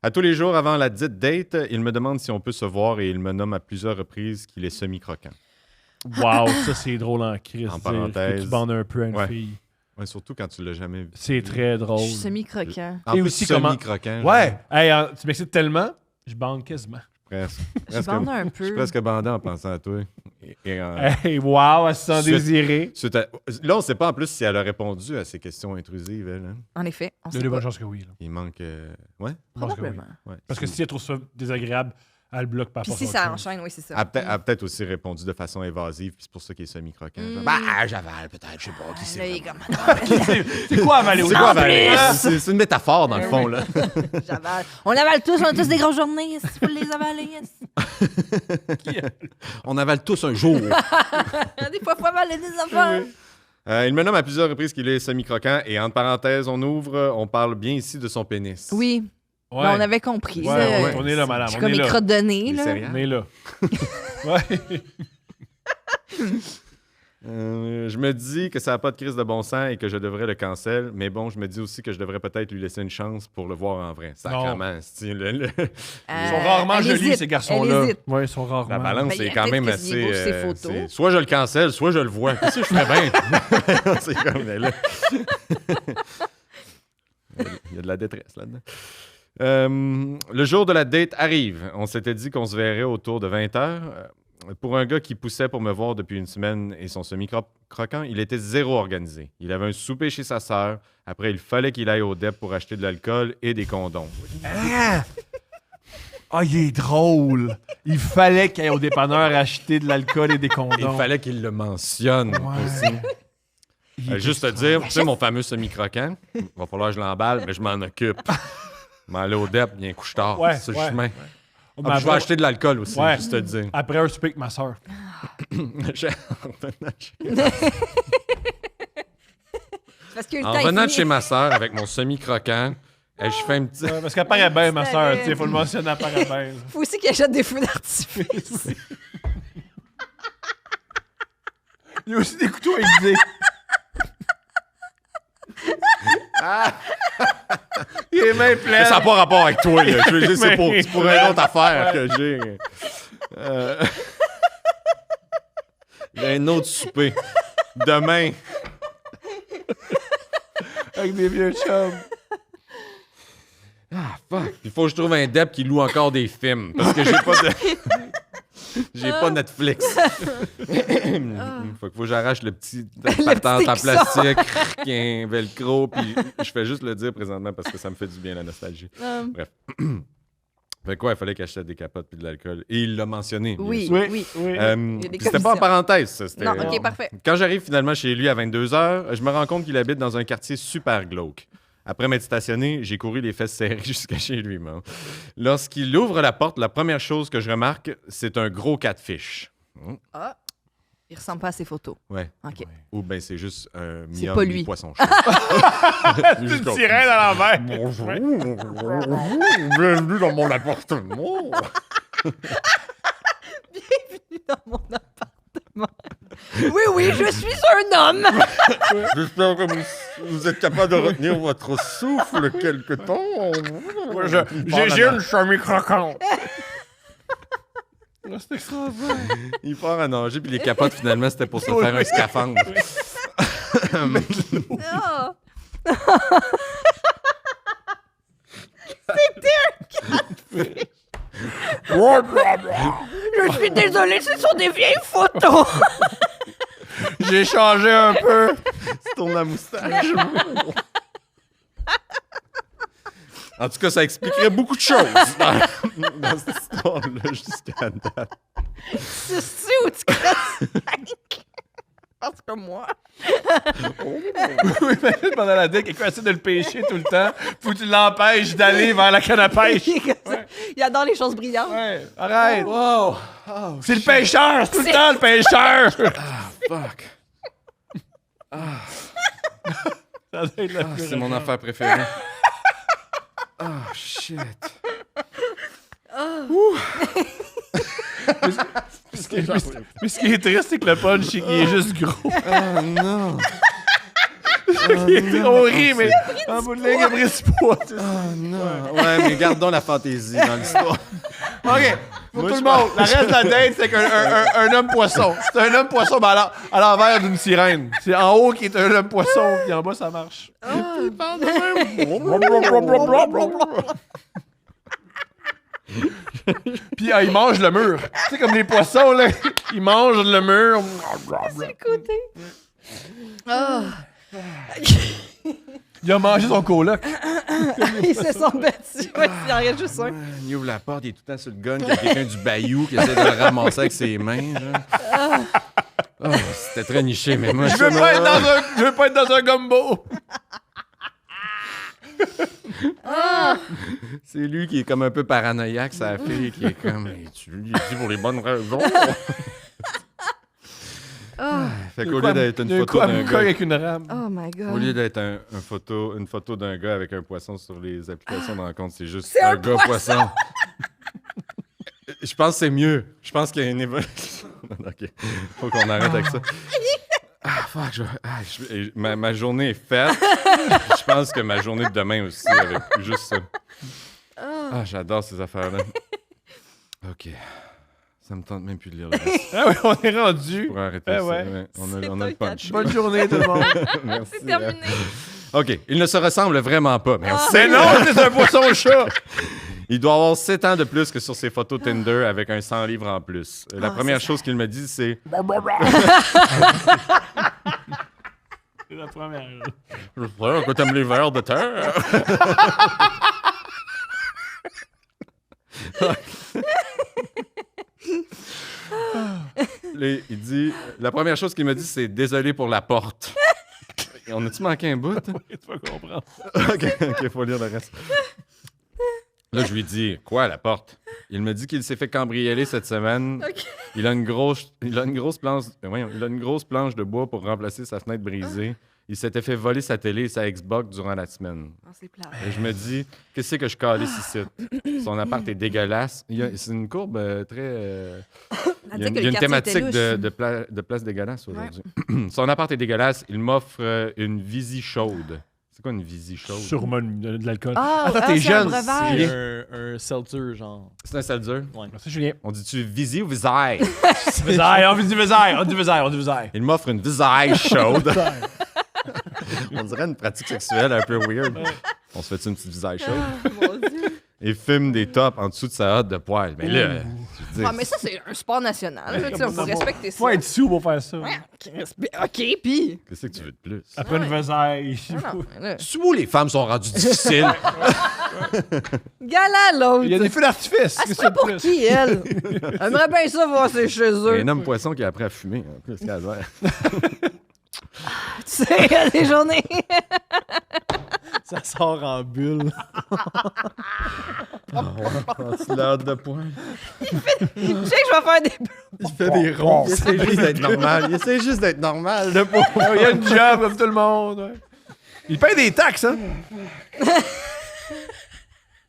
À tous les jours avant la dite date, il me demande si on peut se voir et il me nomme à plusieurs reprises qu'il est semi-croquant. Wow, ça c'est drôle en crise. En parenthèse. Tu bandes un peu à une Ouais. fille. Ouais, surtout quand tu l'as jamais vu. C'est très drôle. Je suis semi-croquant. En Et plus, aussi comment- semi-croquant. Ouais. Hey, tu m'excites tellement, je bande quasiment. Presque. Je bande un Je peu. suis presque bandé en pensant à toi. Et Hey, wow, elle se sent Suite- désirée. Là, on ne sait pas en plus si elle a répondu à ces questions intrusives, elle. Hein? En effet, on Il y sait a de bonnes pas. chances que oui. Là. Il manque... Ouais? Je pense que oui. Probablement. Ouais. Parce que si elle trouve ça désagréable, elle le bloque par Puis rapport si à ça autre chose. enchaîne, oui, c'est ça. Elle a peut-être aussi répondu de façon évasive, puis c'est pour ça qu'il est semi-croquant. genre, j'avale peut-être, je sais pas, qui Là, c'est il est vraiment. comme... C'est quoi avaler C'est au quoi début? avaler? Ah! C'est une métaphore, dans le fond, là. J'avale. On avale tous, on a tous des grosses journées. Est-ce qu'il faut les avaler? On avale tous un jour. Des fois, il faut avaler des affaires. Il me nomme à plusieurs reprises qu'il est semi-croquant, et entre parenthèses, on parle bien ici de son pénis. Oui, Ouais. ben, on avait compris. Ouais, ça. ouais, on est là, madame. Je suis On comme est les là. crottes de nez. Les Là. céréales. On est là. Ouais. Je me dis que ça n'a pas de crise de bon sens et que je devrais le cancel, mais bon, je me dis aussi que je devrais peut-être lui laisser une chance pour le voir en vrai. Sacrement, style, Ils sont rarement elle jolis, hésite, ces garçons-là. elle hésite. Oui, ils sont rarement. La balance Ben, est il- quand même peut-être que s'il assez. est beau sur ses photos. Soit je le cancelle, soit je le vois. Qu'est-ce que je ferais bien? C'est comme là. Il y a de la détresse là-dedans. Le jour de la date arrive. On s'était dit qu'on se verrait autour de 20h. Pour un gars qui poussait pour me voir depuis une semaine et son semi-croquant, il était zéro organisé. Il avait un souper chez sa sœur. Après, il fallait qu'il aille au DEP pour acheter de l'alcool et des condoms. Ah, il est drôle. Il fallait qu'il aille au dépanneur acheter de l'alcool et des condoms. Il fallait qu'il le mentionne aussi. Il est Juste te dire, tu sais, mon fameux semi-croquant, il va falloir que je l'emballe, mais je m'en occupe. Je m'en aller au DEP, il y a un couche-tard Ouais, sur le ouais. chemin. Oh, Ah, mais puis je vais après- acheter de l'alcool aussi, Ouais. juste te dire. Après un souper avec ma soeur. Parce que le En temps est venant de fini. chez ma sœur avec mon semi-croquant, je fais un petit... Ouais, parce qu'elle paraît bien, ma C'est soeur. vrai. Il faut le mentionner, elle paraît bien. Faut aussi qu'il achète des feux d'artifice. Il y a aussi des couteaux aiguisés. Il est même plein. Mais ça n'a pas rapport avec toi, là. Je veux dire, c'est pour une autre affaire Ouais. que j'ai. J'ai un autre souper. Demain. Avec des vieux chums. Ah, fuck. Il faut que je trouve un DEP qui loue encore des films. Parce que j'ai pas de... J'ai pas Netflix. Faut que j'arrache le petit patente en écusson. plastique, qui est un velcro, puis je fais juste le dire présentement parce que ça me fait du bien, la nostalgie. Bref. Fait quoi, il fallait qu'il achète des capotes puis de l'alcool. Et il l'a mentionné. bien Oui, sûr. oui. oui. Il y a des C'était pas en commissions. parenthèse, ça. C'était... Non, OK, parfait. Quand j'arrive finalement chez lui à 22h, je me rends compte qu'il habite dans un quartier super glauque. Après m'être stationné, j'ai couru les fesses serrées jusqu'à chez lui. Man. Lorsqu'il ouvre la porte, la première chose que je remarque, c'est un gros catfish. Ah, il ressemble pas à ses photos. Ouais. OK. Ou bien c'est juste un C'est miam pas lui. poisson chaud. C'est une sirène à l'envers. Bonjour, bienvenue dans mon appartement. Dans mon appartement. Oui, oui, je suis un homme. J'espère que vous êtes capable de retenir votre souffle quelque temps. J'ai une semi-croquante. C'est extraordinaire. Il part à nager, puis les capotes, finalement, c'était pour se faire un scaphandre. Ah. Je suis désolée, ce sont des vieilles photos. J'ai changé un peu. Tu tournes la moustache. En tout cas, ça expliquerait beaucoup de choses dans cette histoire-là jusqu'à date. C'est où tu crées 5? En tout cas, moi. Oui, imagine pendant la date, quelqu'un essaie de le pêcher tout le temps. Faut que tu l'empêches d'aller vers la canne à pêche. Il adore les choses brillantes. Ouais, arrête. Wow! C'est le pêcheur, c'est tout le temps le pêcheur. Fuck! Ça doit être la plus C'est mon affaire préférée. Oh, shit. Mais ce qui est triste, c'est que le punch, il est juste gros. Oh non! On rit, mais en bout de ligne, il a pris du poids. Oh non! Ouais, mais gardons la fantaisie dans l'histoire. OK, pour Moi, tout je le monde, la reste de la date, c'est un homme poisson. C'est un homme poisson, mais à l'envers d'une sirène. C'est en haut qui est un homme poisson, puis en bas, ça marche. Il parle de même. Puis il mange le mur. Tu sais, comme les poissons, là, ils mangent le mur. C'est le côté. Oh. Il a mangé son coloc. Ils se sont battus. Ouais, il en reste juste un. Il ouvre la porte, il est tout le temps sur le gun, il y a quelqu'un du bayou qui essaie de le ramasser avec ses mains. Genre. Oh, c'était très niché, mais moi... Je veux pas être dans un gumbo. C'est lui qui est comme un peu paranoïaque, sa fille, qui est comme... Hey, tu lui dis pour les bonnes raisons. Fait qu'au lieu d'être une photo d'un gars... avec une rame. Oh my God. Au lieu d'être une photo d'un gars avec un poisson sur les applications de rencontre, c'est juste C'est un gars poisson. Je pense que c'est mieux. Je pense qu'il y a une évolution. OK. Faut qu'on arrête avec ça. Fuck. Ma journée est faite. Je pense que ma journée de demain aussi, avec juste ça. J'adore ces affaires-là. OK. Ça me tente même plus de lire le reste. Ah oui, on est rendu. Pour arrêter ça. Ouais. On a le punch. Bonne journée, tout le monde. Merci. C'est terminé. OK. Il ne se ressemble vraiment pas. Merci. Mais non, c'est un poisson-chat. Il doit avoir 7 ans de plus que sur ses photos Tinder avec un 100 livres en plus. La première chose qu'il me dit, c'est... C'est la première. Je sais que t'aimes les vers de terre. Il dit... La première chose qu'il me dit, c'est « Désolé pour la porte ». On a-tu manqué un bout? Tu vas comprendre. OK, faut lire le reste. Là, je lui dis, quoi, la porte? Il me dit qu'il s'est fait cambrioler cette semaine. OK. Il a une grosse planche de bois pour remplacer sa fenêtre brisée. Il s'était fait voler sa télé et sa Xbox durant la semaine. Oh, c'est plate. Et je me dis, qu'est-ce que je calisse ici? Son appart est dégueulasse. C'est une courbe très... Il y a une thématique de place dégueulasse aujourd'hui. Son appart est dégueulasse. Il m'offre une Visi chaude. C'est quoi une Visi chaude? Sûrement de l'alcool. Attends, t'es c'est jeune. un breuvage. C'est un seltzer, genre. C'est un seltzer? Ouais. Merci, Julien. On dit-tu Visi ou Visaille? Visaille, on dit Visaille. Il m'offre une Visaille chaude. On dirait une pratique sexuelle un peu weird. On se fait une petite Visaille chaude? Mon Dieu. Il fume des tops en dessous de sa hotte de poêle. Mais là, je veux dire, Ah, mais ça, c'est un sport national. Là, tu sais, on faut respecter ça. Faut être sous pour faire ça. Ouais, OK, puis... qu'est-ce que tu veux de plus? Après une Visaille. Non, mais là, C'est où les femmes sont rendues difficiles? gala, l'autre. Il y a des feux d'artifice. Elle se prend pour qui, elle? Elle aimerait bien ça voir c'est chez Il y a eux. un homme poisson qui a appris à fumer. En plus, qu'à dire. Tu sais, les journées. Ça sort en bulle. Tu l'as hâte de poêle. Je sais que je vais faire des... Il fait des ronds. Il essaie juste d'être normal. Il essaie juste d'être normal. Le pauvre. Il y a une job comme tout le monde. Ouais. Il paye des taxes, hein?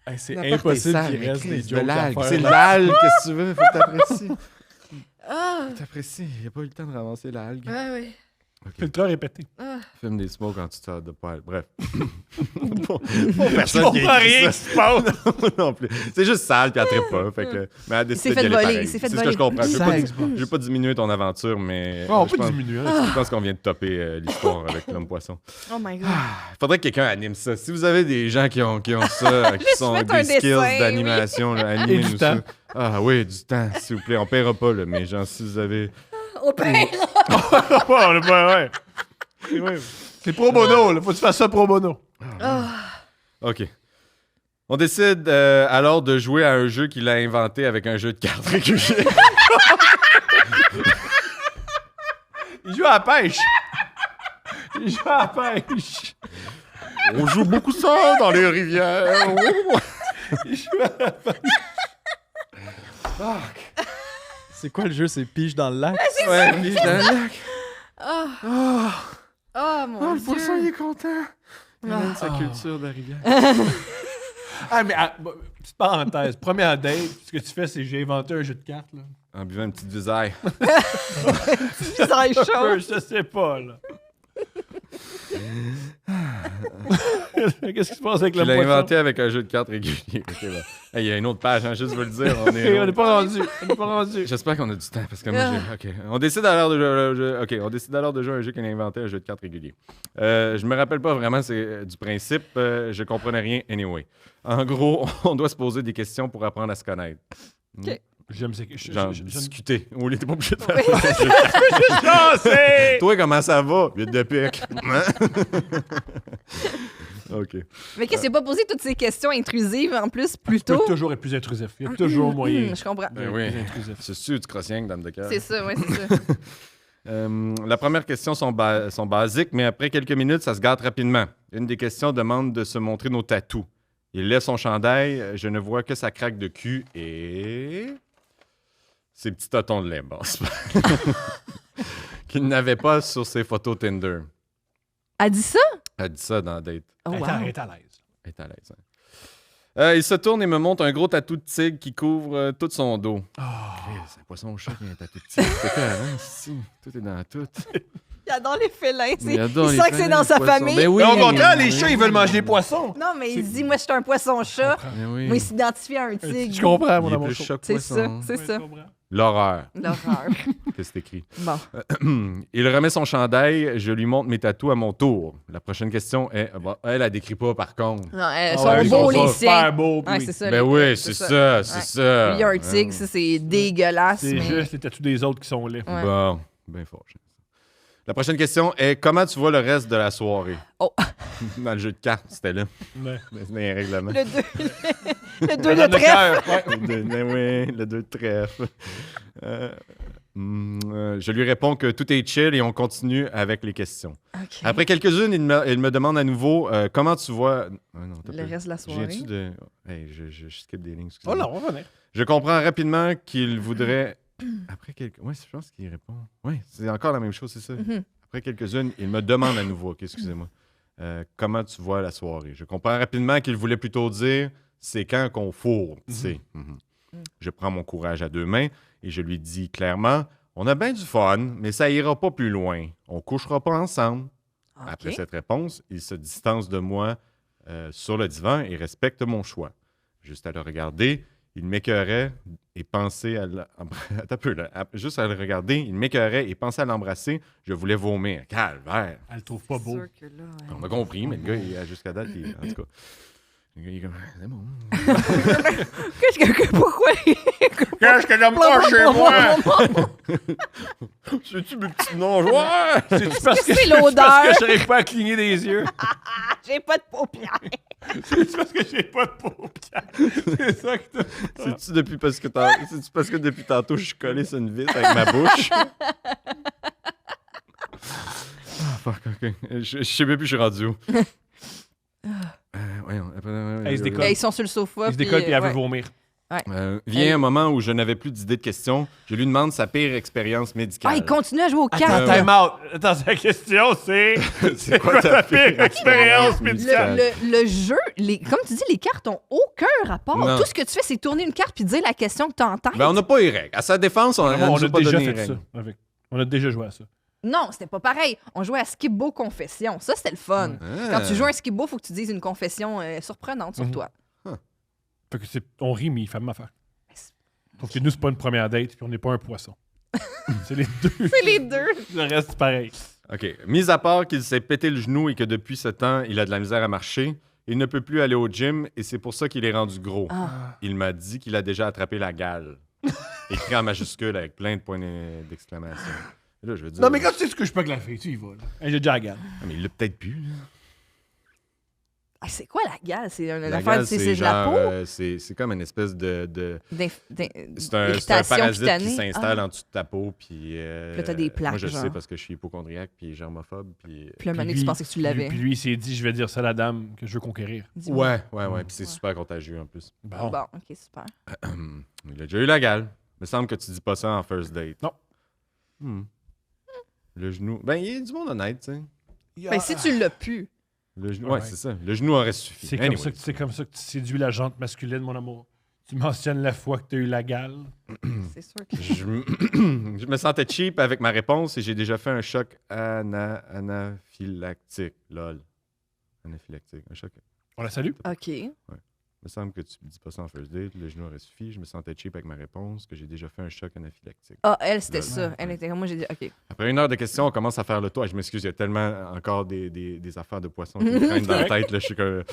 Hey, c'est L'appart est impossible sale, qu'il mais reste des Chris, de jokes à l'algue. faire. C'est de l'algue, qu'est-ce que tu veux? Faut que t'apprécies. T'apprécies. Il n'y a pas eu le temps de ramasser l'algue. Ouais, ouais. Filtre répété. Fume des smokes en dessous de sa hotte de poêle. Bref. Je Personne qui comprends a écrit rien ça. qui se passe. non plus. C'est juste sale puis elle trippe pas. Fait que, mais elle a décidé Il s'est fait d'y aller voler, pareil. il s'est fait C'est ce que je voler. comprends. Je Ça, veux pas diminuer ton aventure, mais On je peut pense- diminuer. Hein. je pense qu'on vient de topper l'histoire avec l'homme poisson. Oh my God. Il faudrait que quelqu'un anime ça. Si vous avez des gens qui ont ça, qui sont mettre un des skills dessin, d'animation, là, Et animez-nous du ça. temps. Ah oui, du temps, s'il vous plaît. On paiera pas, là, mais genre, si vous avez Au pire. Ouais, on est pas... Ouais. Ouais. C'est pro bono, là. Faut que tu fasses ça pro bono. OK. On décide alors de jouer à un jeu qu'il a inventé avec un jeu de cartes régulier. Il joue à la pêche. Il joue à la pêche. On joue beaucoup ça dans les rivières. Il joue à la pêche. C'est quoi le jeu? C'est pige dans le lac? Ouais, pige dans le lac. Oh mon Le poisson, il Dieu. est content. Il amène sa culture de la rivière. Ah, mais petite parenthèse. Première date, ce que tu fais, c'est que j'ai inventé un jeu de cartes, là. En buvant une petite visaille. Visage chaud. Je sais pas, là. Qu'est-ce qui se passe avec le Il l'a poisson? inventé avec un jeu de cartes régulier. Ok, là. Hey, il y a une autre page, hein, juste vous le dire. On On est n'est pas rendu. On n'est pas rendu. J'espère qu'on a du temps parce que moi j'ai. Ok. On décide alors de jouer. Ok. On décide alors de jouer à un jeu qu'il a inventé, un jeu de cartes régulier. Je me rappelle pas vraiment du principe. Je comprenais rien anyway. En gros, on doit se poser des questions pour apprendre à se connaître. Ok. J'aime ça. Genre discuter. Ou il était pas obligé de faire Ah, c'est... Toi, comment ça va? 8 de pique. OK. Mais qu'est-ce qu'il n'a pas posé toutes ces questions intrusives en plus plus Tu peux tôt? toujours être plus intrusif. Il y a toujours moyen. Je comprends. Ben oui. Plus intrusif. C'est sûr, du crossing, dame de cœur. C'est ça, oui, c'est ça. La première question sont basiques, mais après quelques minutes, ça se gâte rapidement. Une des questions demande de se montrer nos tatous. Il lève son chandail, je ne vois que sa craque de cul et... ses petits totons de lait, bon, c'est pas- qu'il n'avait pas sur ses photos Tinder. Elle dit ça? Elle dit ça dans la date. Oh, wow. Elle est à l'aise. Elle est à l'aise. Hein. Il se tourne et me montre un gros tatou de tigre qui couvre tout son dos. C'est un poisson au chat qui a un tatou de tigre. C'est quoi, hein, ici? Tout est dans tout. Il adore les félins. Il adore Il les sent que c'est félins, dans sa les poissons. famille. Ben oui. Mais au contraire, les chats, ils veulent manger des poissons. Non, mais il se dit, moi, je suis un poisson-chat. Ben oui. Moi, il s'identifie à un Tu tigre. comprends, mon Il est amour. plus chaud. chat que C'est ça, poisson. c'est ça. L'horreur. L'horreur. Qu'est-ce que c'est écrit? Bon. Il remet son chandail, je lui montre mes tatous à mon tour. La prochaine question est... bon, elle décrit pas, par contre. Non, elles Ah sont ouais, ils beaux, sont les super siens. beaux, Ouais, oui. c'est ça. Ben les- oui, c'est ça, c'est Ouais. ça. Il y a un tigre, ça, c'est dégueulasse. C'est mais... juste les tatous des autres qui sont laids. Ouais. Bon, bien fort. La prochaine question est comment tu vois le reste de la soirée? Oh. Dans le jeu de cartes, c'était là. Ouais. Dans les règlements. Le 2 le deux Dans de le trèfle. cœur, ouais. Oui, le 2 de trèfle. Je lui réponds que tout est chill et on continue avec les questions. OK. Après quelques-unes, il me demande à nouveau comment tu vois. Ah non, t'as Le peu. reste de la soirée. Viens-tu de. Hey, je skip des lignes. Oh excusez-moi. non, on va venir. Je comprends rapidement qu'il voudrait. Après quelques. Oui, je pense qu'il répond. Oui, c'est encore la même chose, c'est ça. Mhm. Après quelques-unes, il me demande à nouveau. OK, excusez-moi. Comment tu vois la soirée? Je comprends rapidement qu'il voulait plutôt dire c'est quand qu'on fourre, tu sais. Mhm. Je prends mon courage à deux mains et je lui dis clairement on a bien du fun, mais ça ira pas plus loin. On couchera pas ensemble. OK. Après cette réponse, il se distance de moi sur le divan et respecte mon choix. Juste à le regarder, il m'écœurait et pensait à juste à le regarder, il m'écœurait et pensait à l'embrasser. Je voulais vomir. Calvaire. Elle le trouve pas beau. Sûr que là, ouais. On a compris, mais le gars, jusqu'à date, en tout cas. Le gars, il est comme, c'est bon. Pourquoi? Qu'est-ce que j'aime pas chez moi? C'est-tu mes petits nageoires? C'est parce que c'est c'est parce l'odeur? que j'arrive pas à cligner des yeux. J'ai pas de paupières. C'est parce que j'ai pas de paupières. C'est ça que t'as. C'est-tu c'est-tu parce que depuis tantôt, je suis collé sur une vis avec ma bouche? Ah, fuck, OK. Je sais même plus, je suis rendu où. Hey, il se décolle. Ils sont sur le sofa. Il se décolle et elle veut ouais. vomir. Vient un moment où je n'avais plus d'idée de questions. Je lui demande sa pire expérience médicale. Ah, il continue à jouer aux Attends, cartes. time out. Attends, sa question, c'est... C'est quoi ta pire expérience médicale? Le jeu, comme tu dis, les cartes ont aucun rapport. Non. Tout ce que tu fais, c'est tourner une carte puis dire la question que tu as en tête. Ben, on n'a pas les règles. À sa défense, on On nous a pas déjà donné les fait ça. règles. On a déjà joué à ça. Non, c'était pas pareil. On jouait à Skip-Bo Confession. Ça, c'était le fun. Quand tu joues à un Skip-Bo, il faut que tu dises une confession surprenante sur Mhm. toi. Fait que on rit, mais il fait ma affaire. Sauf que nous, c'est pas une première date, puis on n'est pas un poisson. C'est les deux. C'est les deux. Le reste, c'est pareil. OK. Mis à part qu'il s'est pété le genou et que depuis ce temps, il a de la misère à marcher, il ne peut plus aller au gym et c'est pour ça qu'il est rendu gros. Ah. Il m'a dit qu'il a déjà attrapé la gale. écrit en majuscule avec plein de points d'exclamation. Là, je veux dire... Non, mais quand tu sais ce que je peux avec la fille, tu y vas. Là. Hey, j'ai déjà la gale. Ah, mais il l'a peut-être plus. Là. Ah, c'est quoi la gale? C'est une La affaire, gale, c'est de la genre, peau? c'est comme une espèce de... C'est un Irritation parasite cutanée. qui s'installe Ah. en dessous de ta peau. Puis là, t'as des plaques, moi, je le sais genre. parce que je suis hypochondriaque puis germophobe. Puis... Puis là, Puis Mané, lui- tu pensais que tu l'avais. Puis lui, il s'est dit, je vais dire ça à la dame que je veux conquérir. Dis-moi. Ouais. Puis c'est super contagieux en plus. Bon. Bon, ok, super. Il a déjà eu la gale. Il me semble que tu dis pas ça en first date. Non. Le genou. Ben, il y a du monde honnête, tu sais. Ben, si tu l'as pu. Le genou, Ouais. ouais, c'est ça. Le genou aurait suffi. C'est Anyway. comme ça que tu séduis la jante masculine, mon amour. Tu mentionnes la fois que tu as eu la gale. C'est sûr que. Je me sentais cheap avec ma réponse et j'ai déjà fait un choc anaphylactique. Lol. Anaphylactique. Un choc. On la salue. OK. Il me semble que tu dis pas ça en first date. Le genou aurait suffi. Je me sentais cheap avec ma réponse que j'ai déjà fait un choc anaphylactique. Ah, elle, c'était Là, ça. ouais. Elle était comme moi, j'ai dit, OK. Après 1 heure de questions, on commence à faire le tour. Je m'excuse, il y a tellement encore des affaires de poissons qui me traînent dans la tête. Là, je suis comme...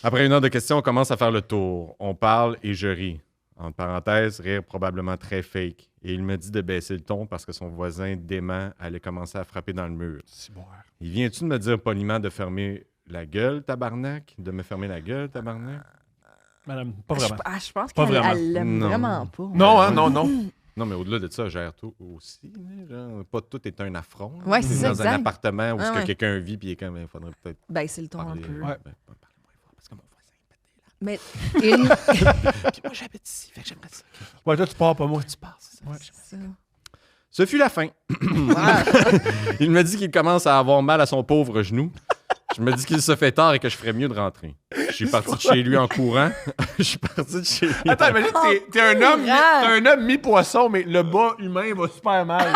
Après 1 heure de questions, on commence à faire le tour. On parle et je ris. Entre parenthèses, rire probablement très fake. Et il me dit de baisser le ton parce que son voisin dément allait commencer à frapper dans le mur. C'est bon. Il vient-tu de me dire poliment de fermer la gueule, tabarnak? De me fermer la gueule, tabarnak? Madame, pas vraiment. Je pense Pas qu'elle vraiment. elle l'aime Non. vraiment pas. Non, hein, non, non. Non, mais au-delà de ça, gère tout aussi. Là, genre, pas tout est un affront. là. Ouais, c'est ça, Dans un exact. appartement où Ah, ce que ouais. quelqu'un vit, puis il est comme, il faudrait peut-être Ben, c'est le ton un parler. peu. Ouais. Ben, parler moins fort parce que mon voisin pète des larmes. Mais une. Puis moi, j'habite ici, fait que j'aimerais ça. Ouais, toi, tu pars, pas moi. Tu passes. Ouais. Ça. Ce fut la fin. Il me dit qu'il commence à avoir mal à son pauvre genou. Je me dis qu'il se fait tard et que je ferais mieux de rentrer. Je suis parti de chez lui en courant. Je suis parti de chez lui. Attends, imagine, t'es un homme, t'es un homme mi-poisson, mais le bas humain va super mal.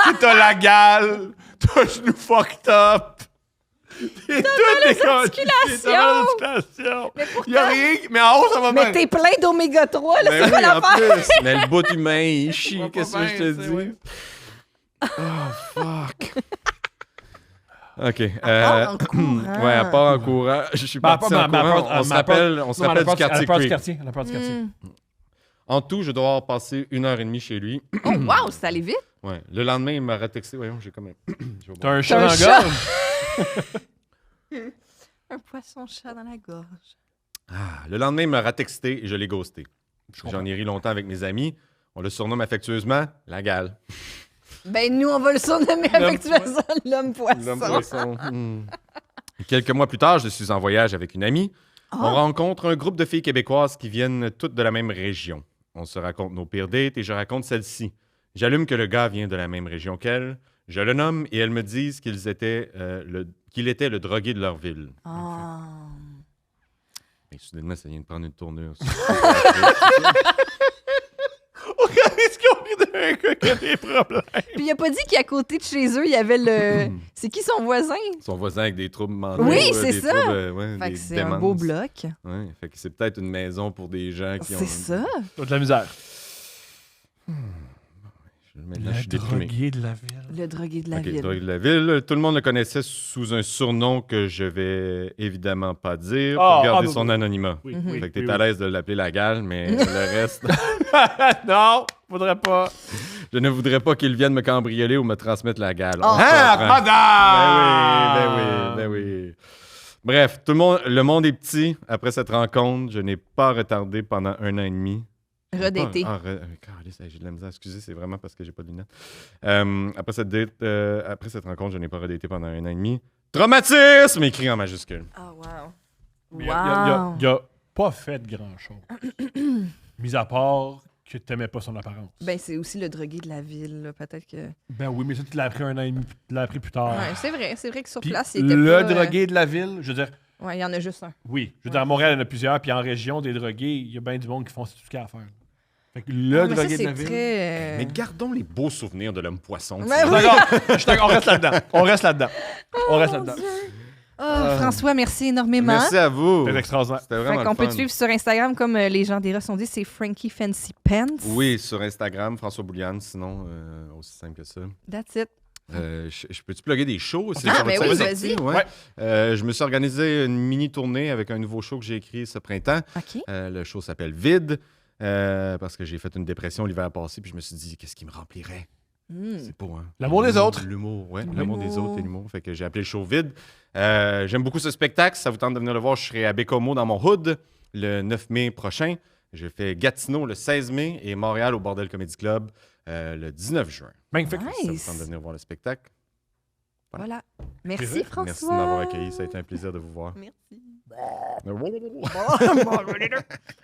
Tu sais, t'as la gale, t'as le genou fucked up. T'es tout articulations. Mais Il y a rien, mais en haut, ça va Mais mal. t'es plein d'oméga 3, là, Ben c'est quoi oui, en l'affaire? plus. Mais le bout humain, il chie. va pas Qu'est-ce que je te bien, dis? ouais. Oh, fuck. OK. part en courant. Ouais, à part en courant. Je suis parti en courant. On se rappelle du quartier Creek. La part du quartier. En tout, je dois avoir passé 1h30 chez lui. Oh, wow, c'est allé vite. Ouais. Le lendemain, il m'a retexté. Voyons, j'ai comme un... j'ai oublié. T'as un chat T'as dans un la chat. gorge. Un poisson-chat dans la gorge. Ah, le lendemain, il m'a retexté et je l'ai ghosté. J'en ai ri longtemps avec mes amis. On le surnomme affectueusement la gale. Ben, nous, on va le surnommer affectueusement l'homme poisson. L'homme poisson. Quelques mois plus tard, je suis en voyage avec une amie. On rencontre un groupe de filles québécoises qui viennent toutes de la même région. On se raconte nos pires dates et je raconte celle-ci. J'allume que le gars vient de la même région qu'elle. Je le nomme et elles me disent qu'il était le drogué de leur ville. Ah. Et soudainement, ça vient de prendre une tournure. Est-ce qu'on rit d'un gars qui a des problèmes? Puis il a pas dit qu'à côté de chez eux, il y avait le... C'est qui son voisin? Son voisin avec des troubles mentaux. Oui, c'est des ça. troubles, ouais, Fait des que c'est un démences. beau bloc. Ouais, fait que c'est peut-être une maison pour des gens qui ont... C'est ça. T'as de la misère. Maintenant, je suis déprimé. de la ville. Le drogué de la Ok, ville. drogué de la ville. Tout le monde le connaissait sous un surnom que je vais évidemment pas dire pour Ah, garder ah, son oui. anonymat. Oui, Mhm. oui. Fait que t'es oui, à oui. l'aise de l'appeler la gale, mais le reste, Non, faudrait pas. je ne voudrais pas qu'il vienne me cambrioler ou me transmettre la gale. Oh. On Ah, comprend. madame! Ben oui. Bref, le monde est petit. Après cette rencontre, je n'ai pas retardé pendant 1 an et demi. Redété. Calisse, j'ai de la misère. Excusez, c'est vraiment parce que j'ai pas de lunettes. Après cette rencontre, je n'ai pas redaté pendant 1 an et demi. Traumatisme écrit en majuscule. Ah, wow. Mais il a pas fait grand-chose. Mis à part que t'aimais pas son apparence. Ben, c'est aussi le drogué de la ville, là. Peut-être que... Ben oui, mais ça, tu l'as appris 1 an et demi, tu l'as appris plus tard. Ouais, c'est vrai que sur Puis place, il était le pas... drogué de la ville, je veux dire, Ouais, il y en a juste un. oui. Je veux dire, à Montréal, il y en a plusieurs, puis en région, des drogués, il y a bien du monde qui font tout ce qu'il y a à faire. Fait que le Ah, mais ça, drogué de la c'est ville... très... Mais gardons les beaux souvenirs de l'homme poisson. Ouais, oui. D'accord, je suis d'accord, on reste là-dedans. On reste là-dedans. On reste là-dedans. Oh, François, merci énormément. Merci à vous. C'est extraordinaire. C'était Fait vraiment qu'on le peut fun. te suivre sur Instagram, comme les gens des Ross ont dit, c'est Frankie Fancy Pants. Oui, sur Instagram, François Bouliane, sinon, aussi simple que ça. That's it. Je peux-tu plugger des shows? Ah, Ça ben va-tu oui, être vas-y. sorti? Ouais. Je me suis organisé une mini-tournée avec un nouveau show que j'ai écrit ce printemps. OK. Le show s'appelle Vide. parce que j'ai fait une dépression l'hiver passé, puis je me suis dit, qu'est-ce qui me remplirait? C'est beau, hein? L'amour des autres. L'humour, ouais. L'humour. L'amour des autres et l'humour. Fait que j'ai appelé le show vide. J'aime beaucoup ce spectacle. Si ça vous tente de venir le voir, je serai à Bécomo dans mon hood le 9 mai prochain. Je fais Gatineau le 16 mai et Montréal au Bordel Comedy Club le 19 juin. Magnifique. Nice. Si ça vous tente de venir voir le spectacle. Voilà. Merci, Plaisir. François. Merci de m'avoir accueilli. Ça a été un plaisir de vous voir. Merci.